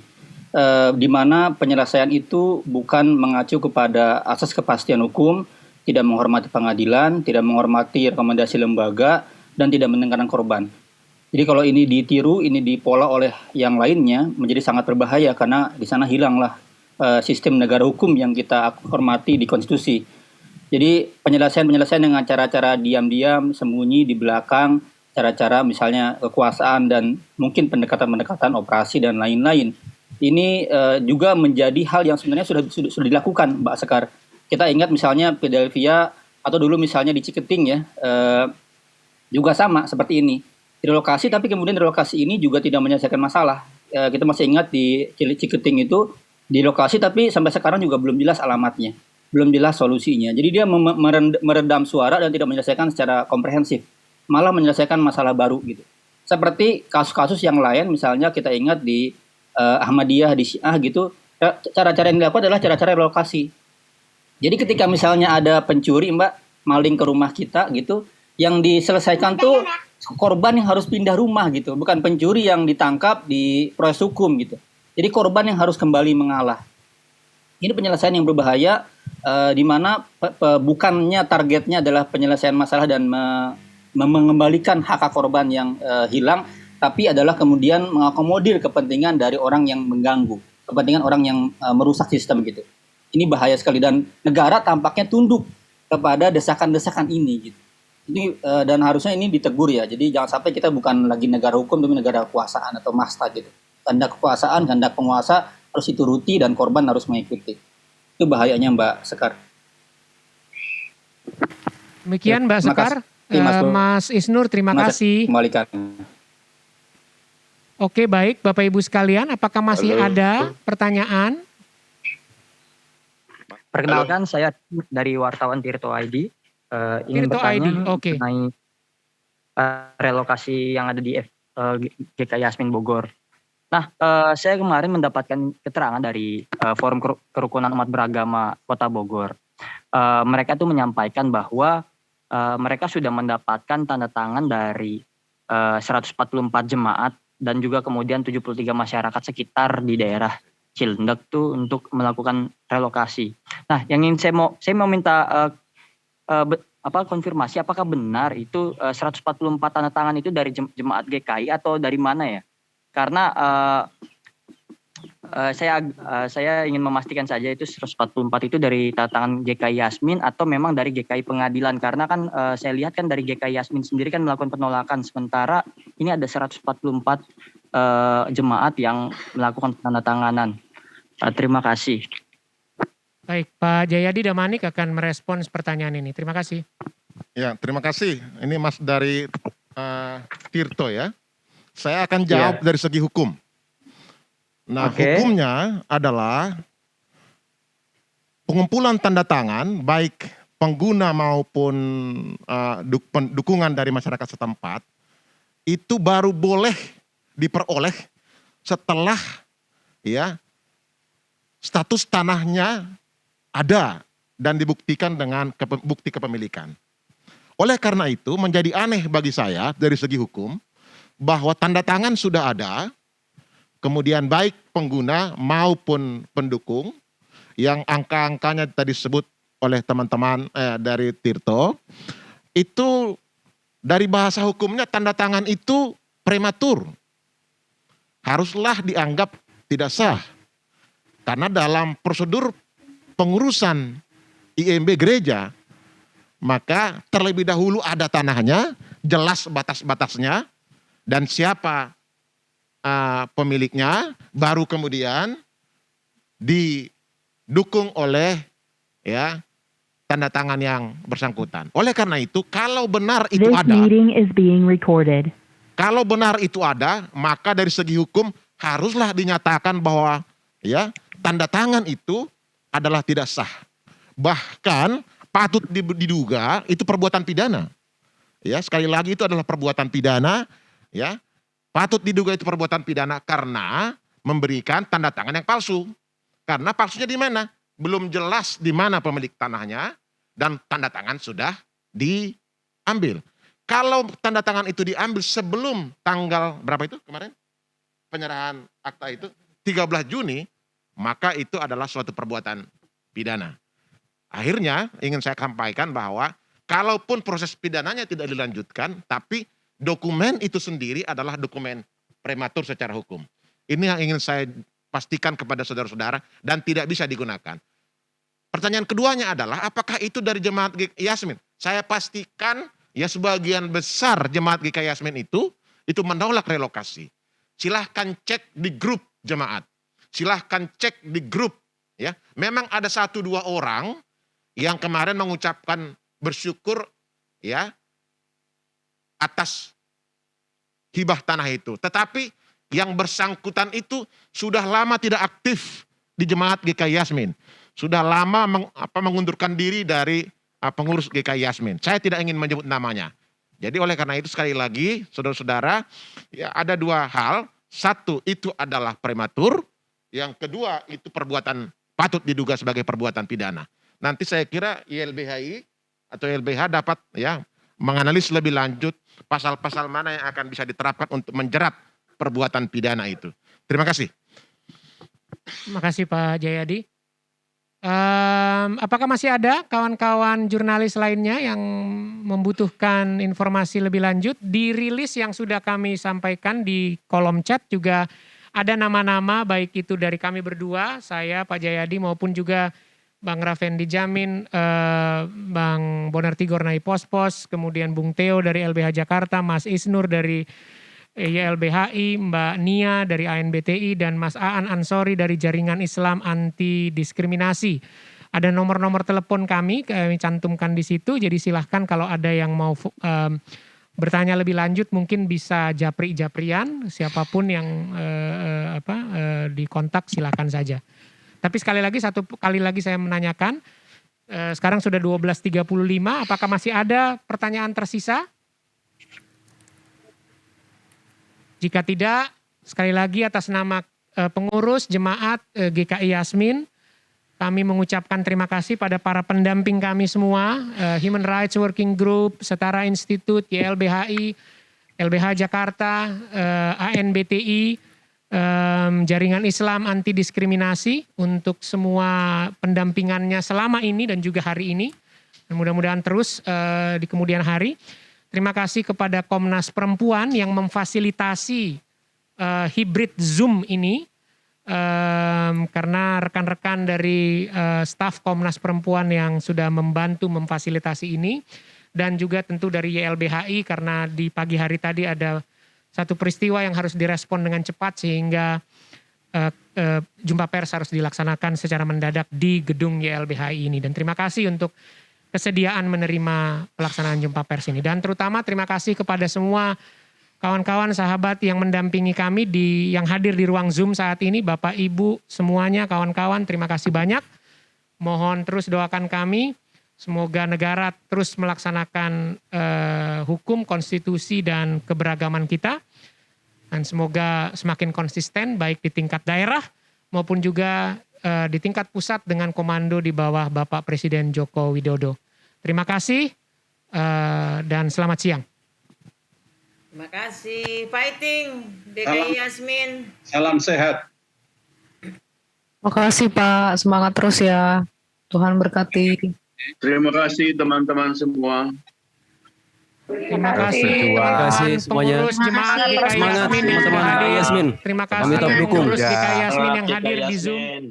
Speaker 8: di mana penyelesaian itu bukan mengacu kepada asas kepastian hukum, tidak menghormati pengadilan, tidak menghormati rekomendasi lembaga, dan tidak mendengarkan korban. Jadi kalau ini ditiru, ini dipola oleh yang lainnya, menjadi sangat berbahaya karena di sana hilanglah sistem negara hukum yang kita hormati di konstitusi. Jadi penyelesaian dengan cara-cara diam-diam, sembunyi di belakang, cara-cara misalnya kekuasaan dan mungkin pendekatan-pendekatan operasi dan lain-lain. Ini juga menjadi hal yang sebenarnya sudah dilakukan, Mbak Sekar. Kita ingat misalnya Philadelphia atau dulu misalnya di Ciketing ya, juga sama seperti ini. Direlokasi, tapi kemudian relokasi ini juga tidak menyelesaikan masalah. Kita masih ingat di Ciketing itu direlokasi tapi sampai sekarang juga belum jelas alamatnya, belum jelas solusinya. Jadi dia meredam suara dan tidak menyelesaikan secara komprehensif, malah menyelesaikan masalah baru gitu. Seperti kasus-kasus yang lain, misalnya kita ingat di Ahmadiyah, di Syiah gitu, cara-cara yang dilakukan adalah cara-cara relokasi. Jadi ketika misalnya ada pencuri, Mbak, maling ke rumah kita gitu, yang diselesaikan tuh korban yang harus pindah rumah gitu, bukan pencuri yang ditangkap di proses hukum gitu. Jadi korban yang harus kembali mengalah. Ini penyelesaian yang berbahaya, di mana bukannya targetnya adalah penyelesaian masalah dan mengembalikan hak korban yang hilang, tapi adalah kemudian mengakomodir kepentingan dari orang yang mengganggu, kepentingan orang yang merusak sistem gitu. Ini bahaya sekali dan negara tampaknya tunduk kepada desakan-desakan ini gitu. Ini dan harusnya ini ditegur ya. Jadi jangan sampai kita bukan lagi negara hukum tapi negara kekuasaan atau masta gitu. Kehendak kekuasaan, kehendak penguasa harus dituruti dan korban harus mengikuti. Itu bahayanya Mbak Sekar.
Speaker 1: Demikian Mbak Sekar. Mas Isnur, terima kasih.
Speaker 8: Kembalikan.
Speaker 1: Oke, baik Bapak Ibu sekalian, apakah masih ada pertanyaan?
Speaker 18: Perkenalkan, saya dari wartawan Tirto ID. Ingin
Speaker 1: Tirto
Speaker 18: bertanya
Speaker 1: ID, oke.
Speaker 18: mengenai relokasi yang ada di GKI Yasmin Bogor. Nah, saya kemarin mendapatkan keterangan dari Forum Kerukunan Umat Beragama Kota Bogor. Mereka tuh menyampaikan bahwa mereka sudah mendapatkan tanda tangan dari 144 jemaat dan juga kemudian 73 masyarakat sekitar di daerah Cilendek tuh untuk melakukan relokasi. Nah, yang ingin saya mau minta konfirmasi apakah benar itu 144 tanda tangan itu dari jemaat GKI atau dari mana ya? Karena saya ingin memastikan saja itu 144 itu dari tanda tangan GKI Yasmin atau memang dari GKI Pengadilan, karena kan saya lihat kan dari GKI Yasmin sendiri kan melakukan penolakan, sementara ini ada 144 jemaat yang melakukan penandatanganan. Terima kasih.
Speaker 1: Baik, Pak Jayadi Damanik akan merespons pertanyaan ini. Terima kasih.
Speaker 16: Ya, terima kasih. Ini Mas dari Tirto ya. Saya akan jawab dari segi hukum. Nah, hukumnya adalah pengumpulan tanda tangan baik pengguna maupun dukungan dari masyarakat setempat itu baru boleh diperoleh setelah ya status tanahnya ada dan dibuktikan dengan bukti kepemilikan. Oleh karena itu menjadi aneh bagi saya dari segi hukum bahwa tanda tangan sudah ada, kemudian baik pengguna maupun pendukung yang angka-angkanya tadi disebut oleh teman-teman dari Tirto, itu dari bahasa hukumnya tanda tangan itu prematur. Haruslah dianggap tidak sah. Karena dalam prosedur pengurusan IMB gereja, maka terlebih dahulu ada tanahnya, jelas batas-batasnya, dan siapa pemiliknya, baru kemudian didukung oleh ya tanda tangan yang bersangkutan. Oleh karena itu, kalau benar itu ada, kalau benar itu ada, maka dari segi hukum haruslah dinyatakan bahwa ya tanda tangan itu adalah tidak sah. Bahkan patut diduga itu perbuatan pidana. Ya, sekali lagi itu adalah perbuatan pidana, ya. Patut diduga itu perbuatan pidana karena memberikan tanda tangan yang palsu. Karena palsunya di mana? Belum jelas di mana pemilik tanahnya dan tanda tangan sudah diambil. Kalau tanda tangan itu diambil sebelum tanggal berapa itu kemarin? Penyerahan akta itu 13 Juni, maka itu adalah suatu perbuatan pidana. Akhirnya ingin saya sampaikan bahwa kalaupun proses pidananya tidak dilanjutkan, tapi dokumen itu sendiri adalah dokumen prematur secara hukum. Ini yang ingin saya pastikan kepada saudara-saudara dan tidak bisa digunakan. Pertanyaan keduanya adalah apakah itu dari jemaat GKI Yasmin? Saya pastikan ya sebagian besar jemaat GKI Yasmin itu menolak relokasi. Silahkan cek di grup jemaat. Silahkan cek di grup. Ya, memang ada 1-2 orang yang kemarin mengucapkan bersyukur ya atas hibah tanah itu. Tetapi yang bersangkutan itu sudah lama tidak aktif di jemaat GKI Yasmin. Sudah lama mengundurkan diri dari pengurus GKI Yasmin. Saya tidak ingin menyebut namanya. Jadi oleh karena itu sekali lagi saudara-saudara ya ada 2 hal. Satu itu adalah prematur. Yang kedua itu perbuatan patut diduga sebagai perbuatan pidana. Nanti saya kira YLBHI atau YLBH dapat ya menganalisis lebih lanjut pasal-pasal mana yang akan bisa diterapkan untuk menjerat perbuatan pidana itu. Terima kasih.
Speaker 1: Terima kasih Pak Jayadi. Apakah masih ada kawan-kawan jurnalis lainnya yang membutuhkan informasi lebih lanjut? Di rilis yang sudah kami sampaikan di kolom chat juga ada nama-nama baik itu dari kami berdua, saya Pak Jayadi maupun juga Bang Raffendi Jamin, Bang Bonarti Gornai Pospos, kemudian Bung Theo dari LBH Jakarta, Mas Isnur dari YLBHI, Mbak Nia dari ANBTI, dan Mas Aan Ansori dari Jaringan Islam Anti Diskriminasi. Ada nomor-nomor telepon kami cantumkan di situ, jadi silahkan kalau ada yang mau bertanya lebih lanjut mungkin bisa Japrian, siapapun yang dikontak silakan saja. Tapi satu kali lagi saya menanyakan, sekarang sudah 12.35, apakah masih ada pertanyaan tersisa? Jika tidak, sekali lagi atas nama pengurus jemaat GKI Yasmin, kami mengucapkan terima kasih pada para pendamping kami semua, Human Rights Working Group, Setara Institute, YLBHI, LBH Jakarta, ANBTI, Jaringan Islam Anti Diskriminasi untuk semua pendampingannya selama ini dan juga hari ini. Mudah-mudahan terus di kemudian hari. Terima kasih kepada Komnas Perempuan yang memfasilitasi hybrid Zoom ini. Karena rekan-rekan dari staf Komnas Perempuan yang sudah membantu memfasilitasi ini. Dan juga tentu dari YLBHI karena di pagi hari tadi ada satu peristiwa yang harus direspon dengan cepat sehingga jumpa pers harus dilaksanakan secara mendadak di gedung YLBHI ini. Dan terima kasih untuk kesediaan menerima pelaksanaan jumpa pers ini. Dan terutama terima kasih kepada semua kawan-kawan sahabat yang mendampingi kami yang hadir di ruang Zoom saat ini. Bapak, Ibu, semuanya kawan-kawan terima kasih banyak. Mohon terus doakan kami. Semoga negara terus melaksanakan hukum, konstitusi, dan keberagaman kita. Dan semoga semakin konsisten baik di tingkat daerah maupun juga di tingkat pusat dengan komando di bawah Bapak Presiden Joko Widodo. Terima kasih dan selamat siang.
Speaker 4: Terima kasih. Fighting DKI Yasmin.
Speaker 2: Salam sehat.
Speaker 14: Terima kasih Pak, semangat terus ya. Tuhan berkati.
Speaker 10: Terima kasih teman-teman semua.
Speaker 1: Terima kasih teman-teman pengurus jemaat GKI Yasmin yang sudah hadir. Terima kasih pengurus GKI Yasmin yang hadir di Zoom.